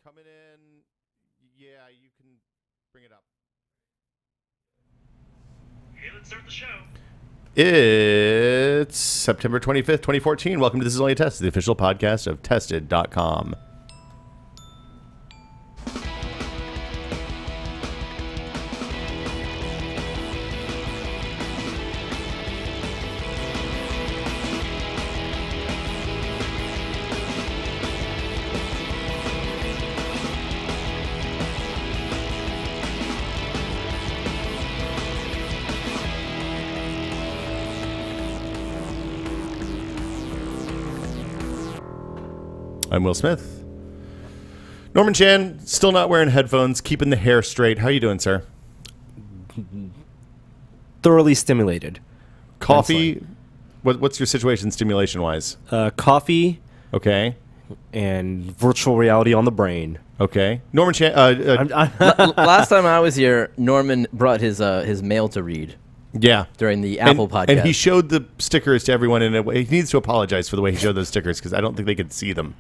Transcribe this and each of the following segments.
coming in. Yeah, you can bring it up. Okay, let's start the show. It's September 25th, 2014. Welcome to This Is Only a Test, the official podcast of Tested.com. I'm Will Smith. Norman Chan, still not wearing headphones, keeping the hair straight. How are you doing, sir? Thoroughly stimulated. Coffee? What's your situation stimulation-wise? Coffee. Okay. And virtual reality on the brain. Okay. Norman Chan... Last time I was here, Norman brought his mail to read. Yeah. During the Apple podcast. And he showed the stickers to everyone in a way. He needs to apologize for the way he showed those stickers because I don't think they could see them.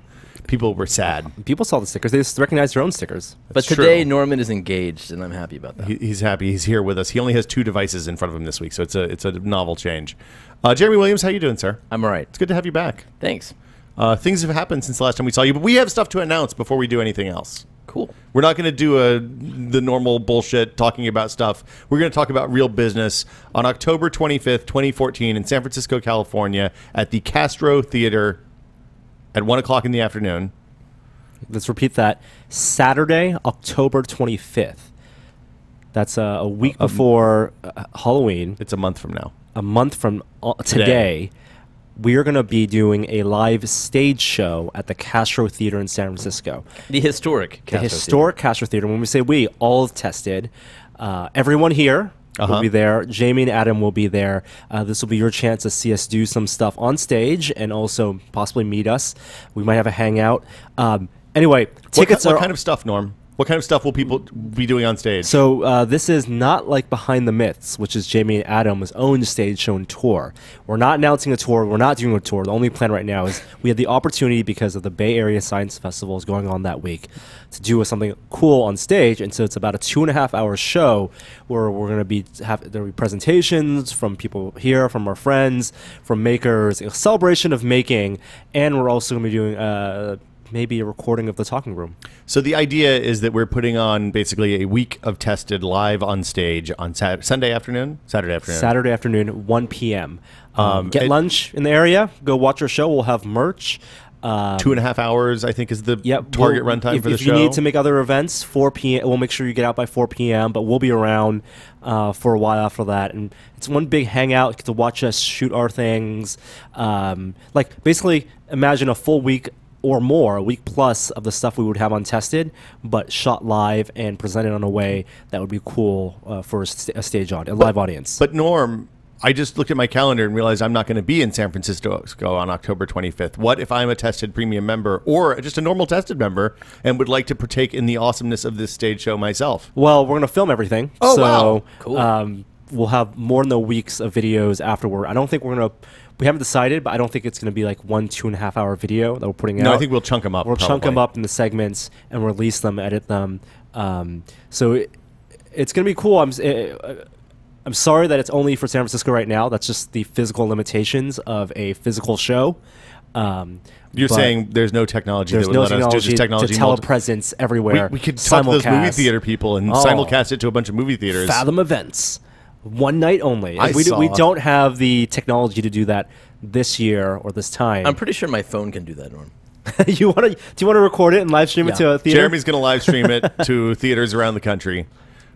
People were sad. People saw the stickers. They just recognized their own stickers. But today, Norman is engaged, and I'm happy about that. He's happy. He's here with us. He only has 2 devices in front of him this week, so it's a novel change. Jeremy Williams, how you doing, sir? I'm all right. It's good to have you back. Thanks. Things have happened since the last time we saw you, but we have stuff to announce before we do anything else. Cool. We're not going to do the normal bullshit talking about stuff. We're going to talk about real business on October 25th, 2014 in San Francisco, Castro at the Castro Theater at 1 o'clock in the afternoon. Let's repeat that. Saturday, October 25th. That's a week before Halloween. It's a month from now. A month from today. We are going to be doing a live stage show at the Castro Theater in San Francisco. The historic Castro Theater. When we say we, all of Tested. Everyone here will be there. Jamie and Adam will be there. This will be your chance to see us do some stuff on stage and also possibly meet us. We might have a hangout. Anyway, tickets what kind of stuff, Norm? What kind of stuff will people be doing on stage? So this is not like Behind the Myths, which is Jamie and Adam's own stage show and tour. We're not announcing a tour. We're not doing a tour. The only plan right now is we had the opportunity because of the Bay Area Science Festival is going on that week to do something cool on stage. And so it's about a 2.5-hour show where we're going to be there'll be presentations from people here, from our friends, from makers, a celebration of making, and we're also going to be doing maybe a recording of the talking room. So the idea is that we're putting on basically a week of Tested live on stage on Saturday afternoon, 1 p.m. Get lunch in the area. Go watch our show. We'll have merch. 2.5 hours, I think, is the target runtime for the show. If you need to make other events, 4 p.m. We'll make sure you get out by 4 p.m. But we'll be around for a while after that, and it's one big hangout. You get to watch us shoot our things. Like basically, imagine a full week or more, a week plus of the stuff we would have on Tested, but shot live and presented in a way that would be cool for a stage on a live audience. But Norm, I just looked at my calendar and realized I'm not going to be in San Francisco on October 25th. What if I'm a Tested Premium member or just a normal Tested member and would like to partake in the awesomeness of this stage show myself? Well, we're going to film everything. Oh, so, wow. Cool. We'll have more than a week's of videos afterward. I don't think we're going to... We haven't decided, but I don't think it's going to be like 2.5 hour video that we're putting out. No, I think we'll chunk them up. We'll chunk them up in the segments and release them, edit them. So it's going to be cool. I'm sorry that it's only for San Francisco right now. That's just the physical limitations of a physical show. You're saying there's no technology that would let us do this technology to telepresence everywhere. We could talk to those movie theater people and simulcast it to a bunch of movie theaters. Fathom events. One night only. We don't have the technology to do that this year or this time. I'm pretty sure my phone can do that, Norm. Do you want to record it and live stream it to a theater? Jeremy's going to live stream it to theaters around the country.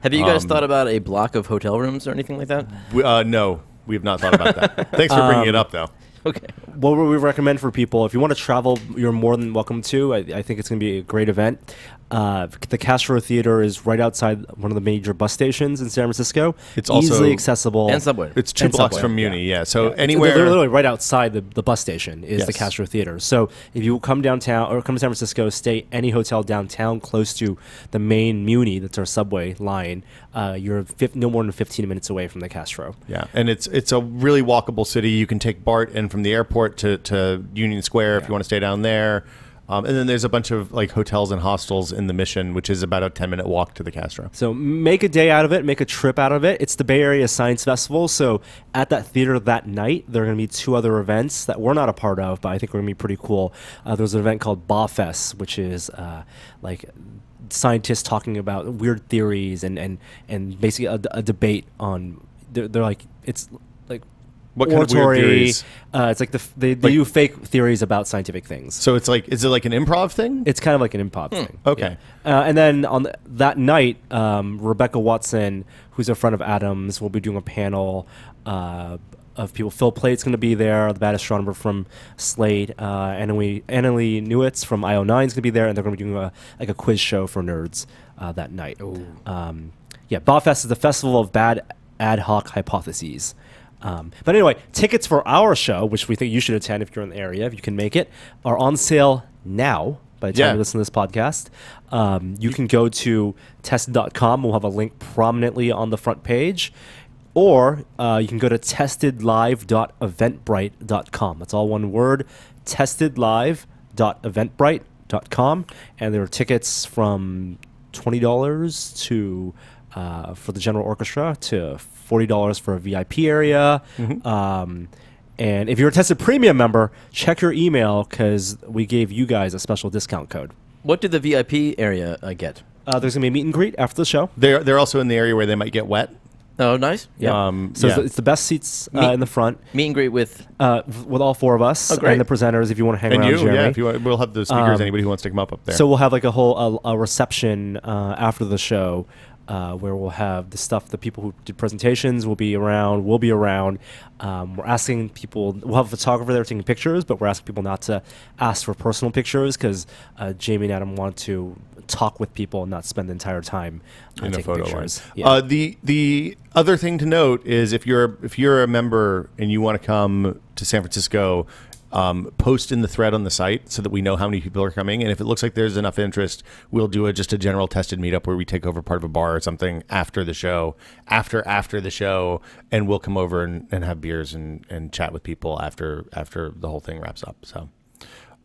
Have you guys thought about a block of hotel rooms or anything like that? No, we have not thought about that. Thanks for bringing it up, though. Okay. What would we recommend for people? If you want to travel, you're more than welcome to. I think it's going to be a great event. The Castro Theater is right outside one of the major bus stations in San Francisco. It's also easily accessible. And subway. It's 2 blocks from Muni, yeah. So anywhere... They're literally right outside the bus station is the Castro Theater. So if you come downtown or come to San Francisco, stay any hotel downtown close to the main Muni, that's our subway line, you're no more than 15 minutes away from the Castro. Yeah, and it's a really walkable city. You can take BART in from the airport to Union Square if you want to stay down there. And then there's a bunch of like hotels and hostels in the Mission, which is about a 10-minute walk to the Castro. So make a day out of it, make a trip out of it. It's the Bay Area Science Festival. So at that theater that night, there are going to be 2 other events that we're not a part of, but I think are going to be pretty cool. There's an event called BAFest, which is like scientists talking about weird theories and basically a debate on. They're like it's like. What kind of weird theories? It's like they do fake theories about scientific things. So it's like, is it like an improv thing? It's kind of like an improv thing. Okay. Yeah. And then on that night, Rebecca Watson, who's a friend of Adam's, will be doing a panel of people. Phil Plate's going to be there, the bad astronomer from Slate. Annalie Newitz from IO9 is going to be there, and they're going to be doing a quiz show for nerds that night. BAFest is the festival of bad ad hoc hypotheses. But anyway, tickets for our show, which we think you should attend if you're in the area, if you can make it, are on sale now. By the time you listen to this podcast, you can go to tested.com. We'll have a link prominently on the front page. Or you can go to testedlive.eventbrite.com. That's all one word, testedlive.eventbrite.com. And there are tickets from $20 to for the general orchestra to $40 for a VIP area. And if you're a Tested Premium member, check your email because we gave you guys a special discount code. What did the VIP area get? There's going to be a meet and greet after the show. They're also in the area where they might get wet. Oh, nice. Yeah. It's the best seats in the front. Meet and greet with all 4 of us and the presenters if you want to hang and around, you, Jeremy. yeah, if you want, we'll have the speakers, anybody who wants to come up there. So we'll have like a whole a reception after the show where we'll have the stuff, the people who did presentations will be around, we're asking people, we'll have a photographer there taking pictures, but we're asking people not to ask for personal pictures because Jamie and Adam want to talk with people and not spend the entire time in a taking photo pictures. The other thing to note is if you're a member and you want to come to San Francisco, post in the thread on the site so that we know how many people are coming. And if it looks like there's enough interest, we'll do just a general tested meetup where we take over part of a bar or something after the show, after the show, and we'll come over and have beers and chat with people after the whole thing wraps up. So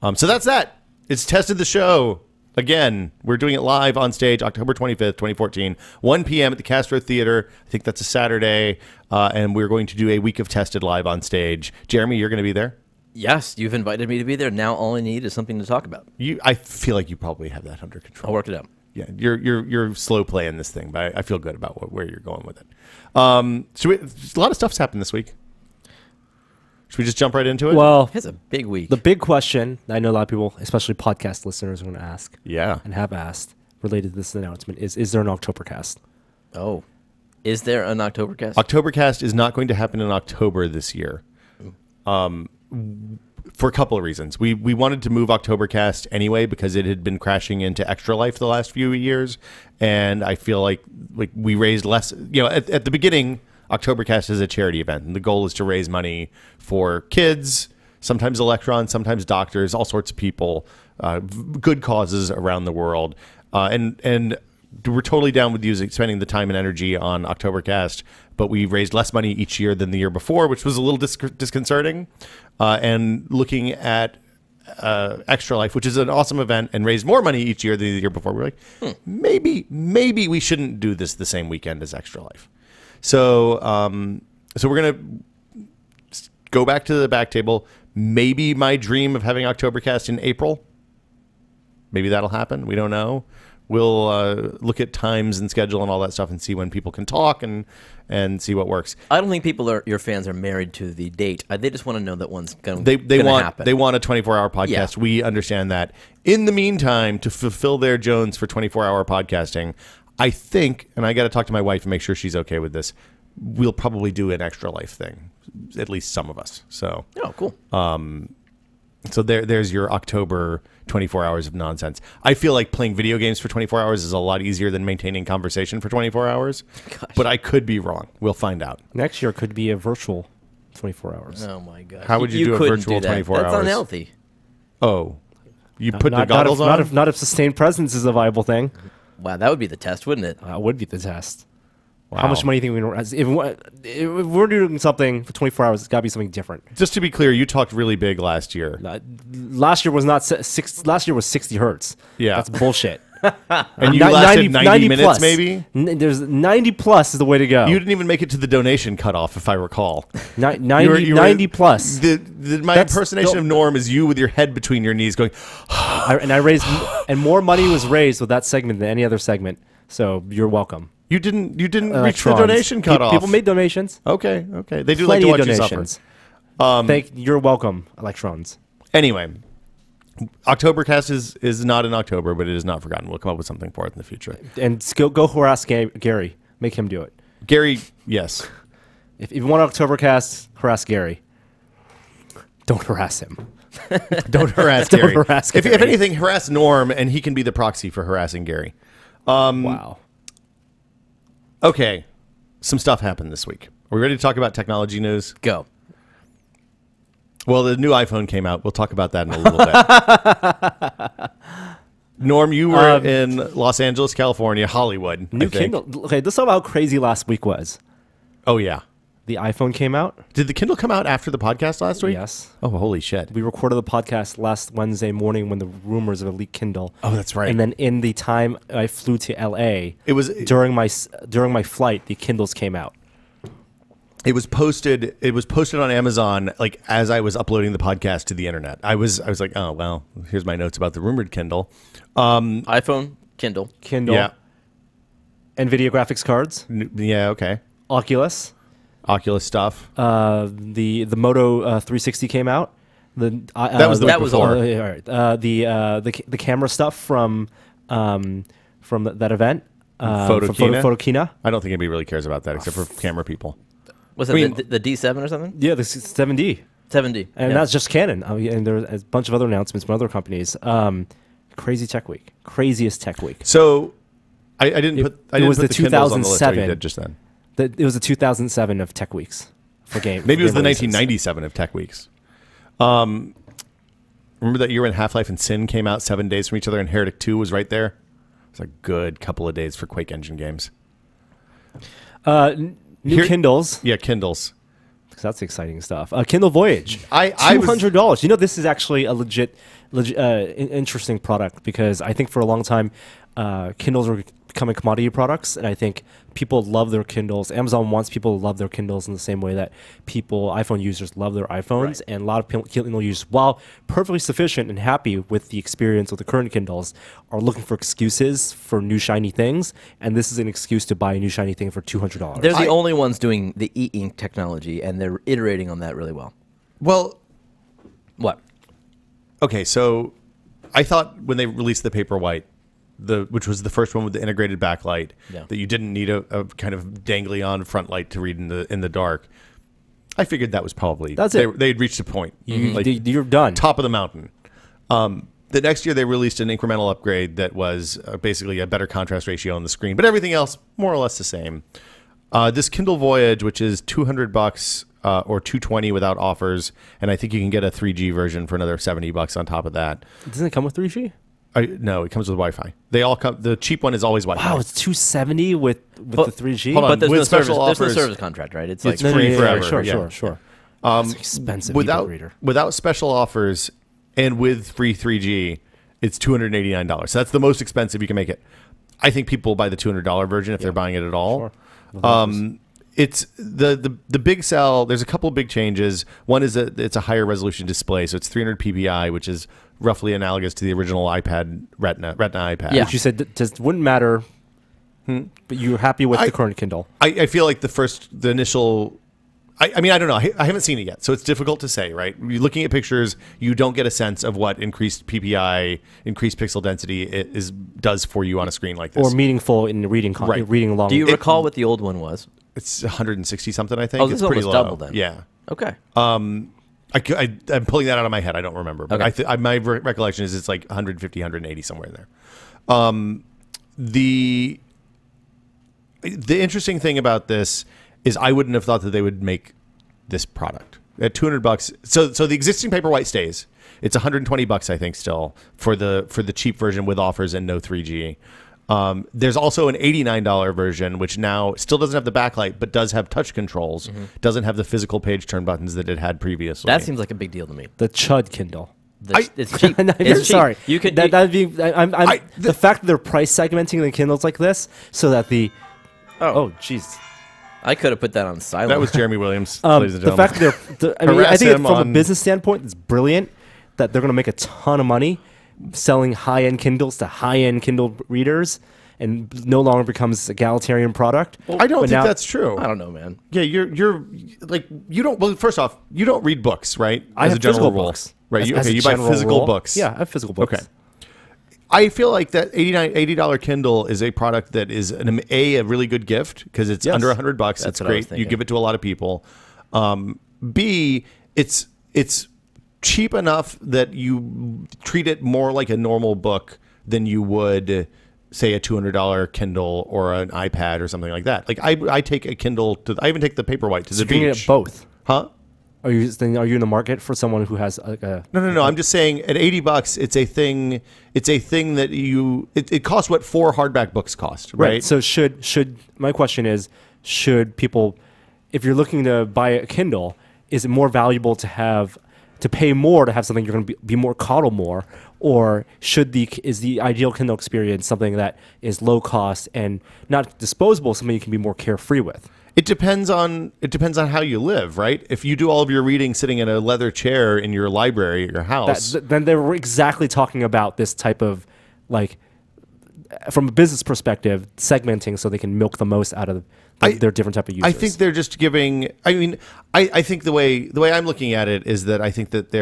that's that. It's Tested the Show. Again, we're doing it live on stage October 25th, 2014, 1 p.m. at the Castro Theater. I think that's a Saturday. And we're going to do a week of Tested live on stage. Jeremy, you're going to be there? Yes, you've invited me to be there. Now all I need is something to talk about. I feel like you probably have that under control. I'll work it out. Yeah, you're slow playing this thing, but I feel good about where you're going with it. A lot of stuff's happened this week. Should we just jump right into it? Well, It's a big week. the big question I know a lot of people, especially podcast listeners, are going to ask yeah, and have asked related to this announcement is there an Octobercast? Oh, is there an Octobercast? Oktobercast is not going to happen in October this year. For a couple of reasons. We wanted to move Oktobercast anyway because it had been crashing into Extra Life the last few years, and I feel like we raised less. At the beginning, Oktobercast is a charity event, and the goal is to raise money for kids, sometimes electrons, sometimes doctors, all sorts of people, good causes around the world, and we're totally down with spending the time and energy on Oktobercast, but we raised less money each year than the year before, which was a little disconcerting. And looking at Extra Life, which is an awesome event, and raised more money each year than the year before, we're like, maybe we shouldn't do this the same weekend as Extra Life. So we're gonna go back to the back table. Maybe my dream of having Oktobercast in April. Maybe that'll happen. We don't know. We'll look at times and schedule and all that stuff and see when people can talk and see what works. I don't think your fans are married to the date. They just want to know that one's going to happen. They want a 24-hour podcast. Yeah. We understand that. In the meantime, to fulfill their Jones for 24-hour podcasting, I think, and I got to talk to my wife and make sure she's okay with this, we'll probably do an Extra Life thing, at least some of us. So, oh, cool. So there's your October 24 hours of nonsense. I feel like playing video games for 24 hours is a lot easier than maintaining conversation for 24 hours. Gosh. But I could be wrong. We'll find out. Next year could be a virtual 24 hours. Oh, my gosh. How would you do a couldn't virtual that. 24 That's hours? unhealthy. Oh. You put the goggles on? Not if sustained presence is a viable thing. Wow, that would be the test, wouldn't it? Would be the test. How much money do you think if we're doing something for 24 hours, it's got to be something different. Just to be clear, you talked really big last year. Last year was not last year was 60 hertz. Yeah. That's bullshit. And you lasted 90 minutes, plus. maybe? There's 90 plus is the way to go. You didn't even make it to the donation cutoff, if I recall. 90 plus. My impersonation of Norm is you with your head between your knees going, I raised, and more money was raised with that segment than any other segment. So you're welcome. You didn't reach the Electrons. donation cutoff. People made donations. Okay. They do Plenty like to of watch donations. you suffer. You're welcome, electrons. Anyway, Oktobercast is not in October, but it is not forgotten. We'll come up with something for it in the future. And go harass Gary. Make him do it. Gary, yes. If you want Oktobercast, harass Gary. Don't harass him. Don't harass Don't Gary. harass If Gary. anything, harass Norm, and he can be the proxy for harassing Gary. Wow. Okay, some stuff happened this week. Are we ready to talk about technology news? Go. Well, the new iPhone came out. We'll talk about that in a little bit. Norm, you were in Los Angeles, California, Hollywood. New I think. Kindle. Okay, let's talk about how crazy last week was. Oh, yeah. The iPhone came out. Did the Kindle come out after the podcast last week? Yes. Oh, holy shit. We recorded the podcast last Wednesday morning when the rumors of a leaked Kindle. Oh, that's right. And then in the time I flew to LA, It was during my flight, the Kindles came out. It was posted on Amazon like as I was uploading the podcast to the internet. I was like, oh well, here's my notes about the rumored Kindle. iPhone, Kindle. Yeah. Nvidia graphics cards, Yeah, okay. Oculus, Stuff. the Moto 360 came out. That was the week before. The camera stuff from that event. Photokina? Photokina. I don't think anybody really cares about that except for camera people. Was it the D7 or something? Yeah, the 7D. 7D. And yeah. that's just Canon. And there's a bunch of other announcements from other companies. Crazy tech week. Craziest tech week. So I didn't put the Kindles on the list. Oh, you 2007. did just then. It was the 2007 of tech weeks for game. Maybe it was the game releases. 1997 of Tech Weeks. Remember that year when Half-Life and Sin came out 7 days from each other and Heretic 2 was right there? It's a good couple of days for Quake Engine games. New Kindles. Yeah, Kindles. Because that's exciting stuff. Kindle Voyage. I was- $200. You know, this is actually a legit interesting product because I think for a long time, Kindles were becoming commodity products, and I think people love their Kindles. Amazon wants people to love their Kindles in the same way that iPhone users love their iPhones, Right. and a lot of Kindle users, while perfectly sufficient and happy with the experience with the current Kindles, are looking for excuses for new shiny things, and this is an excuse to buy a new shiny thing for $200. They're the only ones doing the e-ink technology, and they're iterating on that really well. Well, What? okay, so I thought when they released the Paperwhite, which was the first one with the integrated backlight, Yeah. that you didn't need a kind of dangly on front light to read in the dark. I figured that was probably they'd reached a point. You're done. Top of the mountain. The next year they released an incremental upgrade that was basically a better contrast ratio on the screen, but everything else more or less the same. This Kindle Voyage, which is $200 or $220 without offers, and I think you can get a 3G version for another $70 on top of that. Doesn't it come with 3G? No, it comes with Wi-Fi. They all come. The cheap one is always Wi-Fi. Wow, it's $270 with the 3G. hold on. But there's with no service. special There's no offers- service contract, right? It's It's like free forever. Sure, yeah. sure. It's expensive. ebook reader. Without special offers and with free 3G, it's $289. So that's the most expensive you can make it. I think people will buy the $200 version if they're buying it at all. Sure. It's the big sell. There's a couple of big changes. One is that it's a higher resolution display, so it's 300 ppi, which is roughly analogous to the original iPad Retina iPad. Which you said just wouldn't matter, but you're happy with the current Kindle. I feel like the initial. I mean, I don't know. I haven't seen it yet, so it's difficult to say, right? You're looking at pictures, you don't get a sense of what increased PPI, increased pixel density does for you on a screen like this. Or meaningful in reading Right. reading along. Do you recall what the old one was? It's 160 something, I think. Oh, this it's is pretty almost low. double then. Yeah. Okay. I'm pulling that out of my head. I don't remember. But Okay. my recollection is it's like 150, 180, somewhere in there. The interesting thing about this is I wouldn't have thought that they would make this product at $200. So the existing Paperwhite stays. It's $120, I think, still for the cheap version with offers and no 3G. There's also an $89 version, which now still doesn't have the backlight, but does have touch controls. Doesn't have the physical page turn buttons that it had previously. That seems like a big deal to me. The Chud Kindle. It's cheap. No, It's cheap. sorry. You could. That'd be. The fact that they're price segmenting the Kindles like this, so that the. Oh, jeez. I could have put that on silent. That was Jeremy Williams, ladies and The gentlemen. fact that they're. I mean, I Harass think him from a on- business standpoint, it's brilliant that they're going to make a ton of money selling high-end Kindles to high-end Kindle readers, and no longer becomes a egalitarian product. I don't think that's true. I don't know, man. Yeah, you're like you don't. Well, first off, you don't read books, right? I As have a general physical rule, books. right? As You a buy general physical rule. books. Yeah, I have physical books. Okay. I feel like that $80 Kindle is a product that is a really good gift because it's Yes. under $100. That's It's what I was great. You thinking. give it to a lot of people. B, it's cheap enough that you treat it more like a normal book than you would, say, a $200 Kindle or an iPad or something like that. Like I take a Kindle to. I even take the Paperwhite to So the you're going beach. to get both. Huh? Are you in the market for someone who has like a? No. I'm just saying at $80, it's a thing. It's a thing that it costs what 4 hardback books cost, right? So should my question is, should people, if you're looking to buy a Kindle, is it more valuable to pay more to have something you're going to be more coddle more, or is the ideal Kindle experience something that is low cost and not disposable, something you can be more carefree with? It depends on how you live, right? If you do all of your reading sitting in a leather chair in your library at your house, Then they were exactly talking about this type of, like, from a business perspective, segmenting so they can milk the most out of their different type of users. I think they're just giving. I mean, I think the way I'm looking at it is that I think that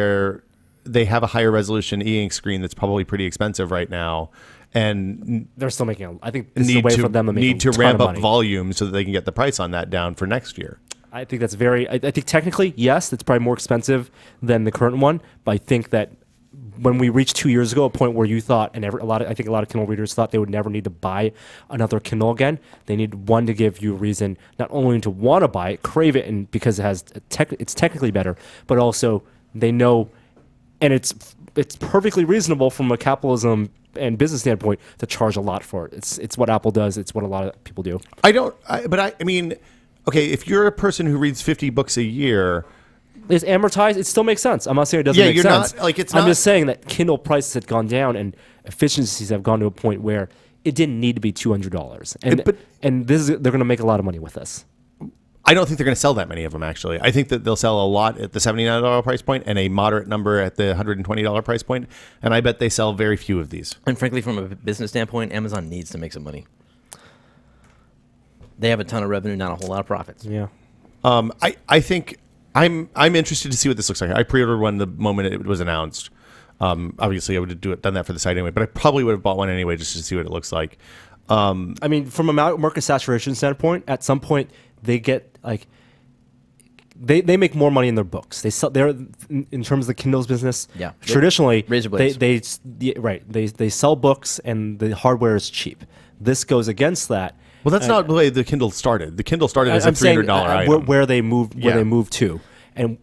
they have a higher resolution e-ink screen that's probably pretty expensive right now, and they're still making. I think this is a way for them to make need to a ton ramp of up money. volume so that they can get the price on that down for next year. I think that's very. I think technically, yes, it's probably more expensive than the current one. But I think that when we reached 2 years ago, a point where you thought, and I think a lot of Kindle readers thought they would never need to buy another Kindle again. They need one to give you a reason not only to want to buy it, crave it, and because it has it's technically better, but also they know, and it's perfectly reasonable from a capitalism and business standpoint to charge a lot for it. It's what Apple does. It's what a lot of people do. I mean, okay, if you're a person who reads 50 books a year, It's amortized. It still makes sense. I'm not saying it doesn't Yeah, make you're sense. not- like, it's I'm not- just saying that Kindle prices had gone down and efficiencies have gone to a point where it didn't need to be $200. And But- they're going to make a lot of money with this. I don't think they're going to sell that many of them, actually. I think that they'll sell a lot at the $79 price point and a moderate number at the $120 price point, and I bet they sell very few of these. And frankly, from a business standpoint, Amazon needs to make some money. They have a ton of revenue, not a whole lot of profits. Yeah. I think I'm interested to see what this looks like. I pre-ordered one the moment it was announced. Obviously, I would have done that for the site anyway, but I probably would have bought one anyway just to see what it looks like. I mean, from a market saturation standpoint, at some point they get like they make more money in their books. They sell in terms of the Kindle's business. Yeah. Traditionally, Razor blades. they sell books and the hardware is cheap. This goes against that. Well, that's not the way the Kindle started. The Kindle started as a I'm saying, $300 item. where they moved Yeah. they moved to.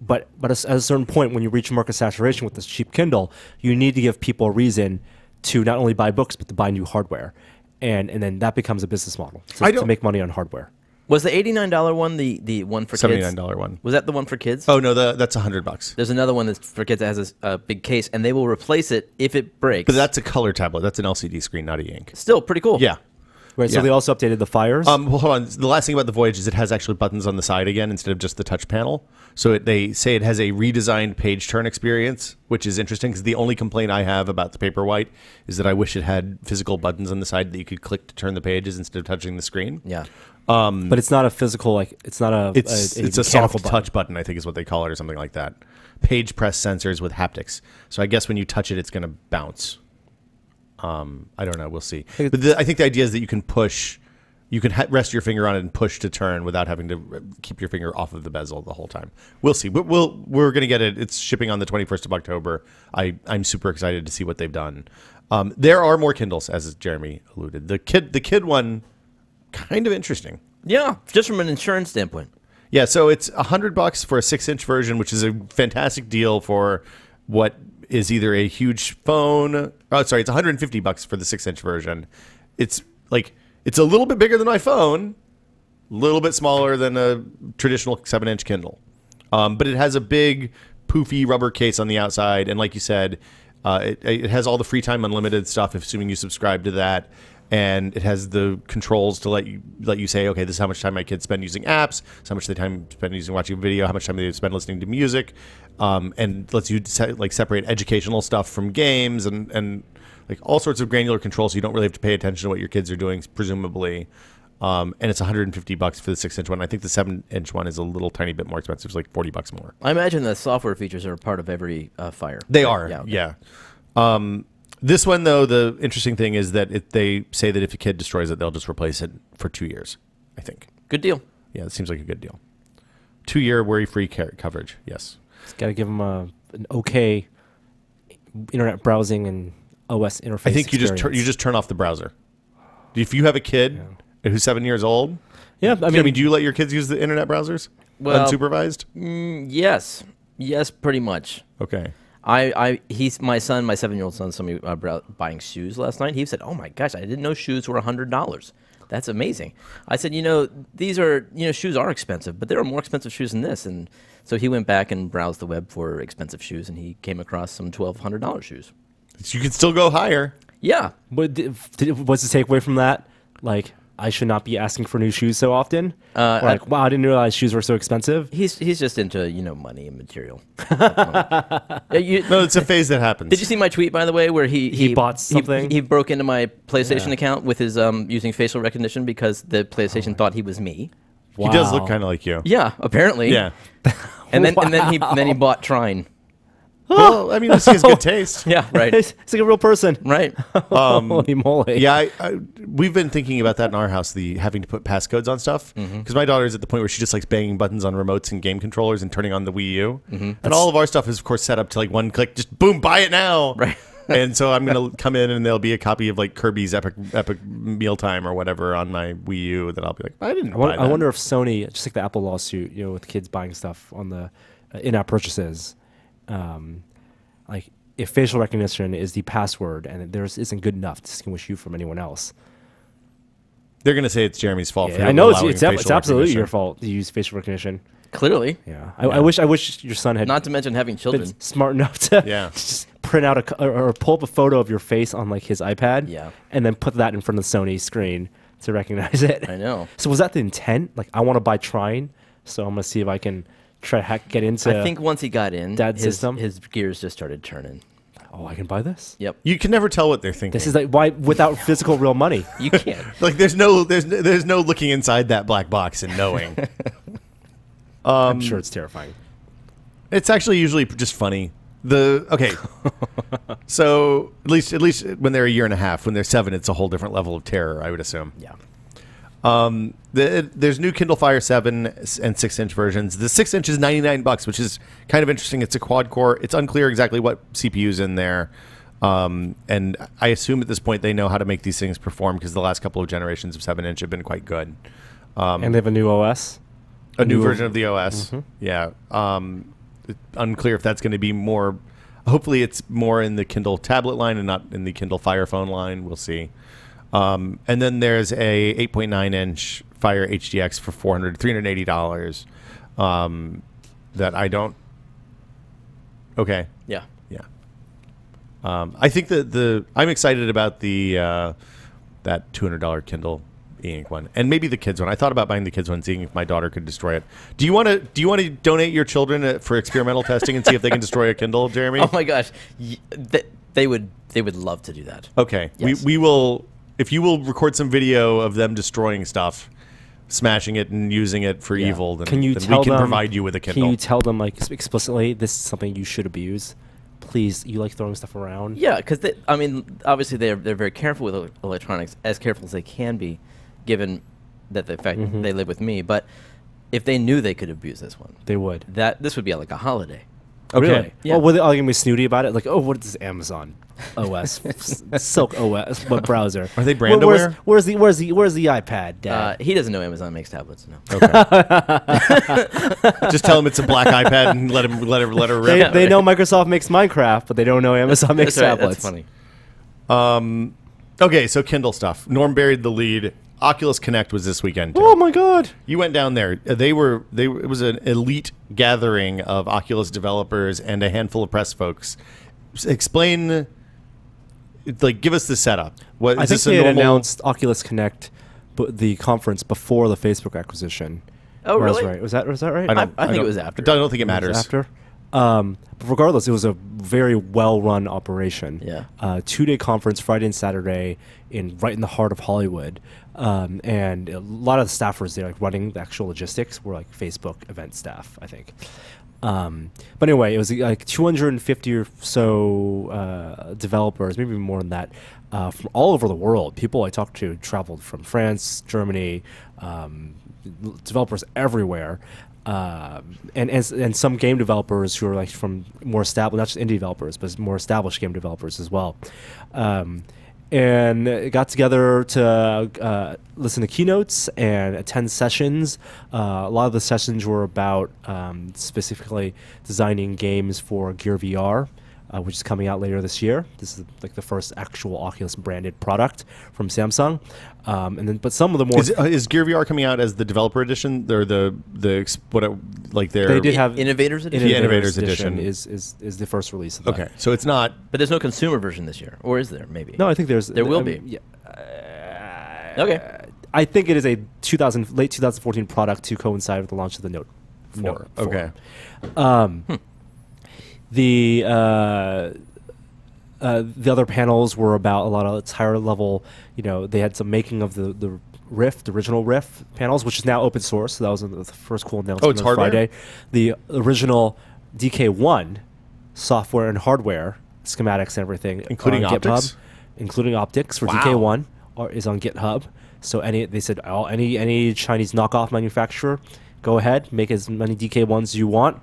But at a certain point, when you reach market saturation with this cheap Kindle, you need to give people a reason to not only buy books but to buy new hardware, and then that becomes a business model to make money on hardware. Was the $89 one the one for kids? $79 one. Was that the one for kids? Oh no, that's $100. There's another one that's for kids that has a big case, and they will replace it if it breaks. But that's a color tablet. That's an LCD screen, not e-ink. still pretty cool. Yeah. Right. So Yeah. they also updated the Fires. Well, hold on. The last thing about the Voyage is it has actually buttons on the side again instead of just the touch panel. So they say it has a redesigned page turn experience, which is interesting because the only complaint I have about the Paperwhite is that I wish it had physical buttons on the side that you could click to turn the pages instead of touching the screen. Yeah. but it's not a physical it's not a It's a mechanical soft button. touch button, I think is what they call it, or something like that. Page press sensors with haptics. So I guess when you touch it, it's going to bounce. I don't know. We'll see. But I think the idea is that you can push. You can rest your finger on it and push to turn without having to keep your finger off of the bezel the whole time. We'll see. We're going to get it. It's shipping on the 21st of October. I'm super excited to see what they've done. There are more Kindles, as Jeremy alluded. The kid one, kind of interesting. Yeah, just from an insurance standpoint. Yeah, so it's $100 for a 6-inch version, which is a fantastic deal for what is either a huge phone. Oh, sorry, it's $150 for the 6-inch version. It's like it's a little bit bigger than my phone, a little bit smaller than a traditional 7-inch Kindle, but it has a big poofy rubber case on the outside, and like you said, it has all the free time unlimited stuff, assuming you subscribe to that. And it has the controls to let you say, okay, this is how much time my kids spend using apps, this is how much time they spend using watching video, how much time they spend listening to music, and lets you separate educational stuff from games and like all sorts of granular controls. So you don't really have to pay attention to what your kids are doing, presumably. And it's $150 for the 6-inch one. I think the 7-inch one is a little tiny bit more expensive. It's like $40 more. I imagine the software features are a part of every Fire. They are, Yeah. Okay. Yeah. This one, though, the interesting thing is that they say that if a kid destroys it, they'll just replace it for 2 years, I think. Good deal. Yeah, it seems like a good deal. 2-year worry-free coverage, yes. It's got to give them an okay internet browsing and OS interface. I think you just turn off the browser. If you have a kid who's 7 years old, yeah, I mean, do you let your kids use the internet browsers Well, unsupervised? Yes, pretty much. Okay. He's my 7-year-old son saw me buying shoes last night. He said, "Oh my gosh, I didn't know shoes were $100. That's amazing." I said, these are, shoes are expensive, but there are more expensive shoes than this. And so he went back and browsed the web for expensive shoes, and he came across some $1,200 shoes. So you can still go higher. Yeah. But what's the takeaway from that? Like, I should not be asking for new shoes so often. Wow, I didn't realize shoes were so expensive. He's just into money and material. No, it's a phase that happens. Did you see my tweet, by the way, where he bought something? He broke into my PlayStation account with his using facial recognition because the PlayStation thought he was me. Wow. He does look kind of like you. Yeah, apparly. Yeah. And then he bought Trine. Well, I mean, this is good taste. Yeah, right. It's like a real person. Right. Holy moly. Yeah, we've been thinking about that in our house, the having to put passcodes on stuff. Because my daughter's at the point where she just likes banging buttons on remotes and game controllers and turning on the Wii U. And all of our stuff is, of course, set up to like one click, just boom, buy it now. Right. And so I'm going to come in and there'll be a copy of like Kirby's Epic Mealtime or whatever on my Wii U that I'll be like, I didn't buy that. I wonder if Sony, just like the Apple lawsuit, with kids buying stuff on the in-app purchases, like if facial recognition is the password and theirs isn't good enough to distinguish you from anyone else. They're going to say it's Jeremy's fault. Yeah, I know it's absolutely your fault to use facial recognition. Clearly. Yeah. I wish your son had. Not to mention having children. Been smart enough to just print out or pull up a photo of your face on like his iPad. Yeah. And then put that in front of the Sony screen to recognize it. I know. So was that the intent? Like, I want to buy Trine, so I'm gonna see if I can get into. I think once he got in, his gears just started turning. Oh, I can buy this. Yep. You can never tell what they're thinking. This is like why without physical real money. You can't. Like there's no looking inside that black box and knowing. I'm sure it's terrifying. It's actually usually just funny. So at least when they're a year and a half, when they're 7, it's a whole different level of terror, I would assume. Yeah. There's new Kindle Fire 7 and 6-inch versions. The 6-inch is $99, which is kind of interesting. It's a quad core. It's unclear exactly what CPU's in there. And I assume at this point they know how to make these things perform because the last couple of generations of 7-inch have been quite good. And they have a new OS. A new version of the OS. Yeah. Unclear if that's going to be more. Hopefully, it's more in the Kindle tablet line and not in the Kindle Fire phone line. We'll see. And then there's a 8.9-inch Fire HDX for $380. That I don't. Okay. Yeah. Yeah. I think that I'm excited about the that $200 Kindle e-ink one, and maybe the kids one. I thought about buying the kids one, seeing if my daughter could destroy it. Do you want to donate your children for experimental testing and see if they can destroy a Kindle, Jeremy? Oh my gosh, they would love to do that. Okay, yes. we will. If you will record some video of them destroying stuff, smashing it and using it for evil, then, we can provide you with a Kindle. Can you tell them like explicitly this is something you should abuse? Please, you like throwing stuff around. Yeah, because obviously they're very careful with electronics, as careful as they can be, given that the fact they live with me. But if they knew they could abuse this one, they would. This would be like a holiday. Okay. Really? Yeah. Well, were they all gonna be snooty about it? Like, oh, what is this Amazon OS, Silk OS, what browser? Are they brand aware? Where's the iPad, Dad? He doesn't know Amazon makes tablets. No. Okay. Just tell him it's a black iPad and let her rip. They know Microsoft makes Minecraft, but they don't know Amazon makes tablets. That's funny. Okay, so Kindle stuff. Norm buried the lead. Oculus Connect was this weekend. Oh my God! You went down there. It was an elite gathering of Oculus developers and a handful of press folks. Explain, give us the setup. What I is think this a they had normal? announced Oculus Connect, but the conference before the Facebook acquisition. Oh, Or I was really? right. Was that right? I think it was after. I don't think it It was matters. after. But regardless, it was a very well-run operation. Yeah. 2-day conference, Friday and Saturday, right in the heart of Hollywood, and a lot of the staffers there, running the actual logistics, were Facebook event staff, I think. But anyway, it was 250 or so developers, maybe more than that, from all over the world. People I talked to traveled from France, Germany, developers everywhere. And some game developers who are from more established, not just indie developers, but more established game developers as well. And got together to listen to keynotes and attend sessions. A lot of the sessions were about specifically designing games for Gear VR, which is coming out later this year. This is the first actual Oculus branded product from Samsung. But some of the more Is Gear VR coming out as the developer edition or their they did have Innovators Edition? Yeah, Innovators Edition. is the first release of that. Okay, so it's not. But there's no consumer version this year, or is there? Maybe. No, I think There will be. Yeah. Okay. I think it is a late 2014 product to coincide with the launch of the Note 4. No. Okay. The other panels were about a lot of higher level. They had some making of the Rift, the original Rift panels, which is now open source. So that was the first cool announcement it's on hardware? Friday. The original DK1 software and hardware schematics and everything, Including are on optics? GitHub, including optics for Wow. DK1 is on GitHub. So they said any Chinese knockoff manufacturer, go ahead, make as many DK1s as you want.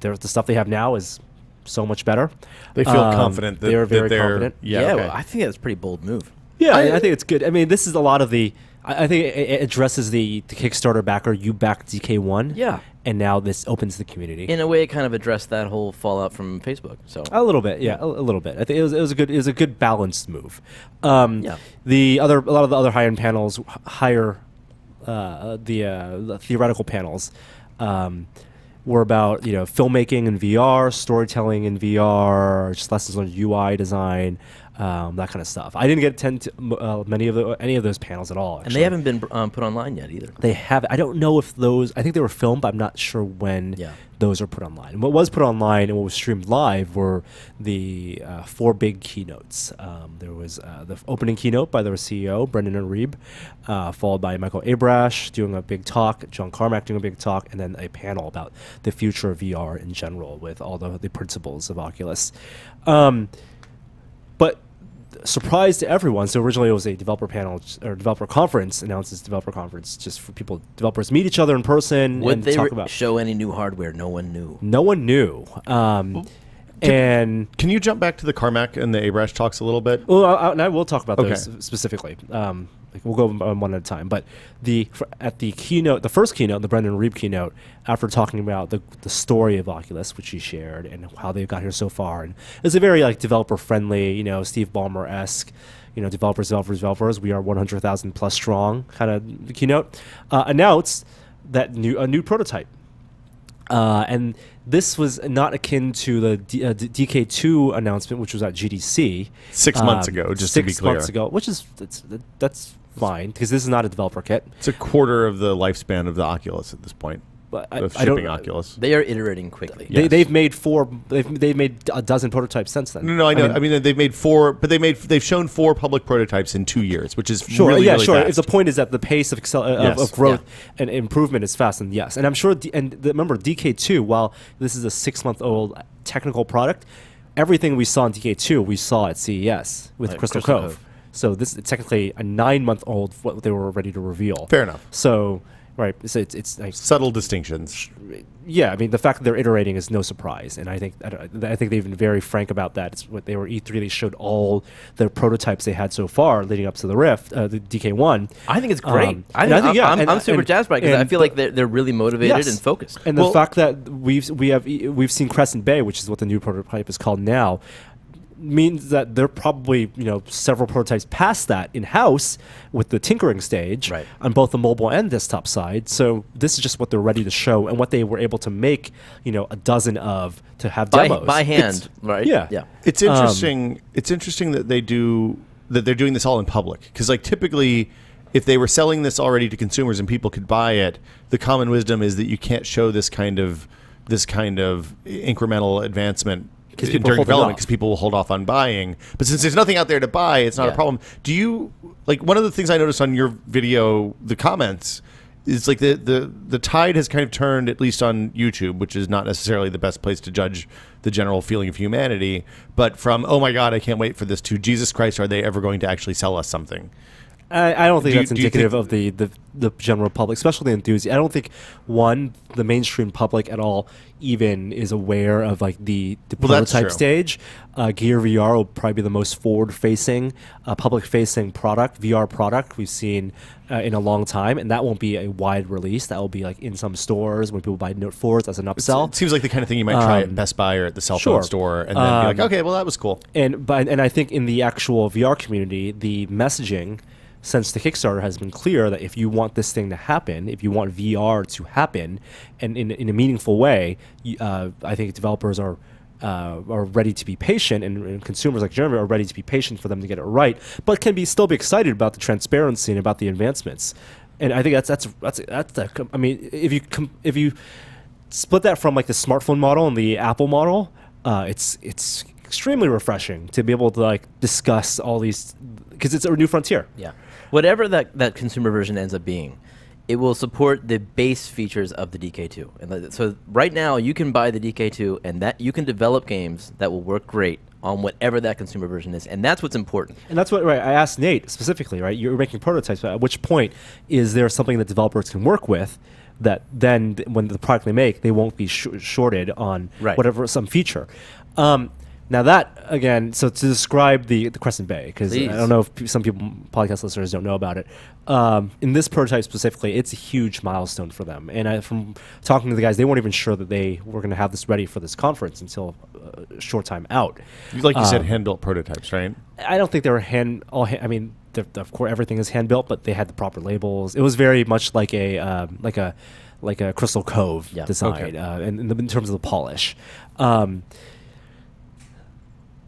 The stuff they have now is so much better. They feel confident that they're very they're confident. Yeah. Yeah, okay. well, I think that's a pretty bold move. Yeah, I think it's good. I mean, this is a lot of the. I think it addresses the Kickstarter backer. You backed DK1. Yeah. And now this opens the community. In a way, it kind of addressed that whole fallout from Facebook. So A little bit, yeah, a little bit. I think it was a good balanced move. Yeah. A lot of the other high end panels, the theoretical panels, were about filmmaking in VR, storytelling in VR, just lessons on UI design, that kind of stuff. I didn't get attend to any of those panels at all. and Actually. they haven't been put online yet either. They have. I don't know if those. I think they were filmed, but I'm not sure when Yeah. those are put online. And what was put online and what was streamed live were the 4 big keynotes. There was the opening keynote by their CEO, Brendan Reeb, followed by Michael Abrash doing a big talk, John Carmack doing a big talk, and then a panel about the future of VR in general with all the principles of Oculus. But surprise to everyone. So originally it was a developer panel or developer conference, announced as developer conference, just for developers meet each other in person Would and they talk about. show any new hardware? No one knew. No one knew. And Can you jump back to the Carmack and the Abrash talks a little bit? well, and I will talk about Okay. those specifically. We'll go one at a time. But at the keynote, the first keynote, the Brendan Reeb keynote, after talking about the story of Oculus, which he shared, and how they got here so far, and it's a very developer friendly, Steve Ballmer-esque, developers. We are 100,000 plus strong kind of keynote. Announced that a new prototype. And this was not akin to the DK2 announcement, which was at GDC 6 months ago, just to be clear. 6 months ago, which is that's fine because this is not a developer kit. It's a quarter of the lifespan of the Oculus at this point. But Of I don't. shipping Oculus. They are iterating quickly. Yeah. They've made 4. They've made a dozen prototypes since then. No, I know. I mean, they've made 4, but they've shown 4 public prototypes in 2 years, which is Sure, really, yeah, really sure. fast. If the point is that the pace of Yes. of growth and improvement is fast, and yes, and I'm sure. Remember, DK2. While this is a 6-month-old technical product, everything we saw in DK2 we saw at CES with Right, Crystal Crystal Cove. Cove. So this is technically a 9-month-old what they were ready to reveal. Fair enough. So right, so it's like, Subtle distinctions. yeah, I mean the fact that they're iterating is no surprise, and I think they've been very frank about that. It's what they were E3. They showed all the prototypes they had so far leading up to the Rift, the DK1. I think it's great. And I think, yeah, I'm super jazzed by it because I and feel like they're really motivated Yes. and focused. And the fact that we've seen Crescent Bay, which is what the new prototype is called now, means that they're probably, several prototypes past that in-house with the tinkering stage Right. on both the mobile and desktop side. So this is just what they're ready to show and what they were able to make, a dozen of to have demos. By hand, right? Yeah. Yeah. It's interesting. It's interesting that they're doing this all in public, because like typically, if they were selling this already to consumers and people could buy it, the common wisdom is that you can't show this kind of incremental advancement people during hold it development, off. because people will hold off on buying. But since there's nothing out there to buy, it's not a Yeah. problem. Do you like one of the things I noticed on your video, the comments, is like the tide has kind of turned, at least on YouTube, which is not necessarily the best place to judge the general feeling of humanity, but from, oh my God, I can't wait for this, to Jesus Christ, are they ever going to actually sell us something? I don't think that's do you indicative think- of the general public, especially the enthusiasts. I don't think, one, the mainstream public at all even is aware of like the Well, that's prototype true. stage. Gear VR will probably be the most forward-facing, public-facing VR product we've seen in a long time, and that won't be a wide release. That will be like in some stores when people buy Note 4s as an upsell. It seems like the kind of thing you might try at Best Buy or at the cell phone sure. store, and then be like, okay, well, that was cool. And I think in the actual VR community, the messaging since the Kickstarter has been clear that if you want this thing to happen, if you want VR to happen, and in a meaningful way, I think developers are ready to be patient, and consumers like Jeremy are ready to be patient for them to get it right, but can still be excited about the transparency and about the advancements. And I think that's I mean, if you split that from like the smartphone model and the Apple model, it's extremely refreshing to be able to like discuss all these, because it's a new frontier. Yeah. Whatever that consumer version ends up being, it will support the base features of the DK2. And so right now you can buy the DK2 and that you can develop games that will work great on whatever that consumer version is. And that's what's important. And that's what I asked Nate specifically, right? You're making prototypes, but at which point is there something that developers can work with that then when the product they make, they won't be shorted on whatever, some feature. Now that, again, so to describe the Crescent Bay, because I don't know if some people, podcast listeners, don't know about it. In this prototype specifically, it's a huge milestone for them. And from talking to the guys, they weren't even sure that they were going to have this ready for this conference until a short time out. Like you said, hand-built prototypes, right? I don't think they were I mean, of course, everything is hand-built, but they had the proper labels. It was very much like a Crystal Cove design, in terms of the polish.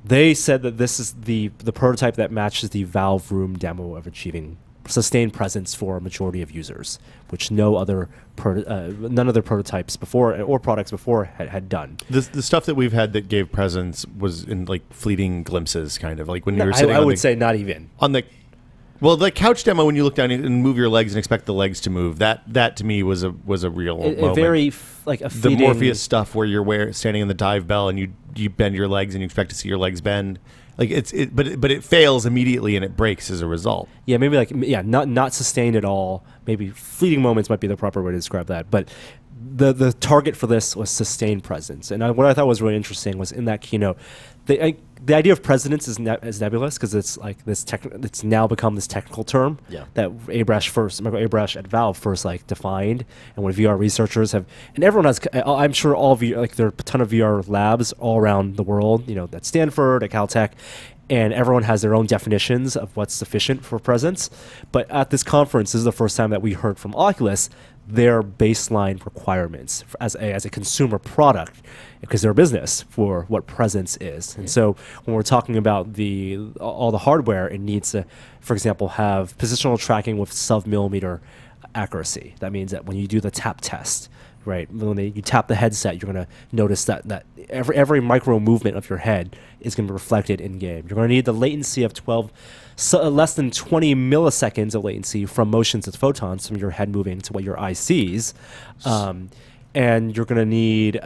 They said that this is the prototype that matches the Valve Room demo of achieving sustained presence for a majority of users, which none other prototypes before or products before had done. The stuff that we've had that gave presence was in like fleeting glimpses, kind of like when you were sitting. I would say not even on the. Well, the couch demo, when you look down and move your legs and expect the legs to move, that to me was a real moment. Very like a the Morpheus stuff where you're standing in the dive bell and you bend your legs and you expect to see your legs bend. Like but it fails immediately and it breaks as a result. Yeah, maybe not sustained at all. Maybe fleeting moments might be the proper way to describe that. But the target for this was sustained presence. And what I thought was really interesting was in that keynote, the idea of presence is nebulous because it's like it's now become this technical term that Michael Abrash at Valve first like defined, and when VR researchers have, and everyone has, I'm sure all of you, like there are a ton of VR labs all around the world, at Stanford, at Caltech, and everyone has their own definitions of what's sufficient for presence. But at this conference, this is the first time that we heard from Oculus their baseline requirements as a consumer product, because they're a business, for what presence is. And so when we're talking about all the hardware, it needs to, for example, have positional tracking with sub-millimeter accuracy. That means that when you do the tap test, right, when you tap the headset, you're going to notice that every micro movement of your head is going to be reflected in game. You're going to need the latency of less than 20 milliseconds of latency from motions of photons from your head moving to what your eye sees, and you're going to need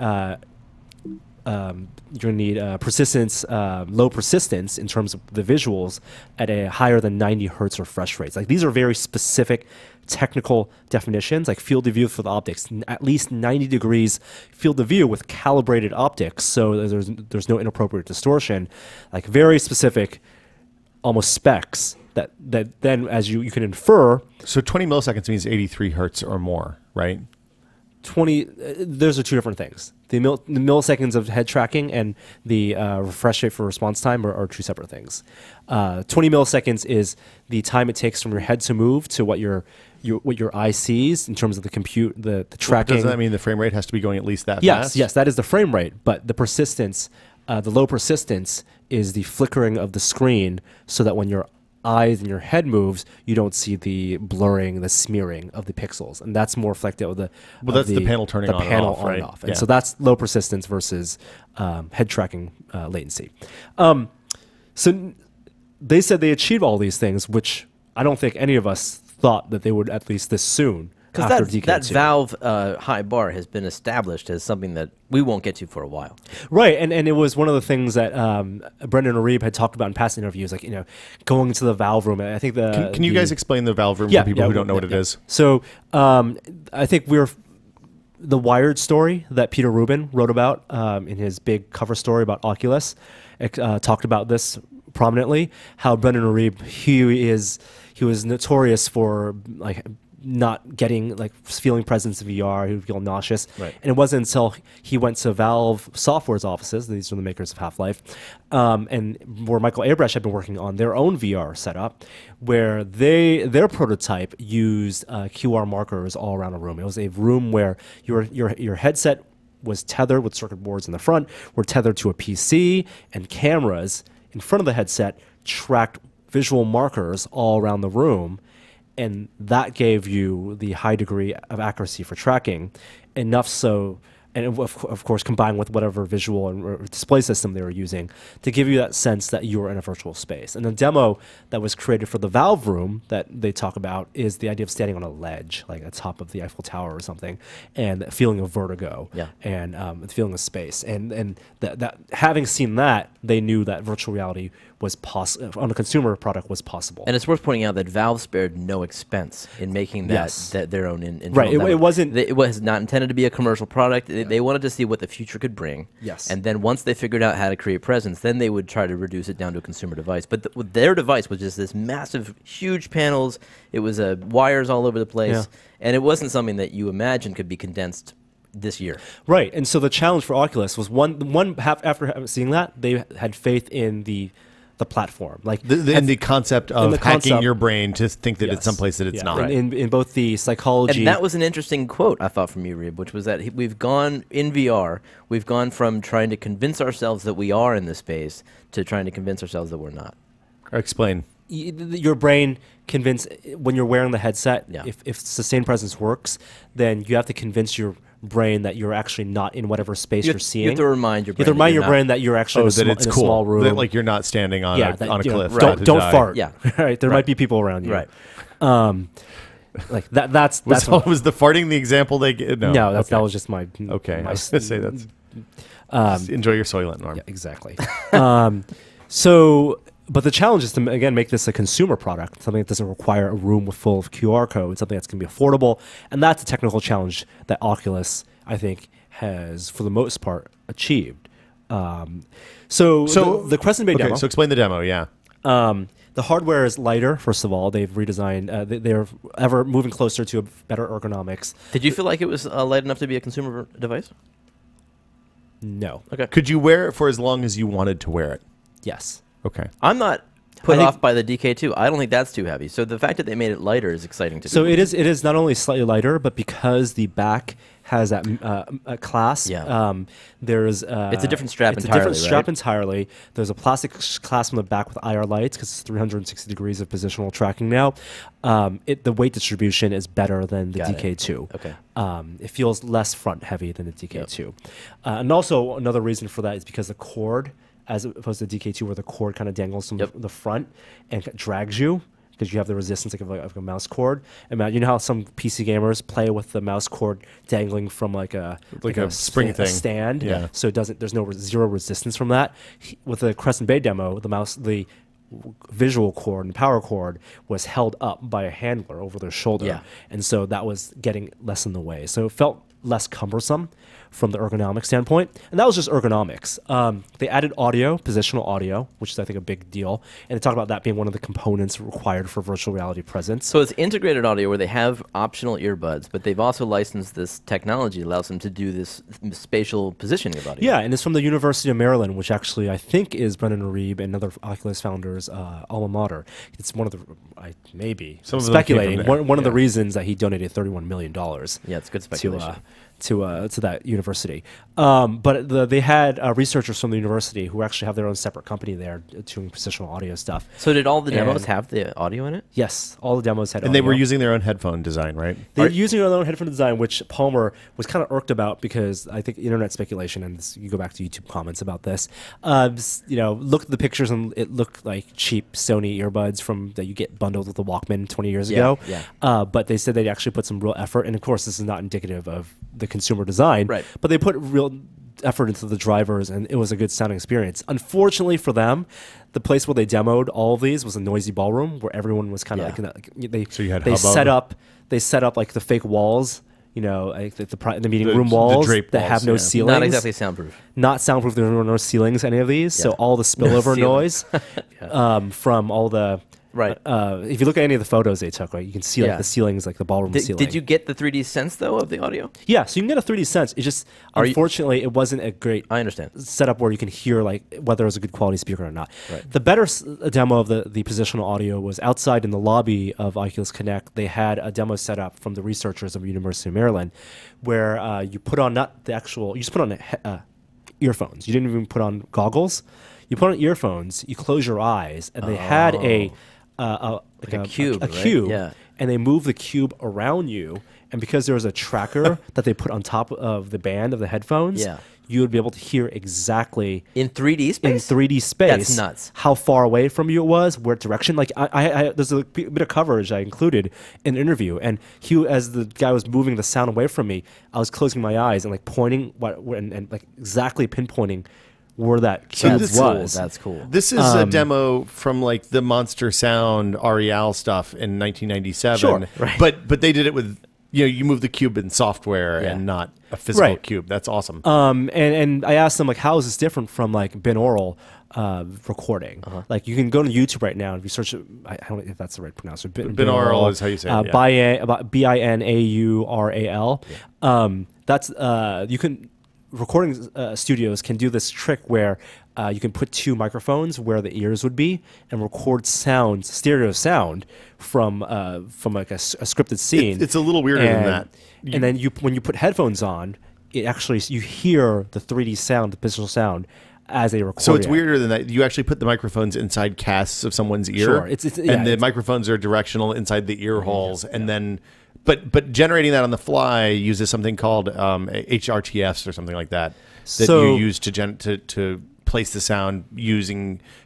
persistence, low persistence in terms of the visuals at a higher than 90 hertz refresh rates. Like these are very specific technical definitions, like field of view for the optics, at least 90 degrees field of view with calibrated optics, so there's no inappropriate distortion. Like very specific, almost specs that then as you can infer. So 20 milliseconds means 83 hertz or more, right? 20. Those are two different things. The milliseconds of head tracking and the refresh rate for response time are two separate things. 20 milliseconds is the time it takes from your head to move to what your eye sees in terms of the tracking. Does that mean the frame rate has to be going at least that fast? Yes, that is the frame rate. But the persistence, the low persistence, is the flickering of the screen, so that when your eyes and your head moves, you don't see the blurring, the smearing of the pixels, and that's more reflective of the. Well, that's the panel turning on and off, right? And so that's low persistence versus head tracking latency. So they said they achieved all these things, which I don't think any of us thought that they would at least this soon. Because that Valve high bar has been established as something that we won't get to for a while. Right, and it was one of the things that Brendan Arib had talked about in past interviews, like, going to the Valve room. I think Can you guys explain the Valve room for people who don't know what it is? So I think the Wired story that Peter Rubin wrote about in his big cover story about Oculus talked about this prominently. How Brendan Arib, he was notorious for not getting feeling presence in VR. He would feel nauseous. Right. And it wasn't until he went to Valve Software's offices, these are the makers of Half-Life, and where Michael Abresh had been working on their own VR setup, where their prototype used QR markers all around a room. It was a room where your headset was tethered with circuit boards in the front, were tethered to a PC, and cameras in front of the headset tracked visual markers all around the room. And that gave you the high degree of accuracy for tracking, enough so, and of course combined with whatever visual and display system they were using, to give you that sense that you were in a virtual space. And the demo that was created for the Valve room that they talk about is the idea of standing on a ledge, like at the top of the Eiffel Tower or something, and the feeling of vertigo, and the feeling of space. And that having seen that, they knew that virtual reality was possible on a consumer product was possible. And it's worth pointing out that Valve spared no expense in making that their own internal right. demo. It was not intended to be a commercial product. They wanted to see what the future could bring. Yes. And then once they figured out how to create presence, then they would try to reduce it down to a consumer device. But their device was just this massive, huge panels. It was wires all over the place, and it wasn't something that you imagined could be condensed this year. Right. And so the challenge for Oculus was one half after seeing that, they had faith in the platform, the concept of hacking your brain to think that it's someplace that it's not. Right. In both the psychology, and that was an interesting quote I thought from you, Reeb, which was that we've gone in VR. We've gone from trying to convince ourselves that we are in this space to trying to convince ourselves that we're not. Explain. Your brain when you're wearing the headset. If sustained presence works, then you have to convince your brain that you're actually not in whatever space you're seeing. You have to remind your brain. You have to remind your brain that you're actually in a small room. That, you're not standing on a cliff. Don't fart. Yeah. Right. There might be people around you. Right. That's was the farting the example they get? No, that was just my. Okay. I was going to say that's. Enjoy your Soylent, Norm. Yeah, exactly. But the challenge is to, again, make this a consumer product, something that doesn't require a room full of QR codes, something that's going to be affordable. And that's a technical challenge that Oculus, I think, has, for the most part, achieved. So the Crescent Bay demo. So explain the demo, the hardware is lighter, first of all. They've redesigned. They're ever moving closer to a better ergonomics. Did you feel like it was light enough to be a consumer device? No. Okay. Could you wear it for as long as you wanted to wear it? Yes. Okay. I'm not put off by the DK2. I don't think that's too heavy. So the fact that they made it lighter is exciting to me. So it is not only slightly lighter, but because the back has that a clasp. There's it's a different strap it's entirely. A different strap right? entirely. There's a plastic clasp on the back with IR lights because it's 360 degrees of positional tracking now. The weight distribution is better than the DK2. Okay. It feels less front heavy than the DK2. And also another reason for that is because the cord, as opposed to DK2 where the cord kind of dangles from the front and drags you, because you have the resistance of a mouse cord. And you know how some PC gamers play with the mouse cord dangling from like a spring thing, stand. Yeah. So there's zero resistance from that. With the Crescent Bay demo, the visual cord and power cord was held up by a handler over their shoulder, and so that was getting less in the way. So it felt less cumbersome from the ergonomic standpoint. And that was just ergonomics. They added audio, positional audio, which is, I think, a big deal. And they talked about that being one of the components required for virtual reality presence. So it's integrated audio where they have optional earbuds, but they've also licensed this technology that allows them to do this spatial positioning of audio. Yeah, and it's from the University of Maryland, which actually I think is Brendan Reeb and other Oculus founders' alma mater. It's one of the, maybe, Some of them came from speculating, there. one of the reasons that he donated $31 million. Yeah, it's good speculation. To that university. But they had researchers from the university who actually have their own separate company there doing positional audio stuff. So did all the demos have the audio in it? Yes, all the demos had And audio. they were using their own headphone design, right? They were using their own headphone design, which Palmer was kind of irked about because I think internet speculation, and you go back to YouTube comments about this, look at the pictures and it looked like cheap Sony earbuds that you get bundled with the Walkman 20 years ago. Yeah. But they said they actually put some real effort, and of course this is not indicative of the consumer design, Right. but they put real effort into the drivers, and it was a good sounding experience. Unfortunately for them, the place where they demoed all of these was a noisy ballroom where everyone was kind of So you had they hubbub? set up like the fake walls, like the meeting The- room the walls draped that walls, have no yeah. ceilings. Not exactly soundproof. Not soundproof. There were no ceilings, any of these. So Yeah. all the spillover ceilings. noise from all the Right. if you look at any of the photos they took, right, you can see like Yeah. the ceilings, like the ballroom ceiling. Did you get the 3D sense though of the audio? Yeah, so you can get a 3D sense. It just unfortunately it wasn't a great I understand. setup where you can hear like whether it was a good quality speaker or not. Right. The better demo of the positional audio was outside in the lobby of Oculus Connect. They had a demo set up from the researchers of University of Maryland, where you put on not the actual, you just put on earphones. You didn't even put on goggles. You put on earphones. You close your eyes, and they had a cube, a right? cube, Yeah. and they move the cube around you. And because there was a tracker that they put on top of the band of the headphones, Yeah. you would be able to hear exactly In 3D space? in 3D space. That's nuts. How far away from you it was, what direction. Like I there's a bit of coverage I included in the interview, and as the guy was moving the sound away from me, I was closing my eyes and like pointing and like exactly pinpointing where that cube That's was. That's cool. This is a demo from like the Monster Sound Arial stuff in 1997. Sure, right. But they did it with you move the cube in software Yeah. and not a physical Right. cube. That's awesome. And I asked them like, how is this different from like binaural recording? Like you can go to YouTube right now and if you search, I don't know if that's the right pronunciation. Binaural is how you say it, yeah. Binaural. That's you can. Recording studios can do this trick where you can put two microphones where the ears would be and record sound, stereo sound from like a scripted scene. It's a little weirder than that. And then when you put headphones on, it actually you hear the 3D sound, the visual sound as a recording. So it's weirder than that. You actually put the microphones inside casts of someone's ear, Sure. and the microphones are directional inside the ear holes, and then. But generating that on the fly uses something called HRTFs or something like that you use to place the sound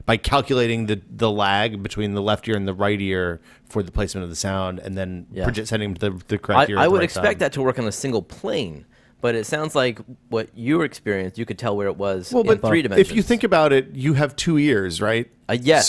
by calculating the lag between the left ear and the right ear for the placement of the sound, and then sending to the correct ear. I would expect that to work on a single plane, but it sounds like what you experienced, you could tell where it was in 3 dimensions. If you think about it, you have 2 ears, right? Yes.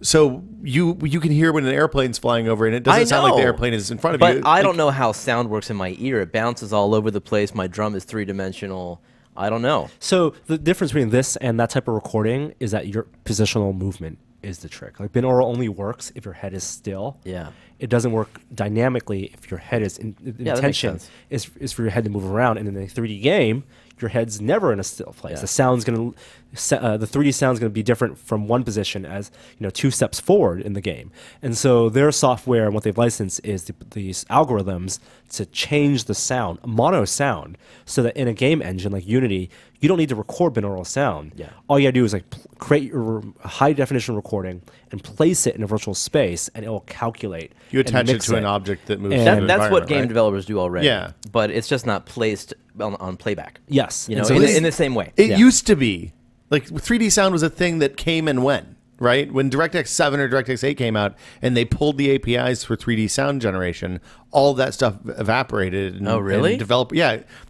So you can hear when an airplane's flying over, and it doesn't sound like the airplane is in front of you. But I don't know how sound works in my ear. It bounces all over the place. My drum is 3-dimensional. I don't know. So the difference between this and that type of recording is that your positional movement is the trick. Like binaural only works if your head is still. Yeah. It doesn't work dynamically if your head is intention is for your head to move around. And in a 3D game, your head's never in a still place. Yeah. The sound's gonna, the 3D sound's gonna be different from one position as 2 steps forward in the game. And so their software and what they've licensed is these algorithms to change the sound, mono sound, so that in a game engine like Unity, you don't need to record binaural sound. Yeah. All you gotta do is like create your high definition recording and place it in a virtual space, and it will calculate. You attach and it mix to an object that moves. And through the That's what environment, game right? developers do already. Yeah. But it's just not placed on playback. Yes. You know, And so in the same way. It Yeah. used to be like 3D sound was a thing that came and went, right? When DirectX 7 or DirectX 8 came out and they pulled the APIs for 3D sound generation, all of that stuff evaporated. And, Oh, really?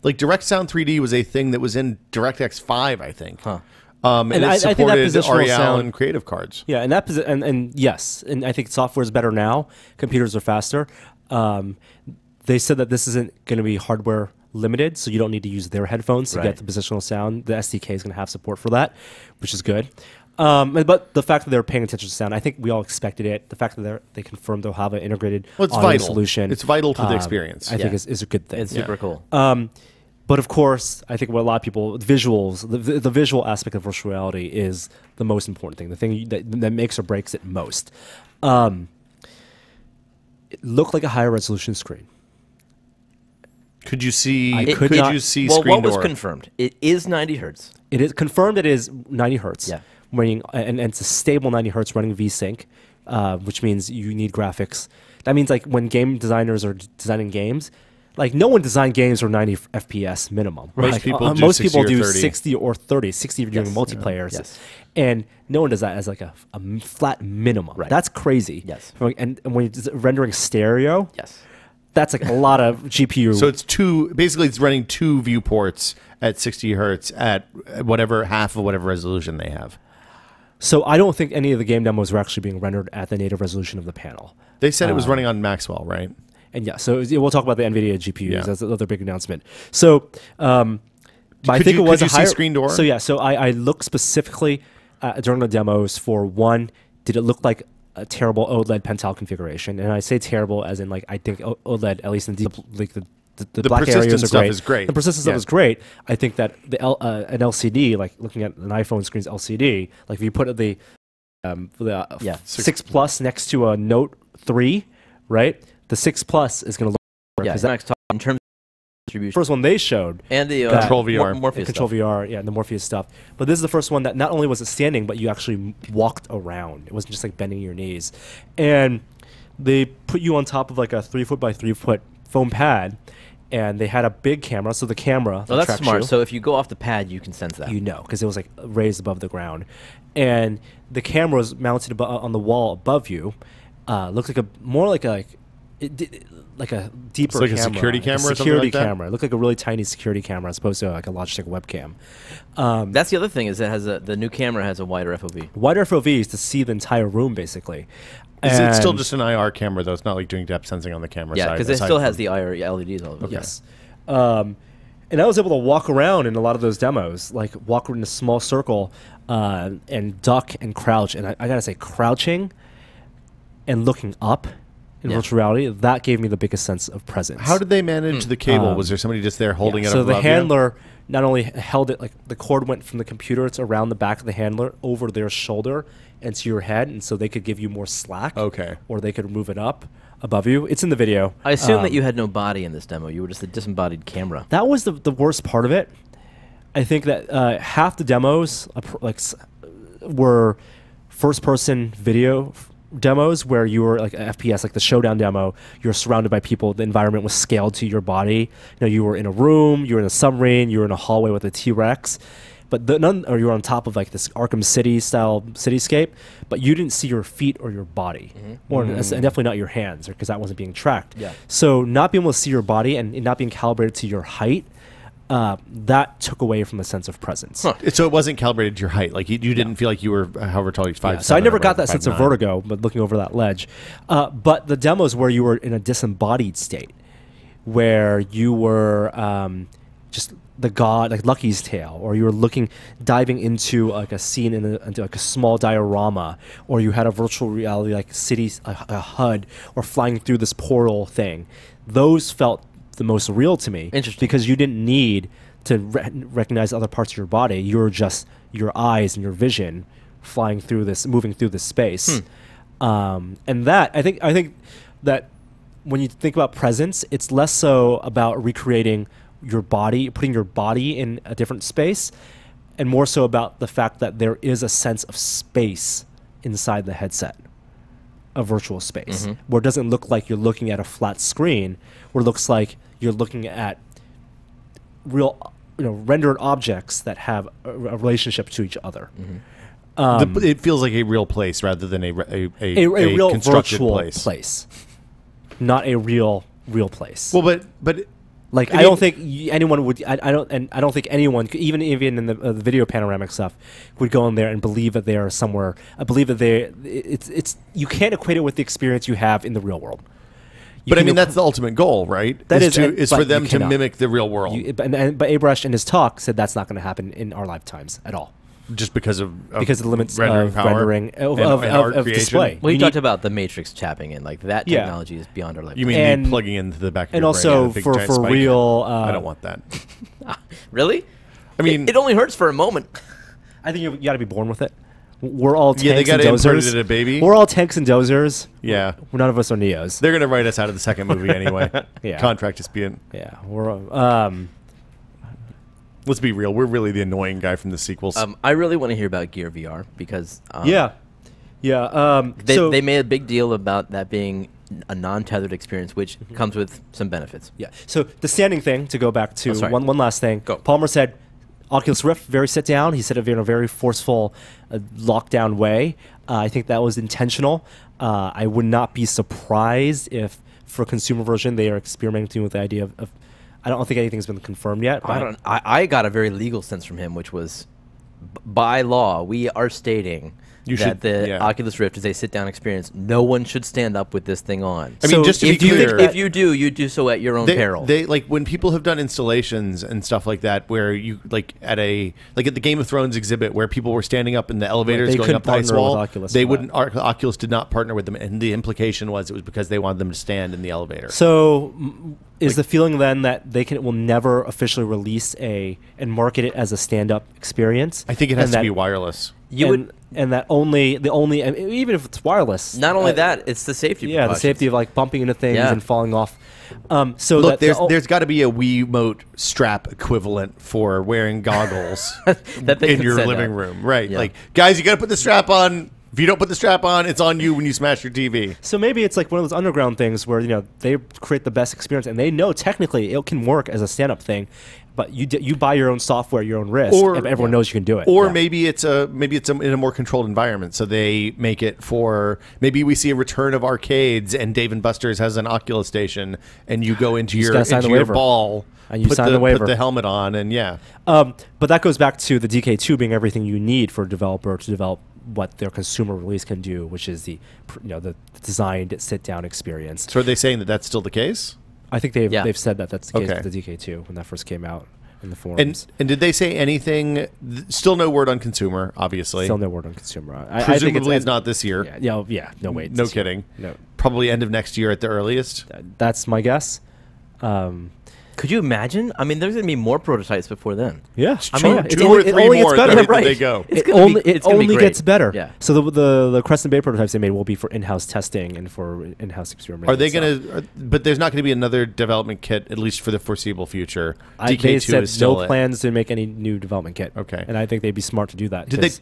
Like Direct Sound 3D was a thing that was in DirectX 5, I think. Huh. And And it I think that supported positional Arial sound- and Creative Cards. Yeah, and and yes, and I think software is better now. Computers are faster. They said that this isn't going to be hardware limited, so you don't need to use their headphones to get the positional sound. The SDK is going to have support for that, which is good. But the fact that they're paying attention to sound, I think we all expected it. The fact that they confirmed they'll have an integrated audio solution. It's vital to the experience. I think is a good thing. It's super cool. But of course, I think what a lot of people, visuals, the visual aspect of virtual reality is the most important thing, the thing that makes or breaks it most. It looked like a higher resolution screen. Could you see? You see well, screen what was door? confirmed? It is 90 hertz. It is confirmed. It is 90 hertz. Yeah. Running, and it's a stable 90 hertz running VSync, which means you need graphics. That means like when game designers are designing games, like no one designed games for 90 FPS minimum. Most Like, people do most 60 people or do 30. 60 or 30. 60 if you're doing multiplayer. Yes. And no one does that as like a flat minimum. Right. That's crazy. Yes. And when you're rendering stereo, Yes. that's like a lot of GPU. So it's basically it's running 2 viewports at 60 hertz at half of whatever resolution they have. So I don't think any of the game demos were actually being rendered at the native resolution of the panel. They said it was running on Maxwell, right? And yeah, so we'll talk about the Nvidia GPUs. Yeah. That's another big announcement. So, but I think it was could a you see higher screen door? So yeah, so I looked specifically during the demos for one. Did it look like a terrible OLED Pental configuration? And I say terrible as in like I think OLED, at least in the black persistent areas are stuff great. is great. The persistent stuff Yeah. is great. I think that an LCD, like looking at an iPhone screen's LCD, like if you put the 6 Plus next to a Note 3, right? The 6 Plus is going to look Yeah. that In terms of distribution. first one they showed. And the Control VR. Morpheus Control stuff. VR, yeah, and the Morpheus stuff. But this is the first one that not only was it standing, but you actually walked around. It wasn't just like bending your knees. And they put you on top of like a 3 foot by 3 foot foam pad, and they had a big camera. So the camera, Oh, that's tracks smart. you, So if you go off the pad, you can sense that. you know, because it was like raised above the ground, and the camera was mounted on the wall above you. Looked like like a deeper It's like a camera, security camera or something security like that? camera. It looked like a really tiny security camera as opposed to like a Logitech webcam. That's the other thing is it has the new camera has a wider FOV. Wider FOV is to see the entire room, basically. It's still And- just an IR camera, though. It's not like doing depth sensing on the camera Yeah, side. because it aside still has from- the IR LEDs all over. Yes. And I was able to walk around in a lot of those demos, like walk in a small circle and duck and crouch. And I got to say, crouching and looking up in virtual reality, that gave me the biggest sense of presence. How did they manage the cable? Was there somebody just there holding it So above the you? handler not only held it, like the cord went from the computer to around the back of the handler over their shoulder and to your head, and so they could give you more slack. Okay. Or they could move it up above you. It's in the video. I assume that you had no body in this demo. You were just a disembodied camera. That was the worst part of it. I think that half the demos were first-person video demos where you were like a FPS, like the showdown demo. You're surrounded by people. The environment was scaled to your body. You were in a room. You were in a submarine. You were in a hallway with a T-Rex. But or you were on top of like this Arkham City style cityscape, but you didn't see your feet or your body, or and definitely not your hands, because that wasn't being tracked. Yeah. So not being able to see your body and not being calibrated to your height, that took away from the sense of presence. Huh. So it wasn't calibrated to your height. Like you didn't feel like you were however tall, like 5'7". So I never or got that sense of 5'9". vertigo, but looking over that ledge. But the demos where you were in a disembodied state, where you were just the god, like Lucky's Tale, or you were diving into like a scene into like a small diorama, or you had a virtual reality like city, a HUD, or flying through this portal thing. Those felt the most real to me. Interesting. Because you didn't need to recognize other parts of your body. You were just your eyes and your vision moving through this space. And that I think that when you think about presence, it's less so about recreating your body, putting your body in a different space, and more so about the fact that there is a sense of space inside the headset, a virtual space, where it doesn't look like you're looking at a flat screen, where it looks like you're looking at real, rendered objects that have a relationship to each other. It feels like a real place rather than a real constructed virtual place. Not a real place. Well, but like I don't think anyone would. I don't think anyone, even in the video panoramic stuff, would go in there and believe that they are somewhere. I believe that it's you can't equate it with the experience you have in the real world. But I mean, that's the ultimate goal, right? That is but for them you to cannot. mimic the real world, But Abrash in his talk said that's not going to happen in our lifetimes at all. just because of Because of the limits rendering of power rendering and art of creation. display. Well, you You talked need- about the Matrix tapping in. Like that Yeah. technology is beyond our lifetime. You mean And- plugging into the back of and your also brain, a big for giant spike real, in? I don't want that. Really? I mean, it only hurts for a moment. I think you got to be born with it. We're all tanks Yeah, they and gotta impart dozers. it at a baby. We're all tanks and dozers. Yeah. None of us are Neos. they're gonna write us out of the second movie anyway. Yeah. Contract dispute. Yeah, we're Let's be real. We're really the annoying guy from the sequels. I really want to hear about Gear VR because yeah. So they made a big deal about that being a non-tethered experience, which comes with some benefits. yeah. So the standing thing, to go back to Oh, sorry. one last thing. Go. Palmer said Oculus Rift, very sit down. He said it in a very forceful, lockdown way. I think that was intentional. I would not be surprised if for a consumer version they are experimenting with the idea of I don't think anything's been confirmed yet. I got a very legal sense from him, which was by law we are stating You that should- the yeah. Oculus Rift is a sit-down experience. No one should stand up with this thing on. I mean, just to if be you clear, if you do, you do so at your own peril. They like when people have done installations and stuff like that, where you like at the Game of Thrones exhibit, where people were standing up in the elevators They going couldn't up the ice partner with wall. Oculus They for wouldn't. Oculus did not partner with them, and the implication was it was because they wanted them to stand in the elevator. So is the feeling then that will never officially release and market it as a stand-up experience? I think it has And to that- be wireless. You would and that only and even if it's wireless. not only that, it's the safety. Yeah, the precautions. safety of like bumping into things Yeah. and falling off. So Look, that there's got to be a Wiimote strap equivalent for wearing goggles That they in can your send living out. room, right? Yeah. Like, guys, you got to put the strap on. If you don't put the strap on, it's on you when you smash your TV. So maybe it's like one of those underground things where they create the best experience and they know technically it can work as a stand-up thing, but you buy your own software, your own risk, Or- and everyone knows you can do it. Or Yeah. maybe it's in a more controlled environment. So they make it for maybe we see a return of arcades and Dave and Buster's has an Oculus station and you go into just your gotta sign the waiver. ball And you sign the waiver. put the helmet on, and yeah. But that goes back to the DK2 being everything you need for a developer to develop what their consumer release can do, which is the designed sit-down experience. So are they saying that that's still the case? I think Yeah. they've said that that's the case Okay. with the DK2 when that first came out in the forums. And did they say anything? Still no word on consumer, obviously. Still no word on consumer. I think Presumably it's not this year. Yeah. No wait. No kidding. No, Probably end of next year at the earliest. that's my guess. Could you imagine? I mean, there's going to be more prototypes before then. Yeah, I mean, it's two or it three only more. gets better. Where Right. they go? It's It gonna only be- it's gonna be only great. gets better. Yeah. So the Crescent Bay prototypes they made will be for in-house testing and for in-house experimentation. Are they stuff. going to? But there's not going to be another development kit, at least for the foreseeable future. They DK2 said is still no plans to make any new development kit. Okay. And I think they'd be smart to do that. Did they? 'cause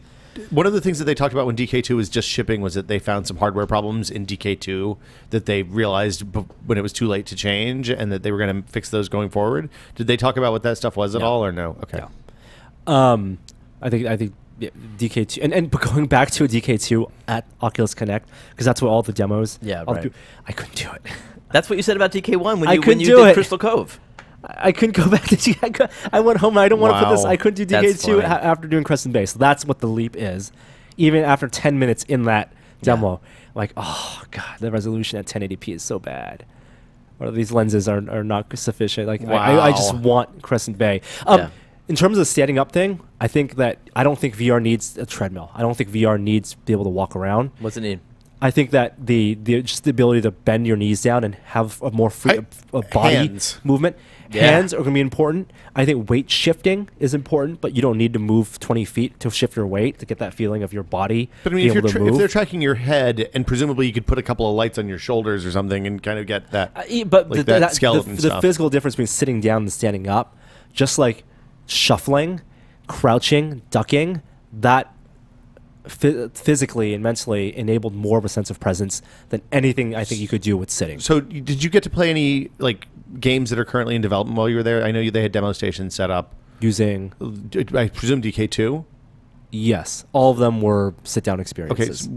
One of the things that they talked about when DK2 was just shipping was that they found some hardware problems in DK2 that they realized when it was too late to change, and that they were going to fix those going forward. Did they talk about what that stuff was at No. all, or no? Okay. No. I think yeah, DK2 and but going back to a DK2 at Oculus Connect because that's what all the demos. Yeah, all the right. I couldn't do it. That's what you said about DK1 when I you couldn't when you do did it. Crystal Cove. I couldn't go back to I went home. I don't want to put this. Wow. I couldn't do That's DK2 funny. after doing Crescent Bay. So that's what the leap is. Even after 10 minutes in that demo, like, oh god, the resolution at 1080p is so bad. Or these lenses are not sufficient. Like I just Wow. want Crescent Bay. Yeah. In terms of the standing up thing, I don't think VR needs a treadmill. I don't think VR needs to be able to walk around. What's it need? I think that the just the ability to bend your knees down and have a more free a body Hands. movement. Yeah. Hands are going to be important. I think weight shifting is important, but you don't need to move 20 feet to shift your weight to get that feeling of your body But I mean, being able to if move. they're tracking your head, and presumably you could put a couple of lights on your shoulders or something, and kind of get that. But like that skeleton the stuff. physical difference between sitting down and standing up, just like shuffling, crouching, ducking, that physically and mentally enabled more of a sense of presence than anything I think you could do with sitting. So, did you get to play any like games that are currently in development while you were there? I know they had demo stations set up. Using I presume DK2. Yes, all of them were sit-down Okay. experiences.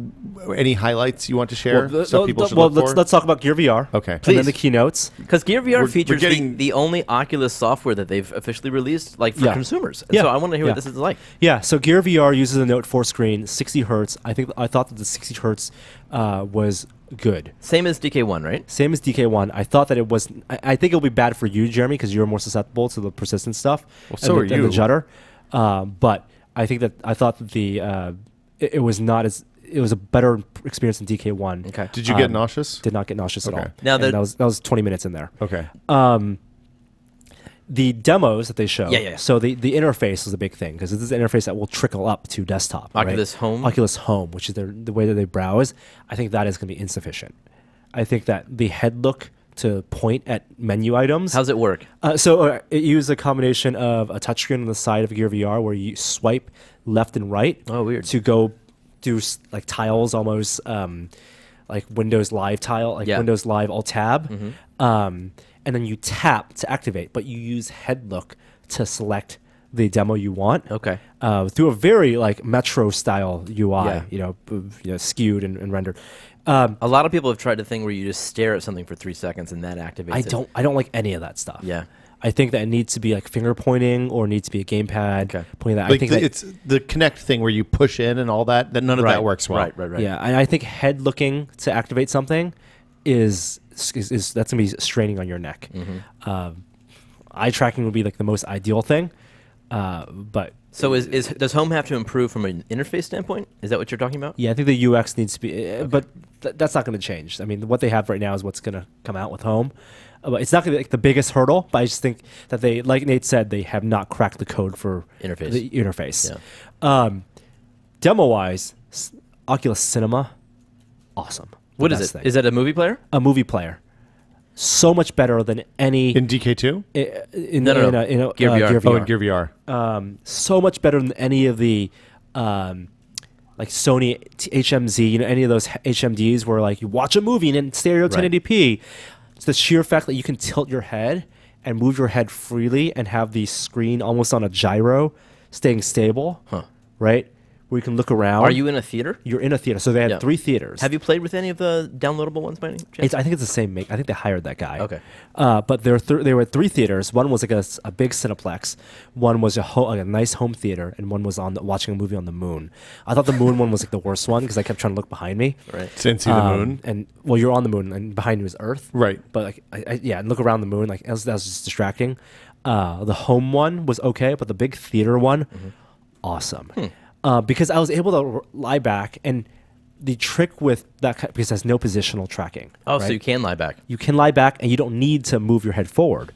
Any highlights you want to share? Well, People should look for? let's talk about Gear VR. Okay. And Please. then the keynotes. Because Gear VR We're features getting- the only Oculus software that they've officially released, like for Yeah. consumers. And Yeah. so I want to hear Yeah. what this is like. Yeah, so Gear VR uses a Note 4 screen, 60 hertz. I thought that the 60 hertz was good. Same as DK1, right? Same as DK1. I thought that it was. I think it'll be bad for you, Jeremy, because you're more susceptible to the persistent stuff. Well, so and are and you. the judder. But I thought that it was not as. It was a better experience than DK1. Okay. Did you get nauseous? Did not get nauseous at Okay. all. Now And the- that was 20 minutes in there. Okay. The demos that they show. Yeah. So the interface is a big thing because this is an interface that will trickle up to desktop. Oculus right? Home? Oculus Home, which is the way that they browse. I think that is going to be insufficient. I think that the head look to point at menu items. How's it work? It uses a combination of a touchscreen on the side of Gear VR where you swipe left and right. Oh, weird. To go do like tiles almost like Windows Live tile, like Yeah. Windows Live Alt Tab. And then you tap to activate, but you use head look to select the demo you want. Okay. Through a very like Metro style UI, Yeah. skewed and rendered. A lot of people have tried the thing where you just stare at something for 3 seconds and that activates it. I don't like any of that stuff. Yeah. I think that it needs to be like finger pointing or needs to be a gamepad Okay. pointing that. I Like think that, it's the Connect thing where you push in and all that. That none of that works well. Right. yeah, and I think head looking to activate something is that's gonna be straining on your neck. Eye tracking would be like the most ideal thing, but So does Home have to improve from an interface standpoint? Is that what you're talking about? yeah, I think the UX needs to be, but that's not going to change. I mean, what they have right now is what's going to come out with Home. But it's not going to be like the biggest hurdle, but I just think that they, like Nate said, they have not cracked the code for Interface. The interface. Demo-wise, Oculus Cinema, awesome. What The is best it? thing. Is it a movie player? A movie player. So much better than any In DK2? in No. Gear VR. Gear Oh, VR. in Gear VR. So much better than any of the like Sony HMZ, any of those HMDs where like you watch a movie and in stereo 1080p. It's the sheer fact that you can tilt your head and move your head freely and have the screen almost on a gyro, staying stable. Right? Where you can look around. Are you in a theater? You're in a theater. So they had Yeah. 3 theaters. Have you played with any of the downloadable ones by any chance? I think it's the same make. I think they hired that guy. Okay. But there were 3 theaters. One was like a big Cineplex. One was like a nice home theater, and one was watching a movie on the moon. I thought the moon one was like the worst one because I kept trying to look behind me. Right. Didn't see the moon. And well, you're on the moon, and behind you is Earth. Right. But like, and look around the moon. Like that was just distracting. The home one was okay, but the big theater one, awesome. Because I was able to lie back, and the trick with that because it has no positional tracking. Oh, so right? you can lie back. You can lie back, and you don't need to move your head forward.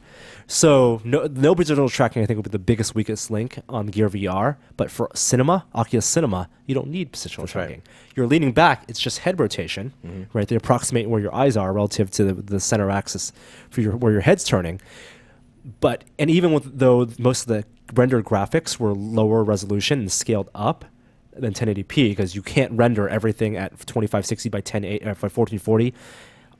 So no positional tracking, I think, would be the biggest weakest link on Gear VR. But for cinema, Oculus Cinema, you don't need positional tracking. You're leaning back; it's just head rotation, right? They approximate where your eyes are relative to the center axis for where your head's turning. But even though most of the rendered graphics were lower resolution and scaled up than 1080p, because you can't render everything at 2560 by 1440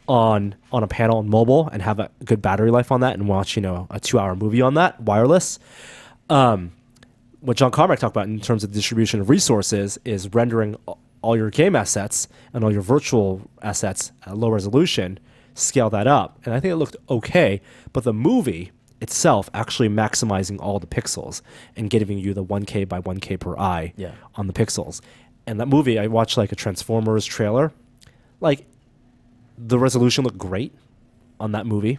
on a panel on mobile and have a good battery life on that and watch a 2-hour movie on that wireless. What John Carmack talked about in terms of distribution of resources is rendering all your game assets and all your virtual assets at low resolution, scale that up. And I think it looked okay, but the movie itself actually maximizing all the pixels and giving you the 1K by 1K per eye on the pixels. And that movie, I watched like a Transformers trailer. Like, the resolution looked great on that movie.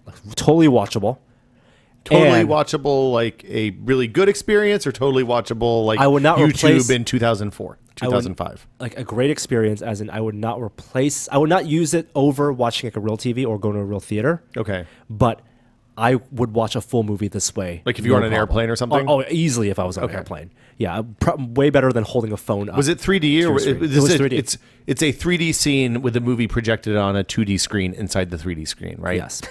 Like, totally watchable. Totally And watchable, like a really good experience, or totally watchable, like I would not YouTube replace- in 2004, 2005. Like a great experience, as in I would not use it over watching like a real TV or going to a real theater. Okay. But I would watch a full movie this way. Like if you were on an problem. airplane or something? Oh, easily if I was on an airplane. Yeah, way better than holding a phone up. Was it 3D or It was 3D. It's a 3D scene with the movie projected on a 2D screen inside the 3D screen, right? Yes.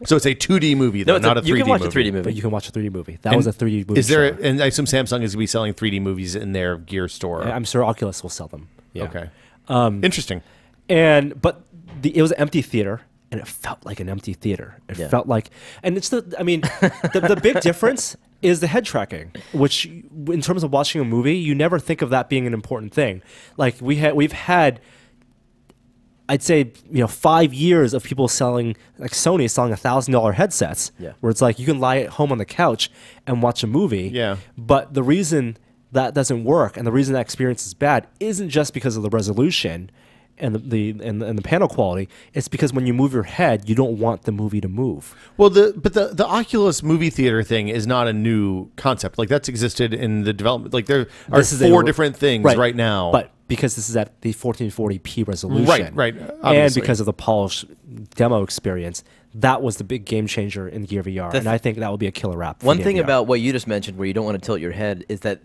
So it's a 2D movie, though, No, not a 3D you can watch movie. a 3D movie. But you can watch a 3D movie. That And was a 3D movie. Is there? show. And I assume Samsung is going to be selling 3D movies in their Gear store. I'm sure Oculus will sell them. Yeah. Okay. Interesting. But it was an empty theater, and it felt like an empty theater. It felt like, and it's the big difference is the head tracking, which in terms of watching a movie, you never think of that being an important thing. Like we've had, I'd say, 5 years of people selling, like Sony selling $1,000 headsets, where it's like you can lie at home on the couch and watch a movie. Yeah. But the reason that doesn't work and the reason that experience is bad isn't just because of the resolution and the panel quality. It's because when you move your head, you don't want the movie to move. Well, the Oculus movie theater thing is not a new concept. Like that's existed in the development. Like there are four different things right now. But because this is at the 1440p resolution, right, and obviously. because of the polished demo experience, that was the big game changer in Gear VR, and I think that will be a killer app. One thing about what you just mentioned, where you don't want to tilt your head, is that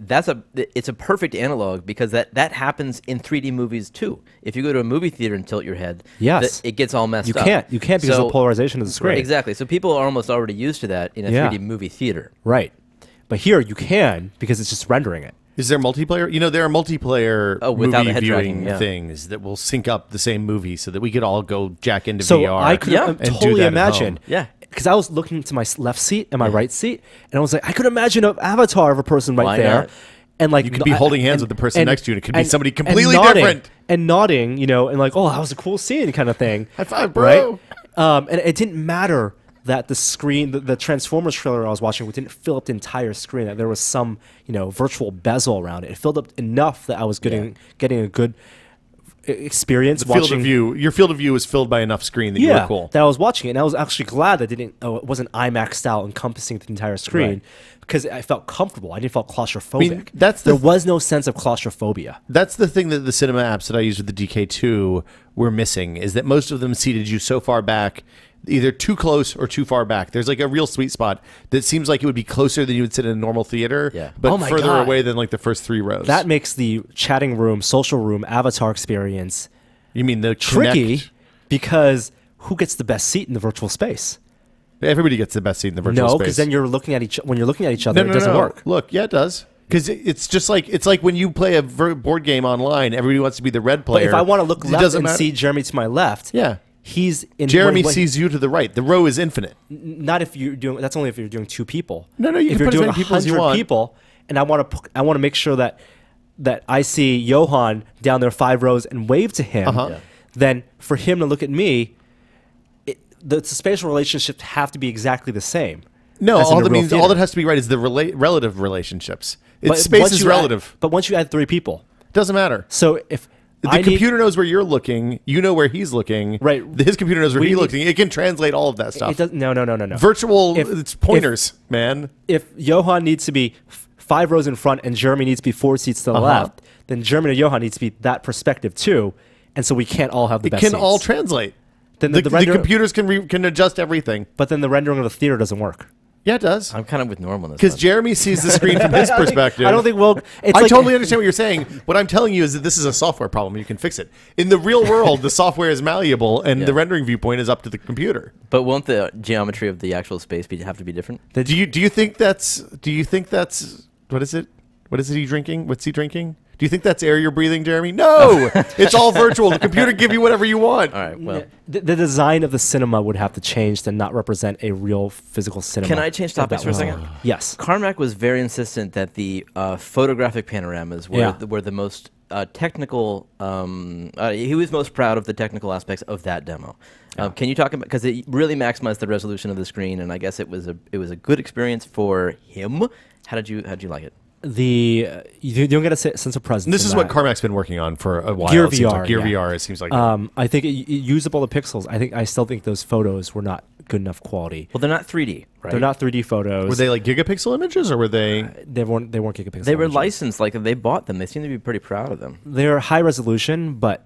it's a perfect analog because that happens in 3D movies too. If you go to a movie theater and tilt your head, yes, Uh, it gets all messed up. You can't because of the polarization of the screen. Right, exactly. So people are almost already used to that in a 3D movie theater. Right, but here you can because it's just rendering it. Is there multiplayer? There are multiplayer without movie the head viewing tracking, things that will sync up the same movie so that we could all go jack into So VR. I could and do totally that at imagine. home. Yeah. Because I was looking to my left seat and my right seat, and I was like, I could imagine an avatar of a person right Why there. not? And like You could be holding hands with the person next to you, and it could be somebody completely nodding, different. And nodding, and like, oh, that was a cool scene kind of thing. High five, bro. Right? And it didn't matter that the screen, the Transformers trailer I was watching didn't fill up the entire screen, that there was some, virtual bezel around it. It filled up enough that I was getting a good experience watching. Your field of view was filled by enough screen that you were cool. That I was watching it, and I was actually glad that it wasn't IMAX style encompassing the entire screen, because I felt comfortable. I didn't feel claustrophobic. There was no sense of claustrophobia. That's the thing that the cinema apps that I use with the DK2 were missing, is that most of them seated you so far back, either too close or too far back. There's like a real sweet spot that seems like it would be closer than you would sit in a normal theater, but further away than like the first 3 rows. That makes the chatting room, social room, avatar experience You mean the tricky, Connect? because who gets the best seat in the virtual space? Everybody gets the best seat in the virtual space. No, because then you're looking at when you're looking at each other, it doesn't work. Look, yeah, it does. Because it's like when you play a board game online, everybody wants to be the red player. But if I want to look It left doesn't and matter. see Jeremy to my left, Yeah. he's in. Jeremy when- sees you to the right. The row is infinite. Not if you're doing. That's only if you're doing 2 people. No, you if can you're put as doing many people as you 100 want. people, and I want to make sure that I see Johan down there 5 rows and wave to him. Then for him to look at me, the spatial relationships have to be exactly the same. No, as in all a that real means theater. all that has to be right is the relative relationships. Space once is you relative. but once you add 3 people, Doesn't matter. so if The I need- computer knows where you're looking. You know where he's looking. Right. His computer knows where We he's need- looking. It can translate all of that stuff. it does, no. Virtual, If- it's pointers, man. If Johan needs to be 5 rows in front and Jeremy needs to be 4 seats to the left, then Jeremy and Johan needs to be that perspective too, and so we can't all have the It best can seats. all translate. Then The, the render- computers can adjust everything. But then the rendering of the theater doesn't work. Yeah, it does. I'm kind of with Norm on this. Because one. Jeremy sees the screen from his perspective. I don't think we'll. It's I like, totally understand what you're saying. What I'm telling you is that this is a software problem. You can fix it. In the real world, the software is malleable, and the rendering viewpoint is up to the computer. But won't the geometry of the actual space have to be different? Do you think that's what is it? What is it he drinking? What's he drinking? Do you think that's air you're breathing, Jeremy? No, it's all virtual. The computer can give you whatever you want. All right. Well, the design of the cinema would have to change to not represent a real physical cinema. can I change of that topics for a way. second? Yes. Carmack was very insistent that the photographic panoramas were the most technical. He was most proud of the technical aspects of that demo. Can you talk about, because it really maximized the resolution of the screen, and I guess it was a good experience for him. How did you like it? You don't get a sense of presence. This in is what that. Carmack's been working on for a while. Gear it seems VR, like. Gear yeah. VR. It seems like. I think it used up all the pixels. I still think those photos were not good enough quality. Well, they're not 3D, right? They're not 3D photos. were they like gigapixel images, or were they? They weren't gigapixel. They were images. licensed, like they bought them. They seem to be pretty proud of them. They're high resolution, but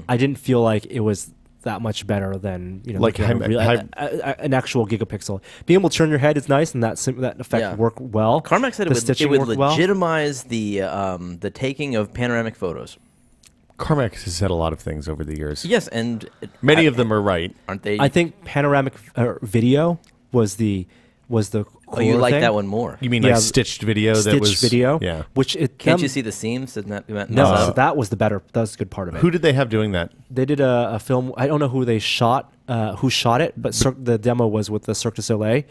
I didn't feel like it was that much better than Like looking at an actual gigapixel. Being able to turn your head is nice, and that effect worked well. Carmack said The it would stitching worked well. legitimize the taking of panoramic photos. Carmack has said a lot of things over the years. Yes, and Many of them are right. aren't they? I think panoramic video was the Oh, you core like thing. that one more? You mean Yeah, like stitched video? that Stitched was video. Yeah. Which Can't you see the seams? Didn't that mess No, up? so that was that was the good part of it. Who did they have doing that? They did a film. I don't know who they shot, who shot it, but the demo was with the Cirque du Soleil.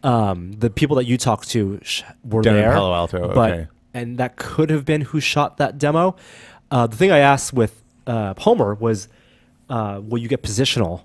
The people that you talked to were Down in there. Palo Alto, but, okay. And that could have been who shot that demo. The thing I asked with Homer was, will you get positional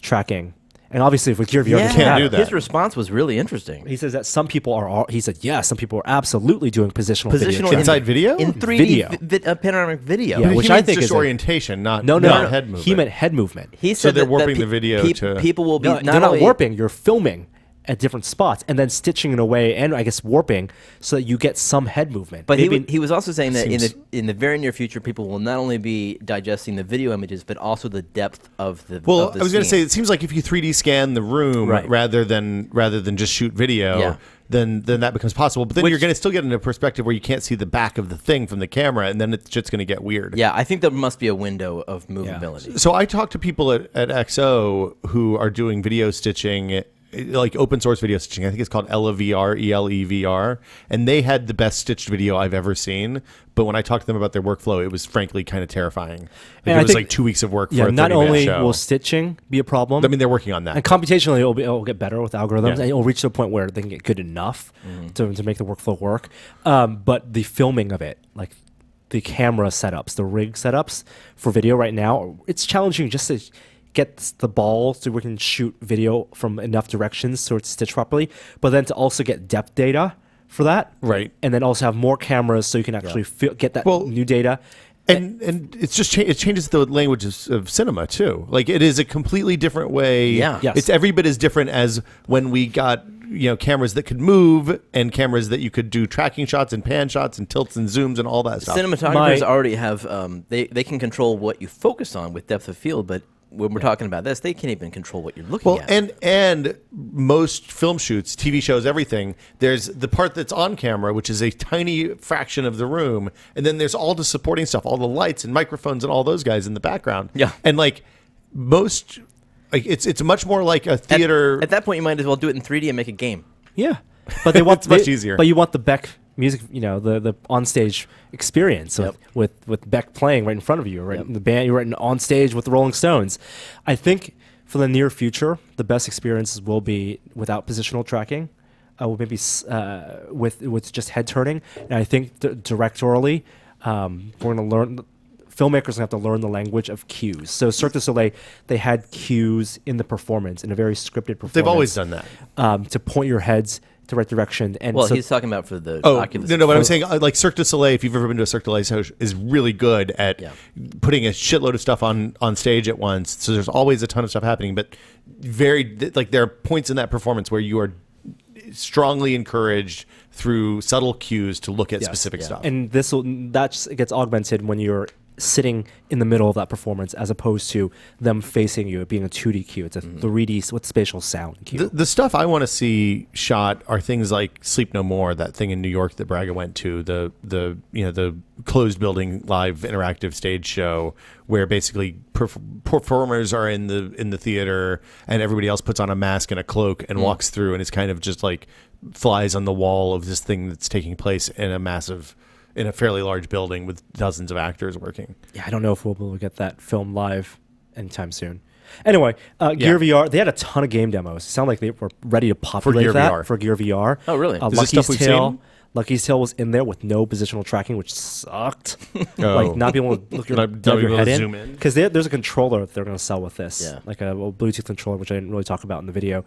tracking? And obviously, with Gear VR, Yeah, you can't do that. His response was really interesting. He says that some people are. He said, yeah, some people are absolutely doing positional video Positional tracking. Inside video? in 3D Video. panoramic video. Yeah, But which he I means think just is orientation, not no, head movement. He meant head movement. He So said they're that warping the video to- people will be No, not they're not only warping. You're filming at different spots and then stitching it away, and I guess warping so that you get some head movement. But Maybe- he was also saying that Seems- in the very near future, people will not only be digesting the video images, but also the depth of the. Well, of the I was going to scene. say, it seems like if you 3D scan the room Right. rather than just shoot video, Yeah. then that becomes possible. But then Which- you're going to still get into a perspective where you can't see the back of the thing from the camera, and then it's just going to get weird. Yeah, I think there must be a window of movability. So I talked to people at XO who are doing video stitching, like open source video stitching. I think it's called EleVR, ELEVR, and they had the best stitched video I've ever seen. But when I talked to them about their workflow, it was frankly kind of terrifying. Like, And it I was think- like 2 weeks of work yeah, for a 30-minute not only show. will stitching be a problem. I mean, they're working on that. and computationally, it'll get better with algorithms, Yeah. and it'll reach to a point where they can get good enough to make the workflow work. But the filming of it, like the camera setups, the rig setups for video right now, it's challenging just to get the ball so we can shoot video from enough directions so it's stitched properly, but then to also get depth data for that. Right. And then also have more cameras so you can actually get that Well, new data. And it's just it changes the language of cinema too. Like it is a completely different way. Yeah. Yes. It's every bit as different as when we got cameras that could move and cameras that you could do tracking shots and pan shots and tilts and zooms and all that stuff. Cinematographers already have they can control what you focus on with depth of field, but when we're talking about this, they can't even control what you're looking Well, at. and most film shoots, TV shows, everything, there's the part that's on camera, which is a tiny fraction of the room, and then there's all the supporting stuff, all the lights and microphones and all those guys in the background. Yeah. And like most, like it's much more like a theater. At that point, you might as well do it in 3D and make a game. Yeah, but they want It's much easier. But you want the Beck music, the onstage experience with Beck playing right in front of you, right? In the band, you're right on stage with the Rolling Stones. I think for the near future, the best experiences will be without positional tracking, or maybe with just head turning. And I think directorially, we're going to learn. Filmmakers have to learn the language of cues. So Cirque du Soleil, they had cues in the performance, in a very scripted performance. They've always done that. To point your heads the right direction. And Well, so he's talking about for the Oh, Oculus. no, but I'm saying like Cirque du Soleil, if you've ever been to a Cirque du Soleil show, is really good at putting a shitload of stuff on stage at once. So there's always a ton of stuff happening, but there are points in that performance where you are strongly encouraged through subtle cues to look at specific stuff. And that gets augmented when you're sitting in the middle of that performance, as opposed to them facing you, it being a 2D cue. It's a 3D with spatial sound cue. The stuff I want to see shot are things like Sleep No More, that thing in New York that Braga went to, the closed building live interactive stage show where basically performers are in the theater and everybody else puts on a mask and a cloak and walks through, and it's kind of just like flies on the wall of this thing that's taking place in a fairly large building with dozens of actors working. Yeah, I don't know if we'll be able to get that film live anytime soon. Anyway, Gear VR, they had a ton of game demos. It sounded like they were ready to populate Gear that VR. for Gear VR. Oh, really? Is this stuff we've seen? Lucky's Tale was in there with no positional tracking, which sucked. Oh. Like not being able to look Not being your able head to in. zoom in? Because there's a controller that they're going to sell with this, Yeah. like a Bluetooth controller, which I didn't really talk about in the video,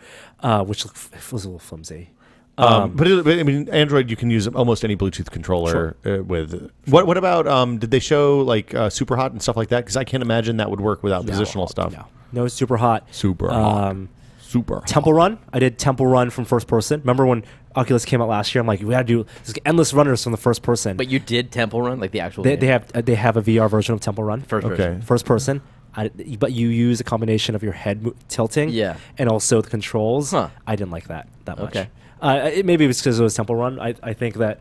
which was a little flimsy. But I mean, Android, you can use almost any Bluetooth controller with. What about? Did they show like Super Hot and stuff like that? Because I can't imagine that would work without positional stuff. No Super Hot. Super hot. Super hot. Temple Run. I did Temple Run from first person. Remember when Oculus came out last year? I'm like, we got to do this endless runners from the first person. But you did Temple Run, like the actual. They game? have a VR version of Temple Run. First Okay. person. First person. But you use a combination of your head tilting, and also the controls. Huh. I didn't like that much. Okay. Maybe it was because it was Temple Run. I think that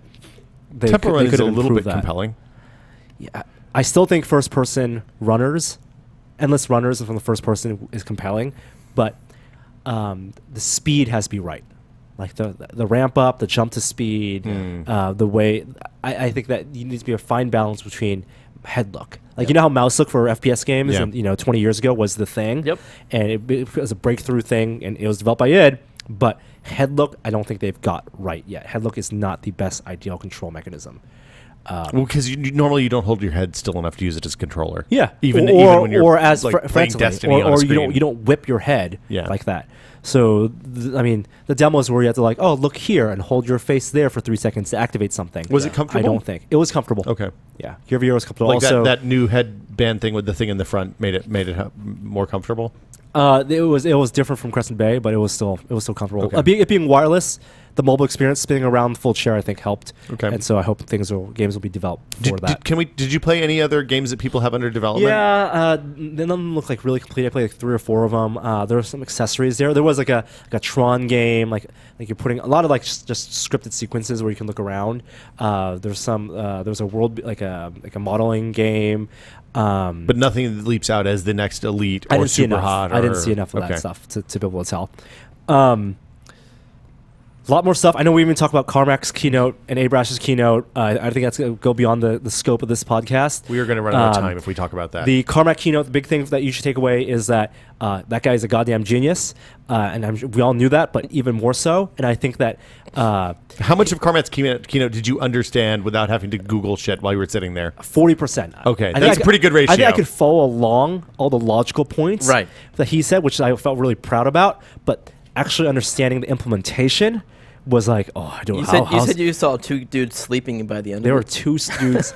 Temple Run is could a have little bit improved that. compelling. Yeah, I still think first person runners, endless runners from the first person is compelling, but the speed has to be right. Like the ramp up, the jump to speed, the way I think that you need to be a fine balance between head look. Like you know how mouse look for FPS games, Yeah. and 20 years ago was the thing. Yep. And it was a breakthrough thing, and it was developed by id. But head look, I don't think they've got right yet. Head look is not the best ideal control mechanism. Well, because normally you don't hold your head still enough to use it as a controller. Yeah, even when you're or as like, playing frankly, Destiny on a or screen. you don't whip your head Yeah. like that. So I mean, the demos where you have to like, oh, look here and hold your face there for 3 seconds to activate something. Was it comfortable? I don't think it was comfortable. Okay. Yeah, your VR was comfortable. Like Also, that new headband thing with the thing in the front made it more comfortable. it was different from Crescent Bay, but it was still comfortable. Okay. It being wireless, the mobile experience spinning around the full chair, I think helped. Okay. And so I hope games will be developed for that. Did you play any other games that people have under development? Yeah, none of them look like really complete. I played like 3 or 4 of them. There were some accessories there. There was like a Tron game, like you're putting a lot of like just scripted sequences where you can look around. There's a world like a modeling game. But nothing that leaps out as the next Elite I or didn't see Super enough. Hot. I didn't see enough of Okay. that stuff to be able to tell. A lot more stuff. I know we even talked about Carmack's keynote and Abrash's keynote. I think that's going to go beyond the scope of this podcast. We are going to run out of time if we talk about that. The Carmack keynote, the big thing that you should take away is that that guy is a goddamn genius, and we all knew that, but even more so. And I think that How much of Carmack's keynote did you understand without having to Google shit while you were sitting there? 40%. Okay, I think that's a pretty good ratio. I think I could follow along all the logical points Right. that he said, which I felt really proud about. But actually understanding the implementation was like, oh, I don't know. You said you saw 2 dudes sleeping by the end. There of were it. 2 dudes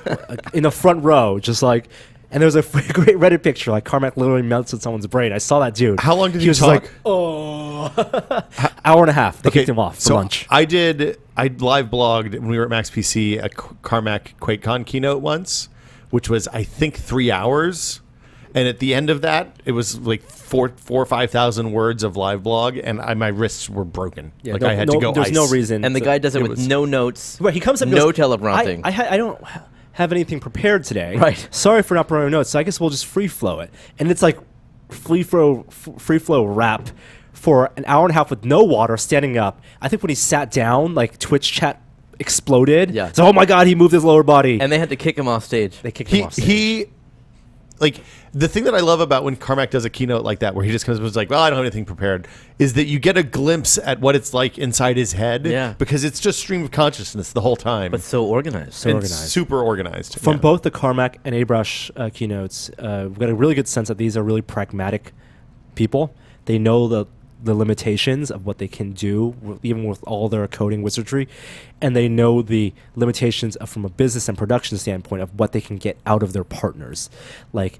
in the front row, just like, and there was a great Reddit picture, like Carmack literally melted someone's brain. I saw that dude. How long did he you was talk? just like, oh, hour and a half. They kicked him off for lunch. I live blogged when we were at Max PC a Carmack QuakeCon keynote once, which was I think 3 hours. And at the end of that, it was like 4,000 or 5,000 words of live blog, and my wrists were broken. Yeah, like I had to go. There's ice. no reason. And the guy does it with was- no notes. Right, he comes up and no goes, teleprompting. I don't have anything prepared today. Right. Sorry for not preparing notes. So I guess we'll just free flow it. And it's like free flow rap for an hour and a half with no water, standing up. I think when he sat down, like Twitch chat exploded. Yeah. So, oh my God, he moved his lower body. And they had to kick him off stage. they kicked him off stage. Like the thing that I love about when Carmack does a keynote like that, where he just comes up and is like, "Well, I don't have anything prepared," is that you get a glimpse at what it's like inside his head. Yeah. Because it's just stream of consciousness the whole time. But so organized. So and organized. super organized. From Yeah. both the Carmack and Abrash keynotes, we've got a really good sense that these are really pragmatic people. They know the limitations of what they can do, even with all their coding wizardry, and they know the limitations from a business and production standpoint of what they can get out of their partners. Like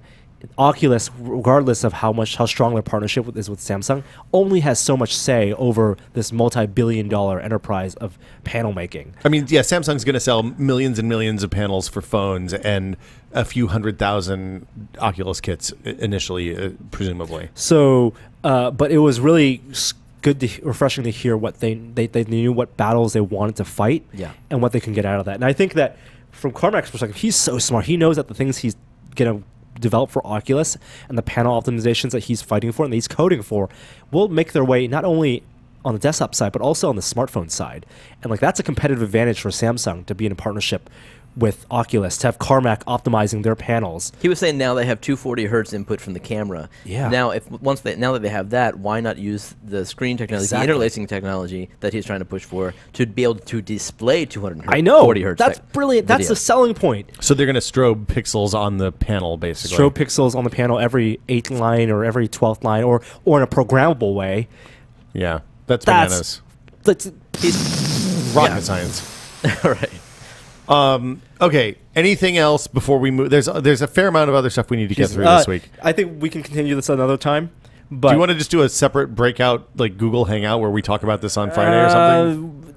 Oculus, regardless of how strong their partnership is with Samsung, only has so much say over this multi-billion-dollar enterprise of panel making. I mean, yeah, Samsung's going to sell millions and millions of panels for phones and a few 100,000 Oculus kits initially, presumably. So, but it was really good, refreshing to hear what they knew what battles they wanted to fight, Yeah. and what they can get out of that. And I think that from Carmack's perspective, he's so smart. He knows that the things he's gonna develop for Oculus and the panel optimizations that he's fighting for and that he's coding for will make their way not only on the desktop side but also on the smartphone side. And like that's a competitive advantage for Samsung to be in a partnership with Oculus, to have Carmack optimizing their panels. He was saying now they have 240 hertz input from the camera. Yeah. Now, now that they have that, why not use the screen technology, Exactly. the interlacing technology that he's trying to push for to be able to display 200 hertz? I know. 40 hertz. That's brilliant. That's video. the selling point. So they're going to strobe pixels on the panel, basically. Strobe pixels on the panel every 8th line or every 12th line, or in a programmable way. Yeah, that's bananas. That's Rocket yeah. science. All right. Okay. Anything else before we move? There's a fair amount of other stuff we need to get through this week. I think we can continue this another time. But Do you want to just do a separate breakout, like Google Hangout, where we talk about this on Friday or something?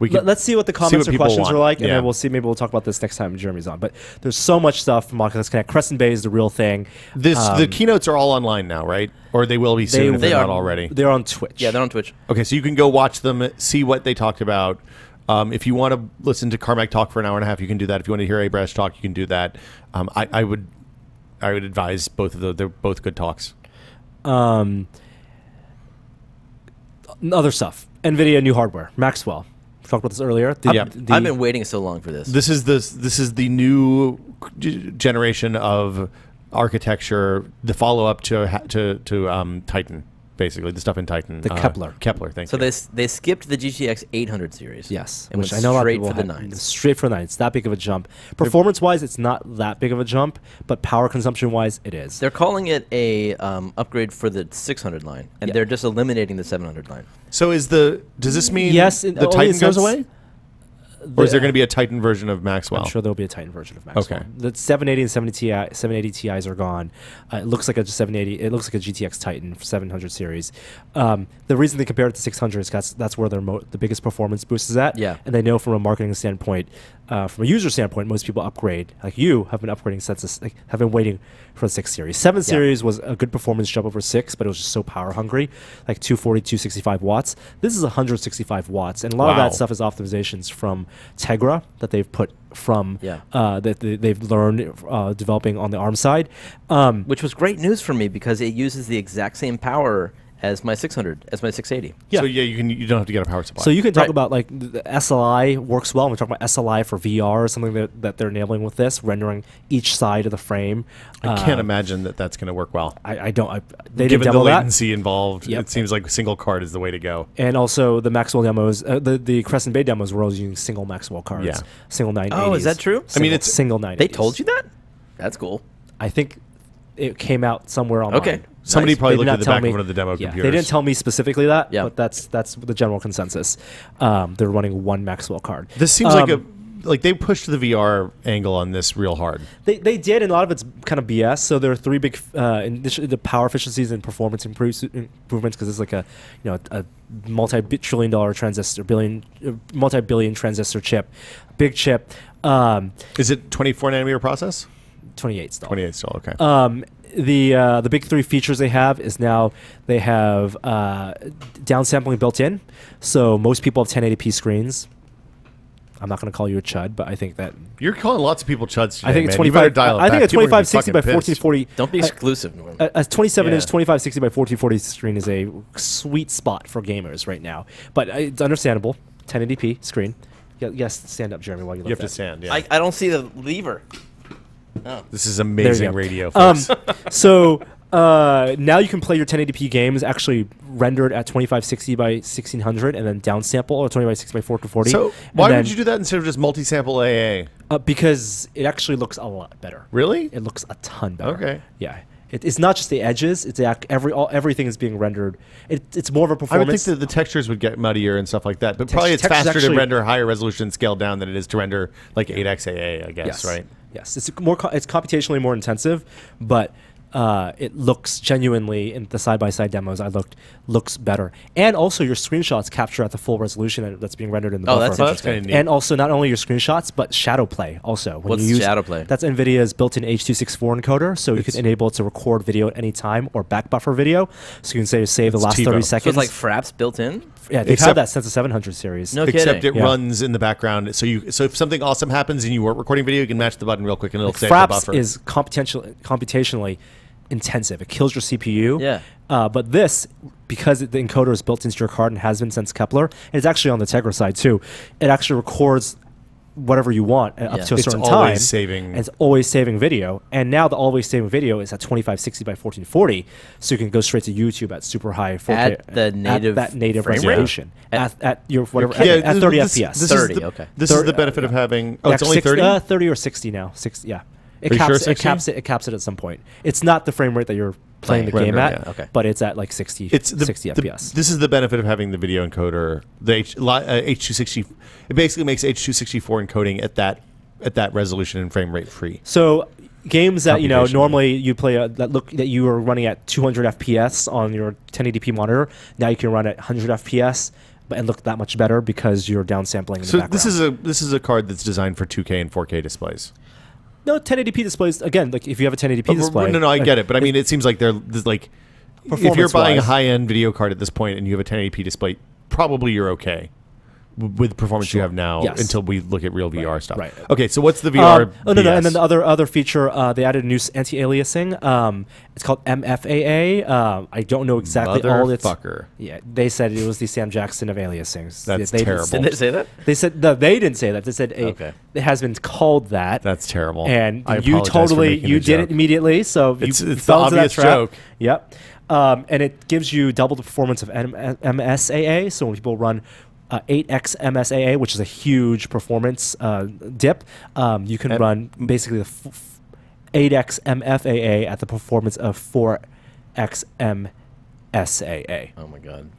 We Let's see what the comments or people questions want. are like, and Yeah. then we'll see. Maybe we'll talk about this next time Jeremy's on. But there's so much stuff from Oculus Connect. Crescent Bay is the real thing. the keynotes are all online now, right? Or they will be soon if they they're are. not already. They're on Twitch. Yeah, they're on Twitch. Okay, so you can go watch them, see what they talked about. If you want to listen to Carmack talk for an hour and a half, you can do that. If you want to hear Abrash talk, you can do that. I would advise both of those. They're both good talks. Other stuff. Nvidia new hardware. Maxwell. We talked about this earlier. I've been waiting so long for this. This is the new generation of architecture, the follow up to Titan, basically the stuff in Titan. The Kepler. Thank you. So they skipped the GTX 800 series. Yes, and which went I know a lot of straight people for the have. nines. Straight for the 9. It's that big of a jump. Performance-wise, it's not that big of a jump, but power consumption-wise, it is. They're calling it a upgrade for the 600 line, and they're just eliminating the 700 line. So does this mean Yes, the Titan goes away? Or is there going to be a Titan version of Maxwell? I'm sure there'll be a Titan version of Maxwell. Okay. The 780 and 780 Ti's are gone. It looks like a 780. It looks like a GTX Titan 700 series. The reason they compare it to 600 is that's where the biggest performance boost is at. Yeah. And they know from a marketing standpoint, from a user standpoint, most people upgrade. Like you have been upgrading since have been waiting for the 6 series. 7 series was a good performance jump over 6, but it was just so power hungry, like 240, 265 watts. This is 165 watts, and a lot of that stuff is optimizations from Tegra that they've put from that they've learned developing on the ARM side, which was great news for me because it uses the exact same power as my 600, as my 680. Yeah. So you don't have to get a power supply. So you can talk about like the SLI works well. We're talking about SLI for VR or something that they're enabling with this, rendering each side of the frame. I can't imagine that's going to work well. I don't. They Given didn't the demo latency involved, Yep. it seems like single card is the way to go. And also the Maxwell demos, the Crescent Bay demos were always using single Maxwell cards, Yeah. single 980s. Oh, is that true? I mean, it's single 980s. They told you that? That's cool. I think it came out somewhere online. Okay. Somebody Nice. probably They did looked at not the tell back me- of one of the demo Yeah, computers. they didn't tell me specifically that, Yeah. but that's the general consensus. They're running one Maxwell card. This seems like they pushed the VR angle on this real hard. They did, and a lot of it's kind of BS. So there are 3 big the power efficiencies and performance improvements because it's like a multi-trillion dollar transistor, multi-billion transistor chip, big chip. Is it 24 nanometer process? 28 still. 28 still, okay. The big 3 features they have is now they have downsampling built in. So most people have 1080p screens. I'm not going to call you a chud, but I think that You're calling lots of people chuds today, I think man. it's You better 25. dial it I think back. a People are gonna be 2560 by fucking pissed. 1440. Don't be exclusive, Norm. A 27-inch Yeah. 2560 by 1440 screen is a sweet spot for gamers right now. But it's understandable. 1080p screen. Yes, stand up, Jeremy, while you look You have at to stand, yeah. I don't see the lever. Oh. This is There you amazing go. radio, folks. So now you can play your 1080p games actually rendered at 2560 by 1600 and then downsample or 2560 by 1440. So And why then- would you do that instead of just multi-sample AA? Because it actually looks a lot better. Really? It looks a ton better. Okay. Yeah. It's not just the edges. It's everything is being rendered. It's more of a I would think performance. that the textures would get muddier and stuff like that, but probably it's textures faster to actually- render higher resolution scaled down than it is to render like 8xAA, I guess, Yes. right? Yes. It's computationally more intensive, but it looks genuinely in the side-by-side demos. Looks better, and also your screenshots capture at the full resolution that's being rendered in the Oh, buffer. that's interesting. kinda neat. And also not only your screenshots, but shadow play. Also, when What's you use shadow play? That's Nvidia's built-in H.264 encoder, so you can enable it to record video at any time or back buffer video. So you can save the It's last TiVo. 30 So seconds. So it's like fraps built in? yeah, they've Except- had that since the 700 series. No Except kidding. it Yeah. runs in the background, so if something awesome happens and you weren't recording video, you can match the button real quick and it'll save the Fraps buffer. is computationally intensive. It kills your CPU. Yeah. But this, because the encoder is built into your card and has been since Kepler, and it's actually on the Tegra side too, it actually records whatever you want up Yeah. to a It's certain always time. saving- And it's always saving video. And now the always saving video is at 2560 by 1440, so you can go straight to YouTube at super high 4K At the native that native frame rate? resolution at your whatever Yeah, at 30 this- FPS. This is 30, the- okay. This is the benefit of having. Oh, it's Actually, only 30. 30 or 60 now. 60, yeah. It Are you caps, sure it 60? caps it. It caps it at some point. It's not the frame rate that you're playing the Playing. game Right, at, yeah, okay. but it's at like 60, It's the, 60 the- FPS. This is the benefit of having the video encoder. The H260. It basically makes H264 encoding at that resolution and frame rate free. So games that Computationally. normally you play that you are running at 200 FPS on your 1080p monitor, now you can run at 100 FPS and look that much better because you're downsampling in the So background. this is a card that's designed for 2K and 4K displays. No, 1080p displays again. Like if you have a 1080p display, No, I get it, but I mean, it seems like there's like if you're buying a Performance-wise. high-end video card at this point and you have a 1080p display, probably you're okay. with the performance you have now Yes. until we look at real VR stuff. right. Okay, so what's the VR? Oh no, no, and BS? then the other feature, they added a new anti-aliasing. It's called MFAA. I don't know exactly all its. Motherfucker. Yeah, they said it was the Sam Jackson of aliasing. That's they terrible. Did they say that? They said no, they didn't say that. They said Okay. it has been called that. That's terrible. And I you apologize for totally making you the did joke. it immediately. So It's you the fell into that obvious trap. joke. Yep. And it gives you double the performance of MSAA. So when people run 8x MSAA, which is a huge performance dip, you can run basically the 8x MFAA at the performance of 4x MSAA. Oh my god.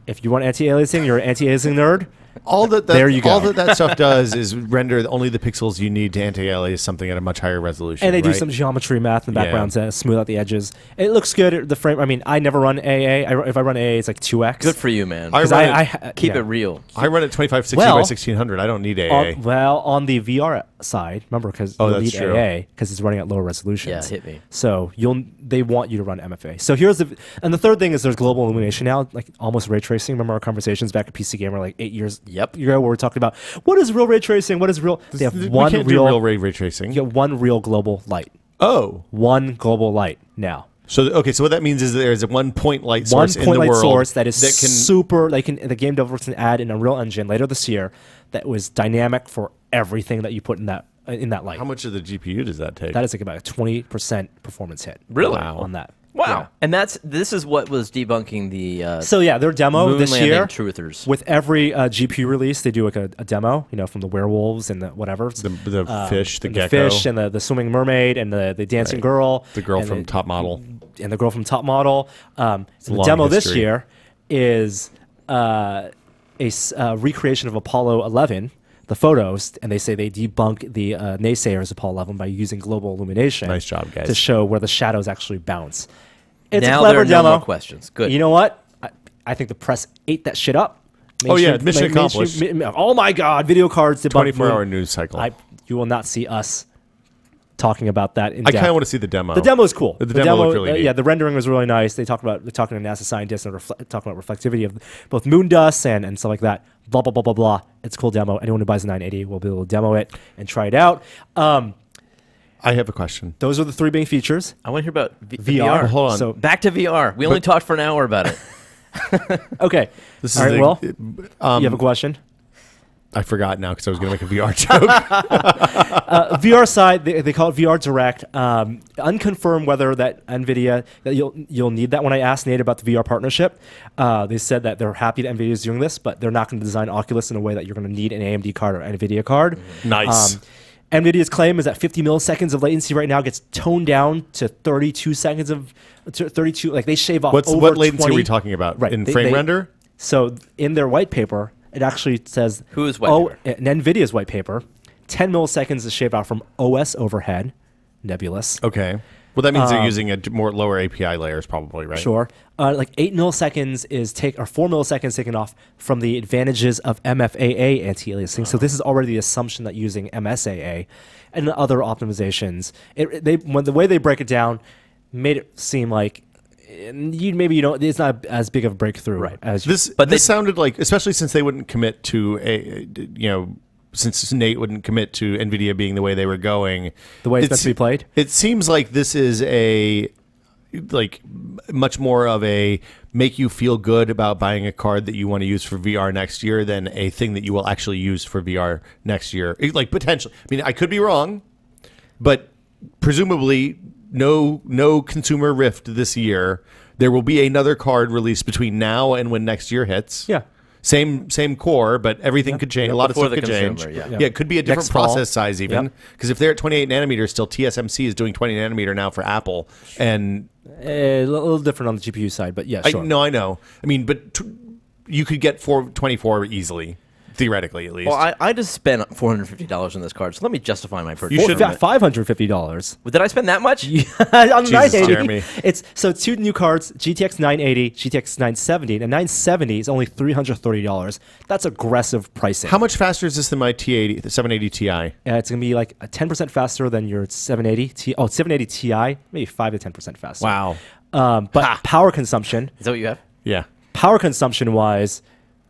If you want anti-aliasing, you're an anti-aliasing nerd. All that There you go. All that stuff does is render only the pixels you need to anti-alias something at a much higher resolution. And they do right? some geometry math in the Yeah. background to smooth out the edges. It looks good. The frame. I mean, I never run AA. If I run AA, it's like 2x. Good for you, man. I 'Cause run Keep yeah. it real. I run at 2560 Well, by 1600. I don't need AA. Well, on the VR side, remember, because Oh, you that's need true. AA because it's running at lower resolutions. Yeah, hit me. So they want you to run MFA. So here's and the third thing is there's global illumination now, like almost ray tracing. Remember our conversations back at PC Gamer like 8 years Yep. ago, where we're talking about what is real ray tracing, what is real. They have we one can't real, do real ray tracing. you get one real global light, Oh. one global light now. So okay, so what that means is that there's a 1 point light One source in point the light world source that is can super. Like the game developers can add in a Unreal Engine later this year that was dynamic for everything that you put in that light. How much of the GPU does that take? That is like about a 20% performance hit. Really? On that. Wow. Yeah. And this is what was debunking the So yeah, their demo moon this landing year. truthers. With every GPU release, they do like a demo, from the werewolves and the whatever. the fish, the and gecko, the fish, and the swimming mermaid, and the dancing girl, the girl and from Top Model. and the girl from Top Model. So the long demo this history. year is a recreation of Apollo 11. The photos, and they say they debunk the naysayers of Apollo 11 by using global illumination. Nice job, guys. To show where the shadows actually bounce. It's now a clever there are demo. no more questions. Good. You know what? I think the press ate that shit up. Oh, yeah, Mainstream- mission accomplished. Oh my God, video cards debunk. 24-hour news cycle. You will not see us talking about that in I depth. kind of want to see the demo. The demo is cool. The demo looked really neat. Yeah, the rendering was really nice. They're talking to NASA scientists and talking about reflectivity of both moon dust and stuff like that. Blah blah blah blah blah. It's a cool demo. Anyone who buys a 980 will be able to demo it and try it out. I have a question. Those are the three main features. I want to hear about VR. Hold on. So Back to VR. We only talked for an hour about it. okay. This All right. Well, the, you have a question? I forgot now because I was going to make a VR joke. VR side, they call it VR Direct. Unconfirmed whether that Nvidia that you'll need that. When I asked Nate about the VR partnership, they said that they're happy that Nvidia is doing this, but they're not going to design Oculus in a way that you're going to need an AMD card or Nvidia card. Nice. Nvidia's claim is that 50 milliseconds of latency right now gets toned down to 32 seconds to 32. Like they shave off. Over What latency 20. are we talking about? Right. In They- frame they- render? So in their white paper, it actually says Whose white paper? in Nvidia's white paper, 10 milliseconds is shaved out from OS overhead, nebulous. Okay. Well, that means they're using a more lower API layers, probably, right? Sure. Like 8 milliseconds or 4 milliseconds taken off from the advantages of MFAA anti-aliasing. So this is already the assumption that using MSAA and other optimizations, the way they break it down made it seem like it's not as big of a breakthrough as This sounded like, especially since they wouldn't commit to since Nate wouldn't commit to Nvidia being the way they were going, the way it's meant to be played. It seems like this is much more of a make you feel good about buying a card that you want to use for VR next year than a thing that you will actually use for VR next year. Like potentially, I mean, I could be wrong, but presumably no consumer Rift this year. There will be another card released between now and when next year hits. Yeah. Same core, but everything could change. A lot of Before stuff the could change. consumer, Yeah, it could be a different Next fall. process size even. Because if they're at 28 nanometers, still TSMC is doing 20 nanometer now for Apple. And A little different on the GPU side, but yeah, sure. I know. I mean, but you could get 24 easily, theoretically at least. Well, I just spent $450 on this card, so let me justify my purchase. You should Got $550. Did I spend that much? On the Jesus, 980. Jeremy. It's two new cards: GTX 980, GTX 970, and 970 is only $330. That's aggressive pricing. How much faster is this than my T80, the 780 Ti? It's gonna be like 10% faster than your 780 780 Ti, maybe 5 to 10% faster. Wow. But power consumption, Is that what you have? Yeah. power consumption wise,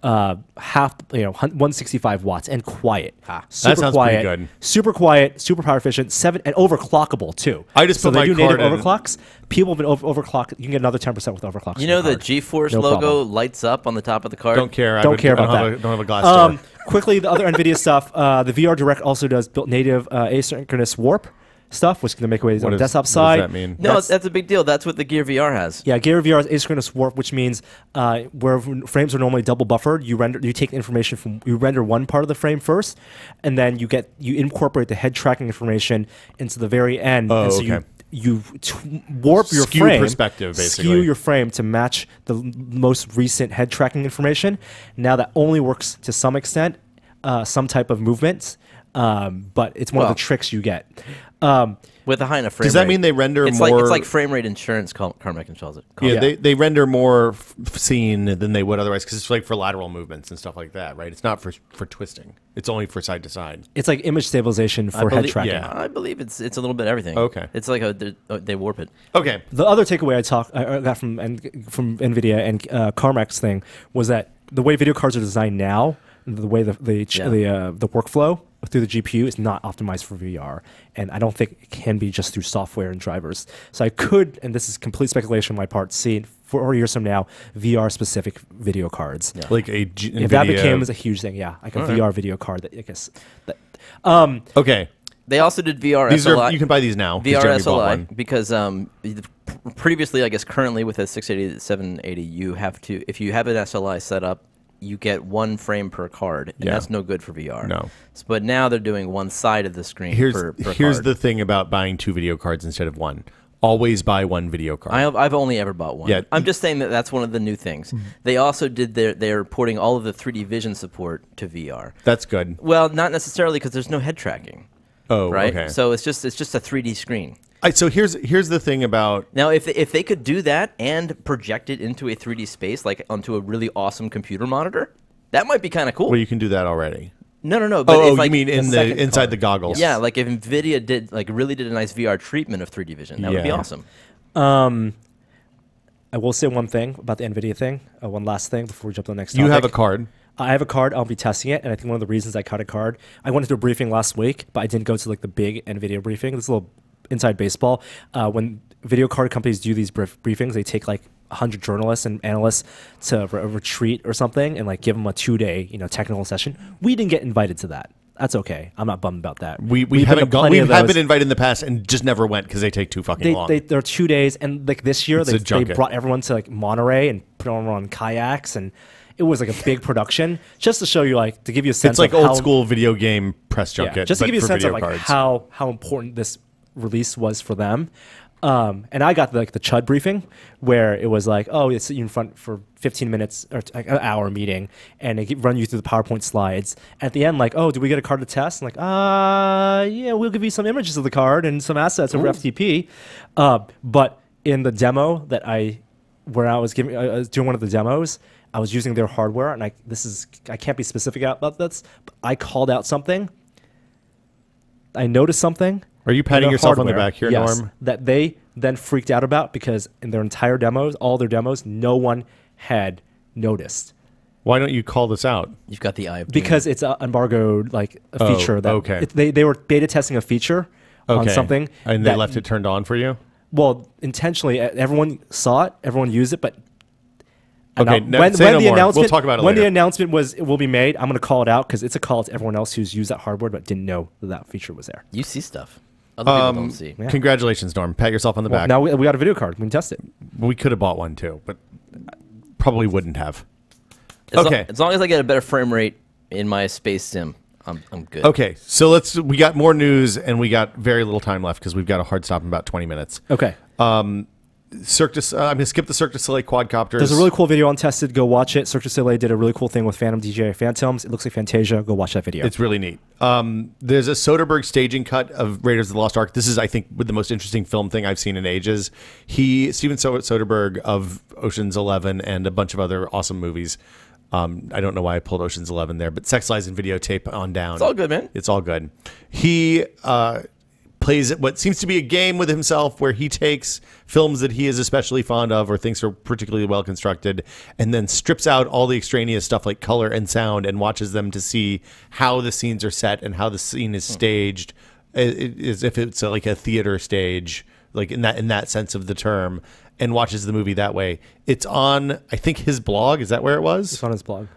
half 165 watts and quiet. That Super sounds quiet, pretty good. super quiet, super power efficient, and overclockable too. I just so put they my do native card in. overclocks. People have been overclocked. You can get another 10% with overclocks. You know on your the card. GeForce No logo problem. lights up on the top of the card. Don't care. Don't care about I that. don't have a glass door. Quickly, the other NVIDIA stuff. The VR Direct also does built native asynchronous warp stuff, which is going to make ways on the desktop side. What does that mean? No, that's a big deal. That's what the Gear VR has. Yeah, Gear VR is asynchronous warp, which means where frames are normally double buffered, you take information you render one part of the frame first, and then you incorporate the head tracking information into the very end. Oh, and so okay. you warp your Skew frame, perspective, basically. skew your frame to match the most recent head tracking information. Now that only works to some extent, some type of movements, but it's one of the tricks you get. With a high enough frame rate. Does that mean they render it's more? Like, it's like frame rate insurance, Carmack calls it. Yeah, they render more scene than they would otherwise because it's like for lateral movements and stuff like that, right? It's not for twisting. It's only for side to side. It's like image stabilization for head tracking. Yeah. I believe it's a little bit of everything. Okay. It's like they warp it. Okay. The other takeaway I got from Nvidia and Carmack's thing was that the way video cards are designed now, the way the workflow through the GPU is not optimized for VR, and I don't think it can be just through software and drivers. So I could, and this is complete speculation on my part, see 4 years from now VR specific video cards. Yeah. Like if Nvidia. that became a huge thing, like a VR video card. That I guess. Okay. They also did VR These SLI. you can buy these now. VR Jeremy bought SLI one. because previously, I guess currently with a 680 to 780, you have to, if you have an SLI set up, you get one frame per card, and that's no good for VR. No. But now they're doing one side of the screen Here's per card. the thing about buying 2 video cards instead of one. Always buy 1 video card. I've only ever bought one. Yeah. I'm just saying that's one of the new things. They also did they're porting all of the 3D vision support to VR. That's good. Well, not necessarily because there's no head tracking. Oh, right. okay. So it's just a 3D screen. So here's the thing about Now, if they could do that and project it into a 3D space, like onto a really awesome computer monitor, that might be kind of cool. well, you can do that already. No. But Oh, if, like, you mean in the second inside card. the goggles? yeah, like if Nvidia really did a nice VR treatment of 3D vision, that would be Yeah. awesome. I will say one thing about the NVIDIA thing. One last thing before we jump to the next You topic. have a card. I have a card. I'll be testing it, and I think one of the reasons I cut a card, I went to a briefing last week, but I didn't go to like the big NVIDIA briefing. This is a little inside baseball. When video card companies do these briefings, they take like 100 journalists and analysts to a retreat or something, and like give them a 2-day technical session. We didn't get invited to that. That's okay. I'm not bummed about that. We We've haven't been to plenty of been those. invited in the past and just never went because they take too fucking long. They're 2 days, and like this year It's a they junket. brought everyone to like Monterey and put everyone on kayaks, and it was like a big production just to show you, like, to give you a sense it's like of old how, school video game press junket. just to but give you a for sense of video like cards. how important this release was for them. And I got the Chud briefing where it was like, oh, it's in front for 15 minutes or like an hour meeting, and they run you through the PowerPoint slides. At the end, like, oh, do we get a card to test? I'm like, yeah, we'll give you some images of the card and some assets over FTP. But in the demo where I was doing one of the demos, I was using their hardware, and I can't be specific about this, but I called out something. I noticed something. Are you patting in their yourself on the hardware, back here, yes, Norm? that they then freaked out about because in their entire demos, all their demos, no one had noticed. Why don't you call this out? You've got the eye of doom. Because it's embargoed, like a feature that okay. They were beta testing a feature on something, and they left it turned on for you. Well, intentionally, everyone saw it, everyone used it, but Okay, when say no the more. announcement, We'll talk about it when the later. announcement will be made, I'm going to call it out because it's a call to everyone else who's used that hardware but didn't know that feature was there. You see stuff other people don't see. Yeah. Congratulations, Norm. Pat yourself on the Well, back. now we got a video card. We can test it. We could have bought one too, but probably wouldn't have. As long as I get a better frame rate in my space sim, I'm good. Okay, so we got more news and we got very little time left because we've got a hard stop in about 20 minutes. Okay. I'm going to skip the Cirque du Soleil quadcopters. There's a really cool video on Tested. Go watch it. Cirque du Soleil did a really cool thing with Phantom DJI Phantoms. It looks like Fantasia. Go watch that video. It's really neat. There's a Soderbergh staging cut of Raiders of the Lost Ark. This is, I think, the most interesting film thing I've seen in ages. Steven Soderbergh of Ocean's 11 and a bunch of other awesome movies. I don't know why I pulled Ocean's 11 there, but Sex, Lies, and Videotape on down. It's all good, man. It's all good. He plays what seems to be a game with himself where he takes films that he is especially fond of or thinks are particularly well constructed and then strips out all the extraneous stuff like color and sound and watches them to see how the scenes are set and how the scene is staged, as if it's like a theater stage, like in that sense of the term, and watches the movie that way. It's on, I think, his blog. Is that where it was? It's on his blog.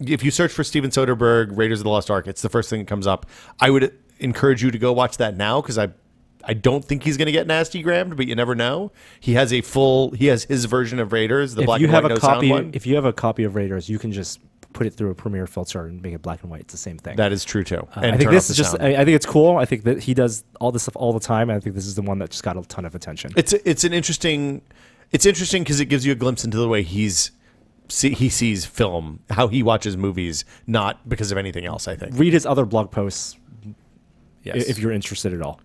If you search for Steven Soderbergh, Raiders of the Lost Ark, it's the first thing that comes up. I would encourage you to go watch that now because I don't think he's going to get nasty grammed, but you never know. He has his version of Raiders, the black and white no sound one. If you have a copy of Raiders, you can just put it through a Premiere filter and make it black and white. It's the same thing. That is true too. I think this is just. I think it's cool. I think that he does all this stuff all the time. And I think this is the one that just got a ton of attention. It's interesting because it gives you a glimpse into the way he sees film, how he watches movies, not because of anything else. I think. Read his other blog posts. Yes. If you're interested at all.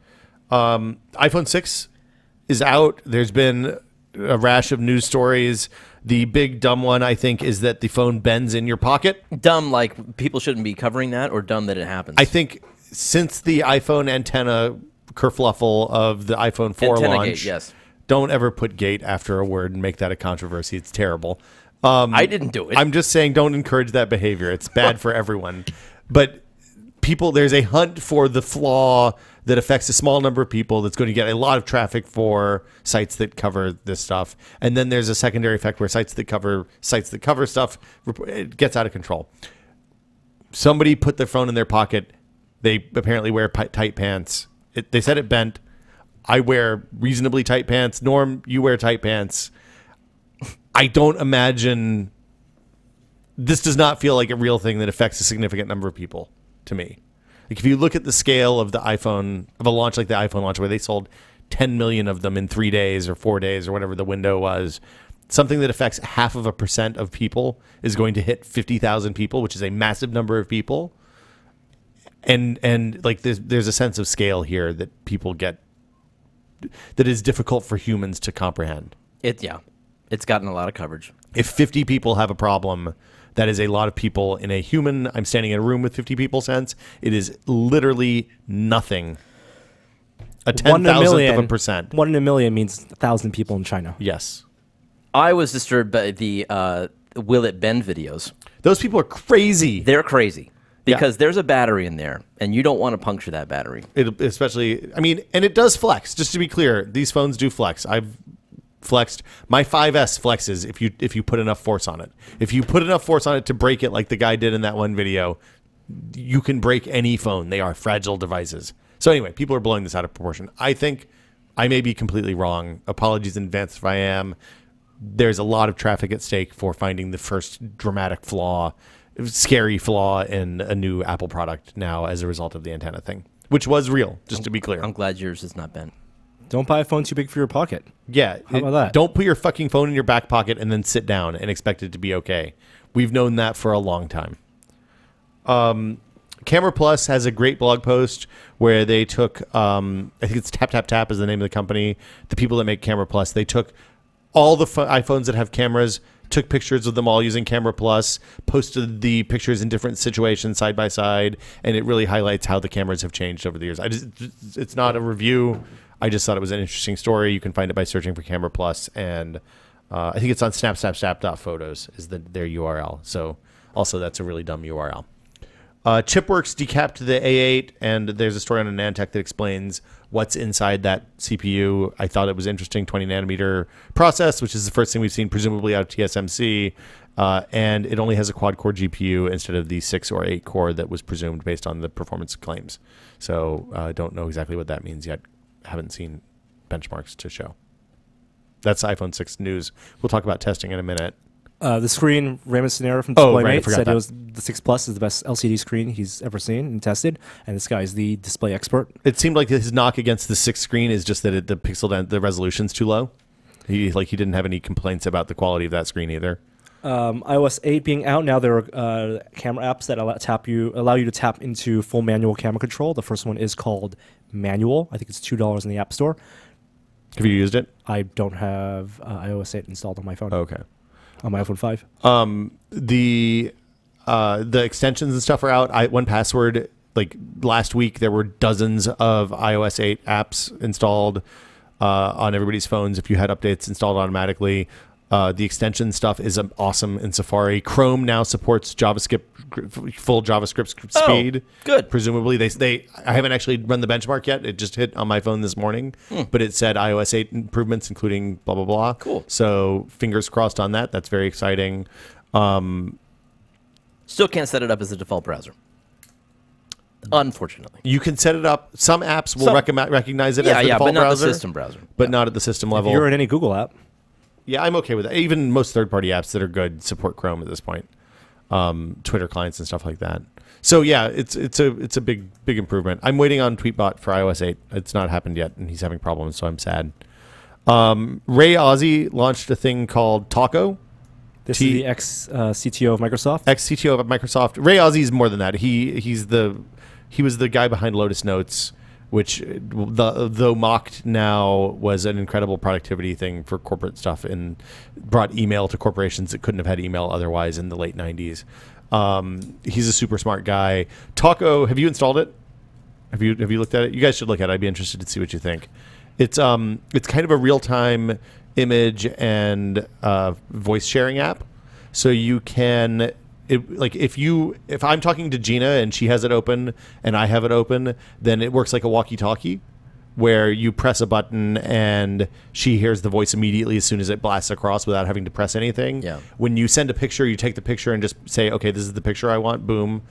iPhone 6 is out. There's been a rash of news stories. The big dumb one, I think, is that the phone bends in your pocket. Dumb, like people shouldn't be covering that, or dumb that it happens? I think since the iPhone antenna kerfluffle of the iPhone 4 Antenna launch, gate, yes. Don't ever put gate after a word and make that a controversy. It's terrible. I didn't do it. I'm just saying don't encourage that behavior. It's bad for everyone. But there's a hunt for the flaw that affects a small number of people that's going to get a lot of traffic for sites that cover this stuff. And then there's a secondary effect where sites that cover stuff, it gets out of control. Somebody put their phone in their pocket. They apparently wear tight pants. They said it bent. I wear reasonably tight pants. Norm, you wear tight pants. I don't imagine... This does not feel like a real thing that affects a significant number of people to me. Like if you look at the scale of of a launch like the iPhone launch where they sold 10 million of them in 3 days or 4 days or whatever the window was, something that affects 0.5% of people is going to hit 50,000 people, which is a massive number of people. And like there's a sense of scale here that people get that is difficult for humans to comprehend. It's gotten a lot of coverage. If 50 people have a problem, that is a lot of people in a human, I'm standing in a room with 50 people sense. It is literally nothing. A 10,000th of a percent. 1 in a million means 1,000 people in China. Yes. I was disturbed by the will it bend videos. Those people are crazy. They're crazy because there's a battery in there and you don't want to puncture that battery. Especially, I mean, and it does flex. Just to be clear, these phones do flex. I've flexed. My 5S flexes if you put enough force on it. If you put enough force on it to break it like the guy did in that one video, you can break any phone. They are fragile devices. So anyway, people are blowing this out of proportion. I think I may be completely wrong. Apologies in advance if I am. There's a lot of traffic at stake for finding the first dramatic flaw, scary flaw in a new Apple product now as a result of the antenna thing, which was real, just to be clear. I'm glad yours is not bent. Don't buy a phone too big for your pocket. Yeah. How about that? Don't put your fucking phone in your back pocket and then sit down and expect it to be okay. We've known that for a long time. Camera Plus has a great blog post where they took, I think it's Tap Tap Tap is the name of the company, the people that make Camera Plus. They took all the iPhones that have cameras, took pictures of them all using Camera Plus, posted the pictures in different situations side by side, and it really highlights how the cameras have changed over the years. It's not a review. I just thought it was an interesting story. You can find it by searching for Camera Plus, and I think it's on snapsnapsnap.photos is their URL. So also that's a really dumb URL. Chipworks decapped the A8, and there's a story on Anantech that explains what's inside that CPU. I thought it was interesting, 20-nanometer process, which is the first thing we've seen presumably out of TSMC, and it only has a quad-core GPU instead of the 6 or 8-core that was presumed based on the performance claims. So I don't know exactly what that means yet. Haven't seen benchmarks to show. That's iPhone 6 news. We'll talk about testing in a minute. The screen, Raymond Scenariо from DisplayMate said that. it was the 6 Plus is the best LCD screen he's ever seen and tested, and this guy is the display expert. It seemed like his knock against the 6 screen is just that the resolution's too low. He didn't have any complaints about the quality of that screen either. iOS 8 being out now, there are camera apps that allow you to tap into full manual camera control. The first one is called Manual. I think it's $2 in the App Store. Have you used it? I don't have iOS 8 installed on my phone. Okay. On my iPhone 5. The extensions and stuff are out. 1Password like last week there were dozens of iOS 8 apps installed on everybody's phones if you had updates installed automatically. The extension stuff is awesome in Safari. Chrome now supports JavaScript, full JavaScript speed. Good. Presumably, I haven't actually run the benchmark yet. It just hit on my phone this morning, but it said iOS 8 improvements, including blah blah blah. Cool. So fingers crossed on that. That's very exciting. Still can't set it up as a default browser. Unfortunately. You can set it up. Some apps will recognize it as the default but not browser, the system browser. but not at the system level. If you're in any Google app. Yeah, I'm okay with it. Even most third-party apps that are good support Chrome at this point, Twitter clients and stuff like that. So yeah, it's a big improvement. I'm waiting on Tweetbot for iOS 8. It's not happened yet, and he's having problems, so I'm sad. Ray Ozzie launched a thing called Taco. This is the ex-CTO of Microsoft. Ex-CTO of Microsoft. Ray Ozzie's more than that. He was the guy behind Lotus Notes, which, though mocked now, was an incredible productivity thing for corporate stuff and brought email to corporations that couldn't have had email otherwise in the late 90s. He's a super smart guy. Taco, have you installed it? Have you looked at it? You guys should look at it. I'd be interested to see what you think. It's kind of a real-time image and voice sharing app. So you can... if I'm talking to Gina and she has it open and I have it open, then it works like a walkie-talkie where you press a button and she hears the voice immediately as soon as it blasts across without having to press anything. Yeah. When you send a picture, you take the picture and just say, okay, this is the picture I want, boom,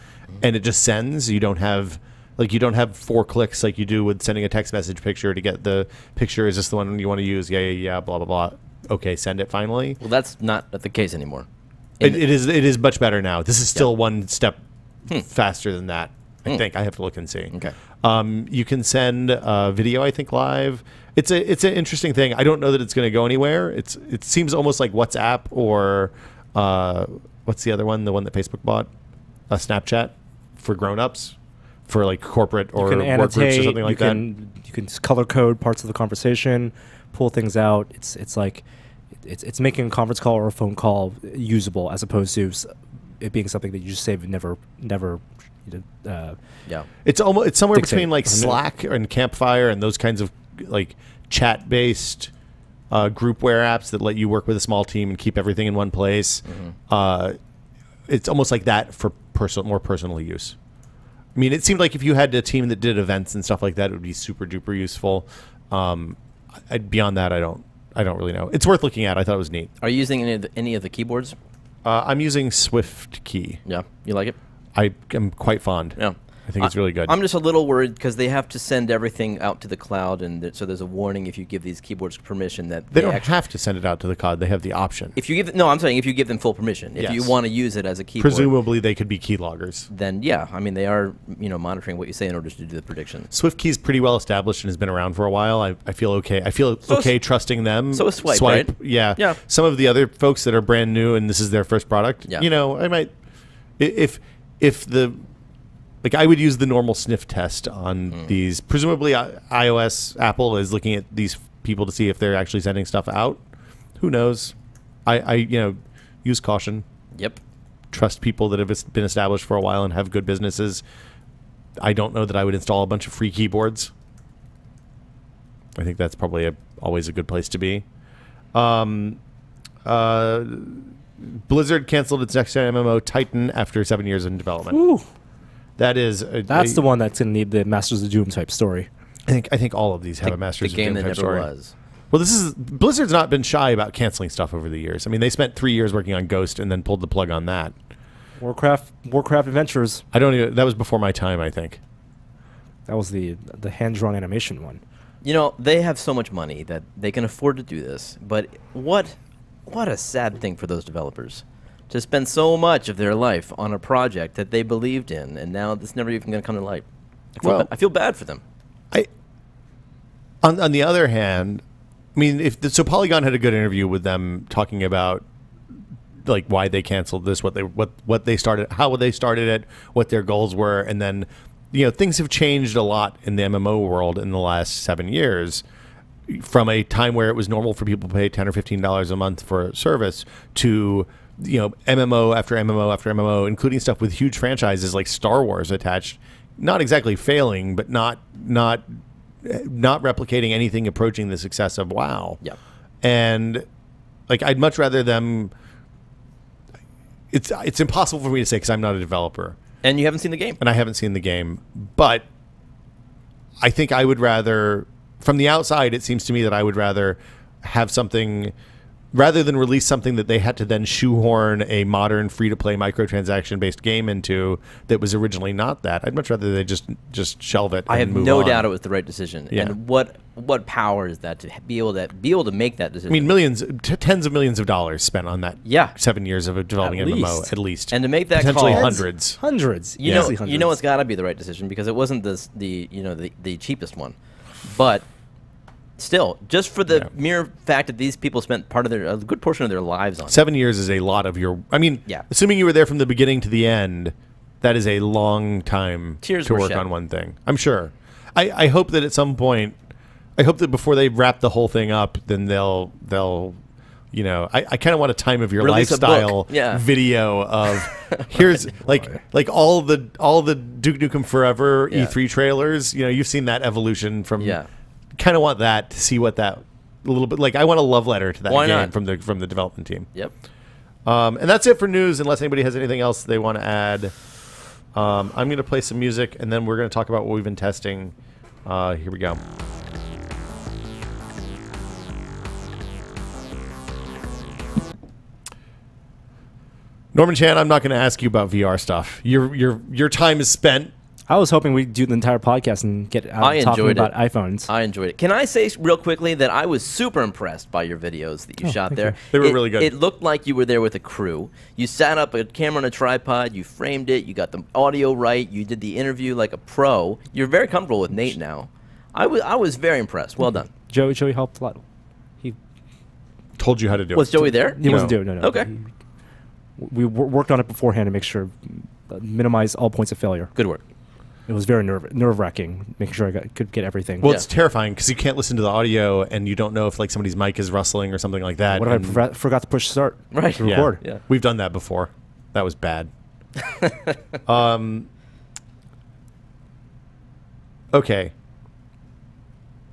and it just sends. You don't have 4 clicks like you do with sending a text message picture to get the picture. Is this the one you want to use? Yeah, blah, blah, blah. Okay, send it finally. Well, that's not the case anymore. It is much better now. This is still one step faster than that. I think I have to look and see. Okay. You can send video, I think, live. It's an interesting thing. I don't know that it's going to go anywhere. It seems almost like WhatsApp or what's the other one? The one that Facebook bought, Snapchat for grown-ups, for like corporate or work groups or something like that. You can color code parts of the conversation, pull things out. It's like. It's making a conference call or a phone call usable as opposed to it being something that you just save and never. Yeah. It's somewhere dictate. between like Slack and Campfire and those kinds of like chat-based groupware apps that let you work with a small team and keep everything in one place. It's almost like that for more personal use. I mean, it seemed like if you had a team that did events and stuff like that, it would be super duper useful. Beyond that, I don't really know. It's worth looking at. I thought it was neat. Are you using any of the keyboards? I'm using Swift Key. Yeah. You like it? I am quite fond. Yeah. I think it's really good. I'm just a little worried because they have to send everything out to the cloud, and so there's a warning if you give these keyboards permission that they don't have to send it out to the cloud. They have the option. If you give I'm saying if you give them full permission, if you want to use it as a keyboard, presumably they could be keyloggers. Then yeah, I mean they are monitoring what you say in order to do the predictions. Swift Key is pretty well established and has been around for a while. I feel okay. I feel okay trusting them. So is Swipe, right? Yeah. Some of the other folks that are brand new and this is their first product. Yeah. I might if the. Like I would use the normal sniff test on these. Presumably, iOS, Apple is looking at these people to see if they're actually sending stuff out. Who knows? I use caution. Yep. Trust people that have been established for a while and have good businesses. I don't know that I would install a bunch of free keyboards. I think that's probably always a good place to be. Blizzard canceled its next-gen MMO Titan after 7 years in development. Ooh. That's the one that's going to need the Masters of Doom type story. I think all of these have a Masters the game of Doom that type never story. was. Well, Blizzard's not been shy about canceling stuff over the years. I mean, they spent 3 years working on Ghost and then pulled the plug on that. Warcraft Adventures. That was before my time, I think. That was the hand-drawn animation one. They have so much money that they can afford to do this, but what a sad thing for those developers to spend so much of their life on a project that they believed in, and now it's never even going to come to light. I feel bad for them. On the other hand, I mean, so Polygon had a good interview with them talking about like why they canceled this, what they started, how they started it, what their goals were, and then things have changed a lot in the MMO world in the last 7 years. From a time where it was normal for people to pay $10 or $15 a month for a service to MMO after MMO after MMO, including stuff with huge franchises like Star Wars attached, not exactly failing, but not replicating anything approaching the success of WoW. Yep. And like I'd much rather them. It's impossible for me to say because I'm not a developer. And you haven't seen the game. And I haven't seen the game, but I think I would rather, from the outside, it seems to me that I would rather have something, rather than release something that they had to then shoehorn a modern free-to-play microtransaction-based game into that was originally not that. I'd much rather they just shelve it. I and have move no on. doubt it was the right decision. Yeah. And what power is that to be able to make that decision? I mean, millions, tens of millions of dollars spent on that. Yeah. 7 years of developing At MMO, least. at least, And to make that potentially call- hundreds. Hundreds. You Easily know, hundreds. you know, it's got to be the right decision because it wasn't the cheapest one, but still, just for the mere fact that these people spent a good portion of their lives on it. 7 years is a lot of your. I mean, Yeah. assuming you were there from the beginning to the end, that is a long time Tears to were work shed. on one thing. I'm sure. I hope that at some point, I hope that before they wrap the whole thing up, then they'll you know, I kind of want a time of your Release a book. lifestyle Yeah. video of here's like all the Duke Nukem Forever Yeah. E3 trailers. You know, you've seen that evolution from. Yeah. Kind of want that to see what that a little bit like. I want a love letter to that Why game not? from the development team. Yep. And that's it for news, unless anybody has anything else they want to add. I'm going to play some music, and then we're going to talk about what we've been testing. Here we go. Norman Chan, I'm not going to ask you about VR stuff. Your time is spent. I was hoping we'd do the entire podcast and get out I talking enjoyed about it. iPhones. I enjoyed it. Can I say real quickly that I was super impressed by your videos that you shot thank there? you. They were really good. It looked like you were there with a crew. You sat up a camera on a tripod. You framed it. You got the audio right. You did the interview like a pro. You're very comfortable with Nate now. I was very impressed. Well done. Joey helped a lot. He Told you how to do Was it. Joey there? He wasn't doing it. No. Okay. We worked on it beforehand to make sure minimize all points of failure. Good work. It was very nerve-wracking, making sure I could get everything. Well, Yeah. it's terrifying because you can't listen to the audio, and you don't know if like somebody's mic is rustling or something like that. What if and- I forgot to push start? Right. To Yeah. record. Yeah. We've done that before. That was bad. Okay.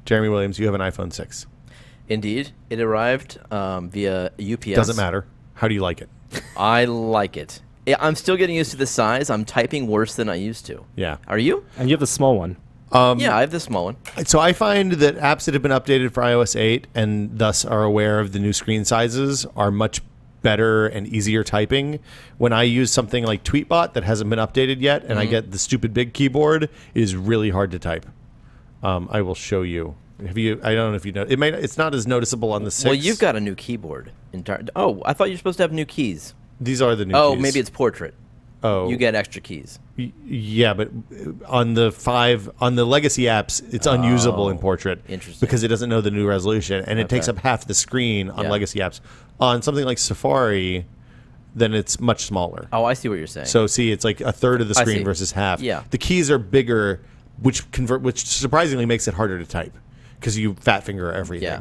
Jeremy Williams, you have an iPhone 6. Indeed, it arrived via UPS. Doesn't matter. How do you like it? I like it. Yeah, I'm still getting used to the size. I'm typing worse than I used to. Yeah. Are you? And you have the small one. Yeah, I have the small one. So I find that apps that have been updated for iOS 8 and thus are aware of the new screen sizes are much better and easier typing. When I use something like Tweetbot that hasn't been updated yet and I get the stupid big keyboard, it is really hard to type. I will show you. Have you? I don't know if you know. It's not as noticeable on the 6. Well, you've got a new keyboard. Oh, I thought you were supposed to have new keys. These are the new Oh, keys. maybe it's portrait. Oh. You get extra keys. Yeah, but on the legacy apps, it's unusable in portrait. Interesting. Because it doesn't know the new resolution, and it takes up half the screen on Yeah. legacy apps. On something like Safari, then it's much smaller. Oh, I see what you're saying. So see, it's like a third of the I screen see. versus half. Yeah. The keys are bigger, which surprisingly makes it harder to type because you fat finger everything. yeah.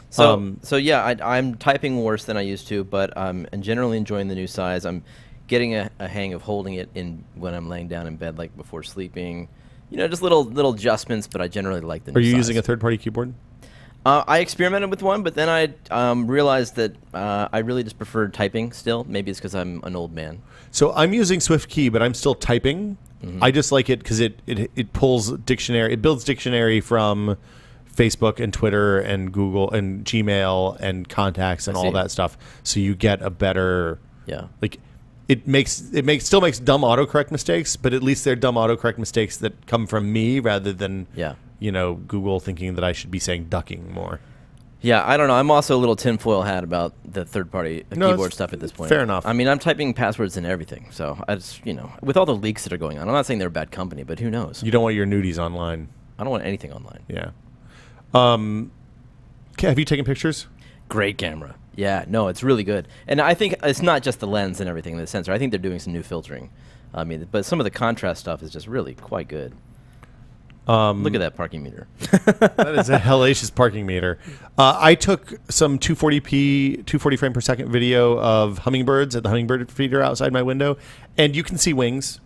So yeah, I'm typing worse than I used to, but I'm generally enjoying the new size. I'm getting a hang of holding it in when I'm laying down in bed, like before sleeping. You know, just little adjustments, but I generally like the new Are you size. using a third-party keyboard? I experimented with one, but then I realized that I really just prefer typing still. Maybe it's because I'm an old man. So I'm using SwiftKey, but I'm still typing. Mm-hmm. I just like it because it pulls dictionary. It builds dictionary from Facebook and Twitter and Google and Gmail and contacts and I all see. that stuff. So you get a better Yeah. like it still makes dumb autocorrect mistakes, but at least they're dumb autocorrect mistakes that come from me rather than Yeah. Google thinking that I should be saying ducking more. Yeah, I don't know. I'm also a little tinfoil hat about the third-party No, keyboard it's stuff at this point. fair enough. I mean, I'm typing passwords and everything, so I just, with all the leaks that are going on, I'm not saying they're a bad company, but who knows? You don't want your nudies online. I don't want anything online. Yeah. Have you taken pictures? Great camera. Yeah, no, it's really good. And I think it's not just the lens and everything, the sensor. I think they're doing some new filtering. I mean, but some of the contrast stuff is just really quite good. Look at that parking meter. That is a hellacious parking meter. I took some 240 frame per second video of hummingbirds at the hummingbird feeder outside my window, and you can see wings.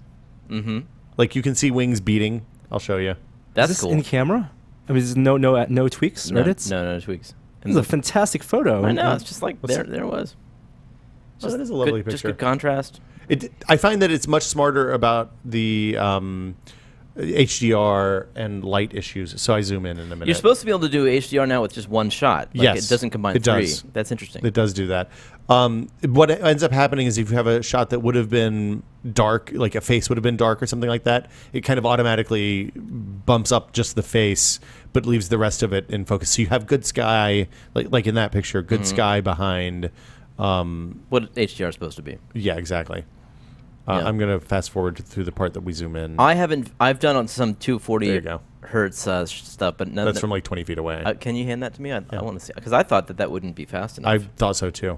Mm-hmm. Like you can see wings beating. I'll show you. That's Is this cool. in camera? I mean, there's no tweaks, no, edits? no tweaks. This is a fantastic photo. I know. It's just like there it was. Oh, that is a lovely Just picture. good contrast. I find that it's much smarter about the HDR and light issues. So I zoom in a minute. You're supposed to be able to do HDR now with just one shot. Like Yes, it doesn't combine it three. does. That's interesting. It does do that. What ends up happening is if you have a shot that would have been dark, like a face would have been dark or something like that, it kind of automatically bumps up just the face, but leaves the rest of it in focus. So you have good sky, like in that picture, good sky behind. What HDR is supposed to be. Yeah, exactly. Yeah. I'm gonna fast forward through the part that we zoom in. I've done on some There 240 you go. hertz stuff, but none. That's from like 20 feet away. Can you hand that to me? I want to see because I thought that wouldn't be fast enough. I thought so too.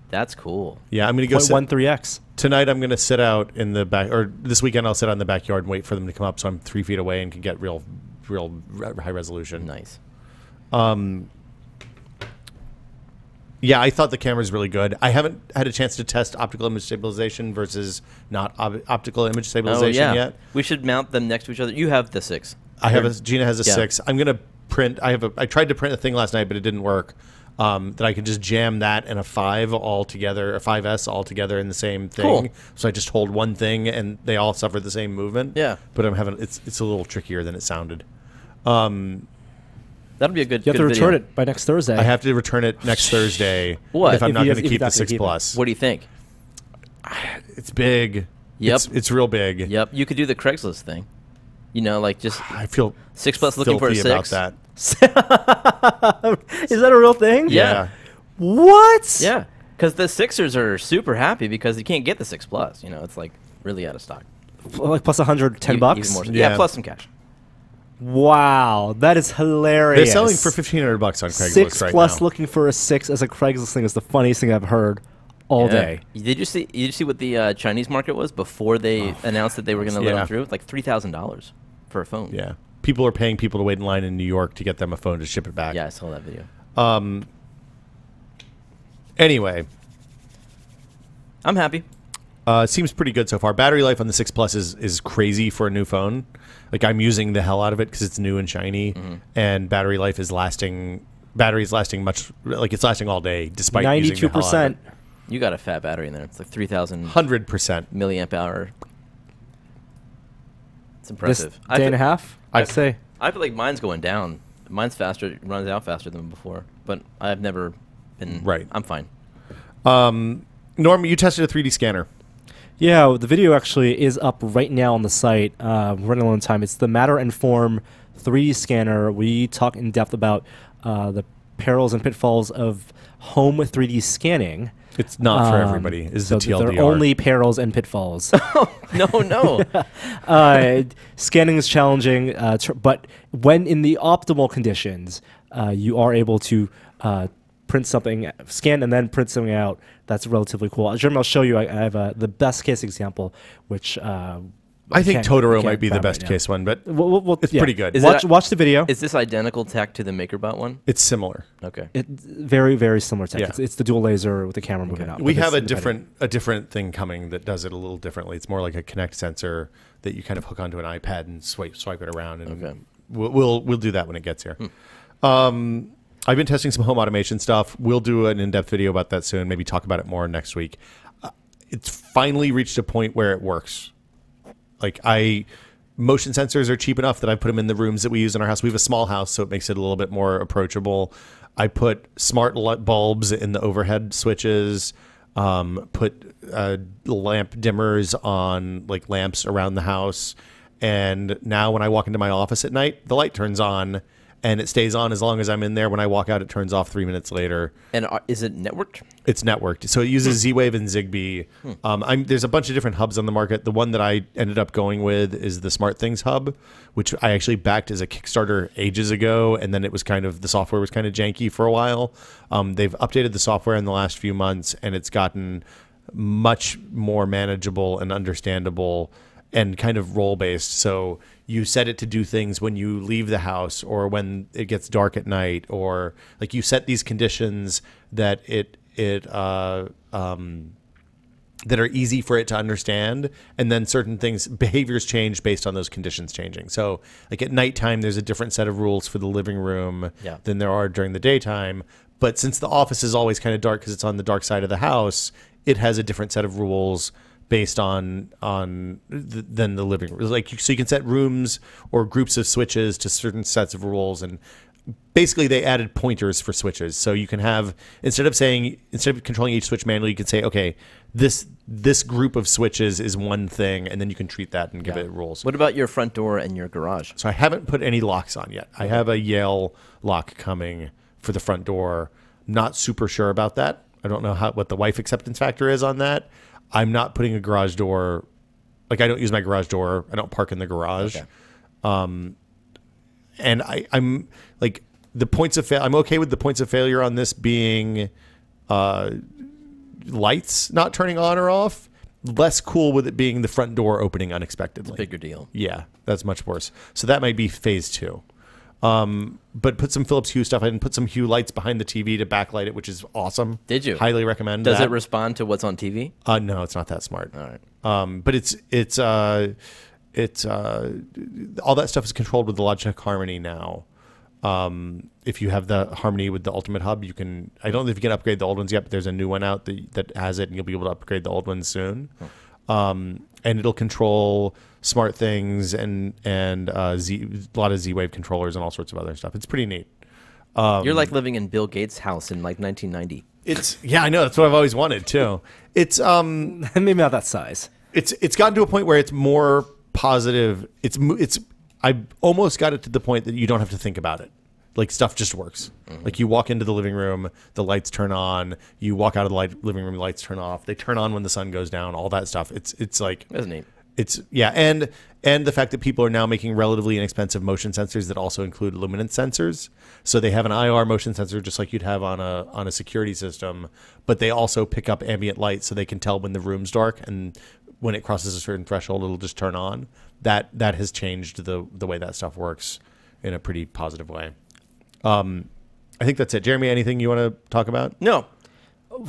That's cool. Yeah, I'm gonna go sit, 0.13x. tonight. I'm gonna sit out in the back, or this weekend I'll sit out in the backyard and wait for them to come up, so I'm 3 feet away and can get real high resolution. Nice. Yeah, I thought the camera's really good. I haven't had a chance to test optical image stabilization versus not optical image stabilization yet. We should mount them next to each other. You have the 6. Gina has a Yeah. 6. I'm gonna print. I tried to print a thing last night, but it didn't work. That I could just jam that and a 5 all together, a 5S all together in the same thing. Cool. So I just hold one thing and they all suffer the same movement. Yeah. But it's a little trickier than it sounded. That'll be a good. You have to good return video. it by next Thursday. I have to return it next Thursday. What? If I'm If not you- going to if keep you're the not gonna 6 keep it. Plus. What do you think? It's big. Yep. It's real big. Yep. You could do the Craigslist thing. You know, like just I feel 6 Plus looking for a filthy 6. about that. Is that a real thing? Yeah. What? Yeah, because the Sixers are super happy because you can't get the 6 Plus. You know, it's like really out of stock. Like plus 110 Even bucks? more so. Yeah. Yeah, plus some cash. Wow, that is hilarious. They're selling for $1,500 on Craigslist 6 right plus now. looking for a 6 as a Craigslist thing is the funniest thing I've heard all Yeah. day. Did you see what the Chinese market was before they announced that they were going to let Yeah. them through? Like $3,000 for a phone. Yeah. People are paying people to wait in line in New York to get them a phone to ship it back. Yeah, I saw that video. Anyway, I'm happy. seems pretty good so far. Battery life on the 6 Plus is crazy for a new phone. Like I'm using the hell out of it because it's new and shiny, and battery life is lasting. Battery's lasting much, like it's lasting all day despite using the hell out of 92%. it. You got a fat battery in there. It's like 3,000 100%. milliamp hour. It's This impressive. day and a half, I'd say. I feel like mine's going down. Mine's faster. It runs out faster than before. But I've never been. Right. I'm fine. Norm, you tested a 3D scanner. Yeah, the video actually is up right now on the site. Running a long time. It's the Matter and Form 3D scanner. We talk in depth about the perils and pitfalls of home 3D scanning. It's not for everybody. Is the so TLDR. there are only perils and pitfalls. No. Scanning is challenging, but when in the optimal conditions, you are able to print something, scan and then print something out. That's relatively cool. Jeremy, I'll show you. I have the best case example, which I think can't- Totoro can't might be the grab best right now. case one, but It's pretty good. Is Watch, it- watch the video. Is this identical tech to the MakerBot one? it's similar. Okay. It's very, very similar tech. Yeah. It's the dual laser with the camera moving out. We but have it's a independent. different thing coming that does it a little differently. It's more like a Connect sensor that you kind of hook onto an iPad and swipe it around, and Okay. we'll do that when it gets here. I've been testing some home automation stuff. We'll do an in-depth video about that soon. Maybe talk about it more next week. It's finally reached a point where it works. Like motion sensors are cheap enough that I put them in the rooms that we use in our house. We have a small house, so it makes it a little bit more approachable. I put smart light bulbs in the overhead switches. Put lamp dimmers on like lamps around the house. And now when I walk into my office at night, the light turns on and it stays on as long as I'm in there. When I walk out, it turns off 3 minutes later. And is it networked? It's networked. So it uses Z-Wave and Zigbee. There's a bunch of different hubs on the market. The one that I ended up going with is the SmartThings hub, which I actually backed as a Kickstarter ages ago. And then the software was kind of janky for a while. They've updated the software in the last few months, and it's gotten much more manageable and understandable and kind of role-based. So you set it to do things when you leave the house or when it gets dark at night, or like you set these conditions that that are easy for it to understand, and then certain things, behaviors change based on those conditions changing. So like at nighttime, there's a different set of rules for the living room than there are during the daytime. But since the office is always kind of dark because it's on the dark side of the house, it has a different set of rules based on than the living room. Like so you can set rooms or groups of switches to certain sets of rules, and basically they added pointers for switches. So you can have, instead of controlling each switch manually, you can say, okay, this group of switches is one thing, and then you can treat that and give it rules. What about your front door and your garage? So I haven't put any locks on yet. I have a Yale lock coming for the front door. Not super sure about that. I don't know what the wife acceptance factor is on that. I'm not putting a garage door. Like I don't use my garage door. I don't park in the garage. Okay. And I'm like the points of failure. I'm okay with the points of failure on this being lights not turning on or off. Less cool with it being the front door opening unexpectedly. It's a bigger deal. Yeah, that's much worse. So that might be phase 2. But put some Philips Hue stuff. I didn't put some Hue lights behind the TV to backlight it, which is awesome. Did you? Highly recommend. Does that. it respond to what's on TV? No, it's not that smart. All right. But it's all that stuff is controlled with the Logitech Harmony now. If you have the Harmony with the Ultimate Hub, you can. I don't know if you can upgrade the old ones yet, but there's a new one out that has it, and you'll be able to upgrade the old ones soon. And it'll control smart things and a lot of Z-Wave controllers and all sorts of other stuff. It's pretty neat. You're like living in Bill Gates' house in like 1990. Yeah, I know. That's what I've always wanted too. It's Maybe not that size. It's gotten to a point where it's more positive. I almost got it to the point that you don't have to think about it. Like stuff just works. Like you walk into the living room, the lights turn on. You walk out of the living room, the lights turn off. They turn on when the sun goes down. All that stuff. It's like That's neat. And the fact that people are now making relatively inexpensive motion sensors that also include luminance sensors. So they have an IR motion sensor just like you'd have on a security system, but they also pick up ambient light so they can tell when the room's dark, and when it crosses a certain threshold, it'll just turn on. That has changed the way that stuff works in a pretty positive way. I think that's it. Jeremy, anything you want to talk about? No.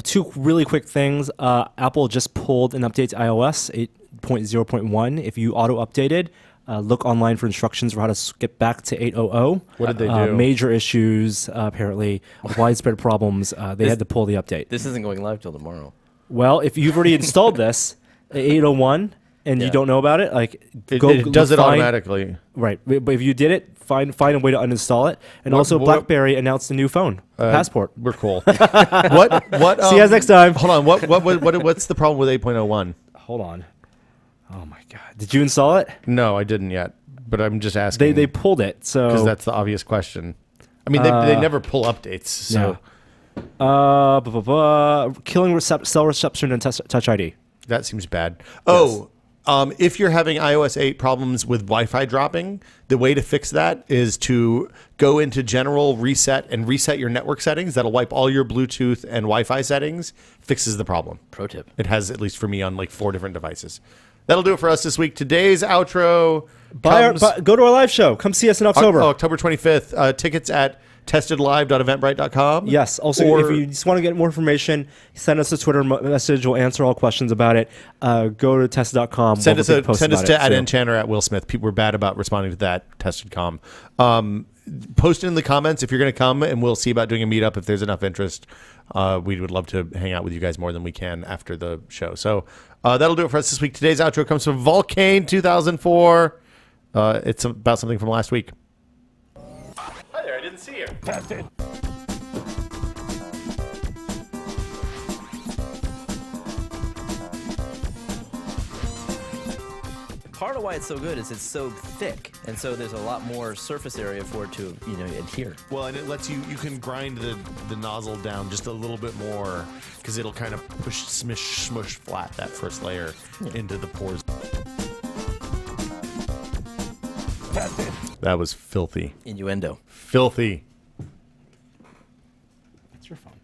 2 really quick things. Apple just pulled an update to iOS 8.0.1. If you auto-updated, look online for instructions for how to skip back to 8.0. What did they do? Major issues, apparently, widespread problems. They had to pull the update. This isn't going live till tomorrow. Well, if you've already installed this, 8.01, and you don't know about it, like it does it automatically. Right, but if you did it, find a way to uninstall it. And also, BlackBerry announced a new phone, Passport. We're cool. What? See you guys next time. Hold on. What's the problem with 8.01? Hold on. Oh my God! Did you install it? No, I didn't yet. But I'm just asking. They pulled it, so because that's the obvious question. I mean, they never pull updates. So killing cell reception and Touch ID. that seems bad. Oh. If you're having iOS 8 problems with Wi-Fi dropping, the way to fix that is to go into General, Reset, and reset your network settings. That'll wipe all your Bluetooth and Wi-Fi settings. Fixes the problem. Pro tip. It has, at least for me, on like 4 different devices. That'll do it for us this week. Today's outro Go to our live show. Come see us in October. October 25th. Tickets at testedlive.eventbrite.com. Yes. Also, if you just want to get more information, send us a Twitter message. We'll answer all questions about it. Go to tested.com. Send us to @enchanter at Will Smith. People were bad about responding to that. Tested.com. Post it in the comments if you're going to come, and we'll see about doing a meetup if there's enough interest. We would love to hang out with you guys more than we can after the show. So that'll do it for us this week. Today's outro comes from Volcane 2004. It's about something from last week. Hi there, I didn't see you. Tested. Part of why it's so good is it's so thick, and so there's a lot more surface area for it to adhere. Well, and it lets you can grind the nozzle down just a little bit more because it'll kind of push, smush flat that first layer into the pores. That was filthy. Innuendo. Filthy. That's your phone.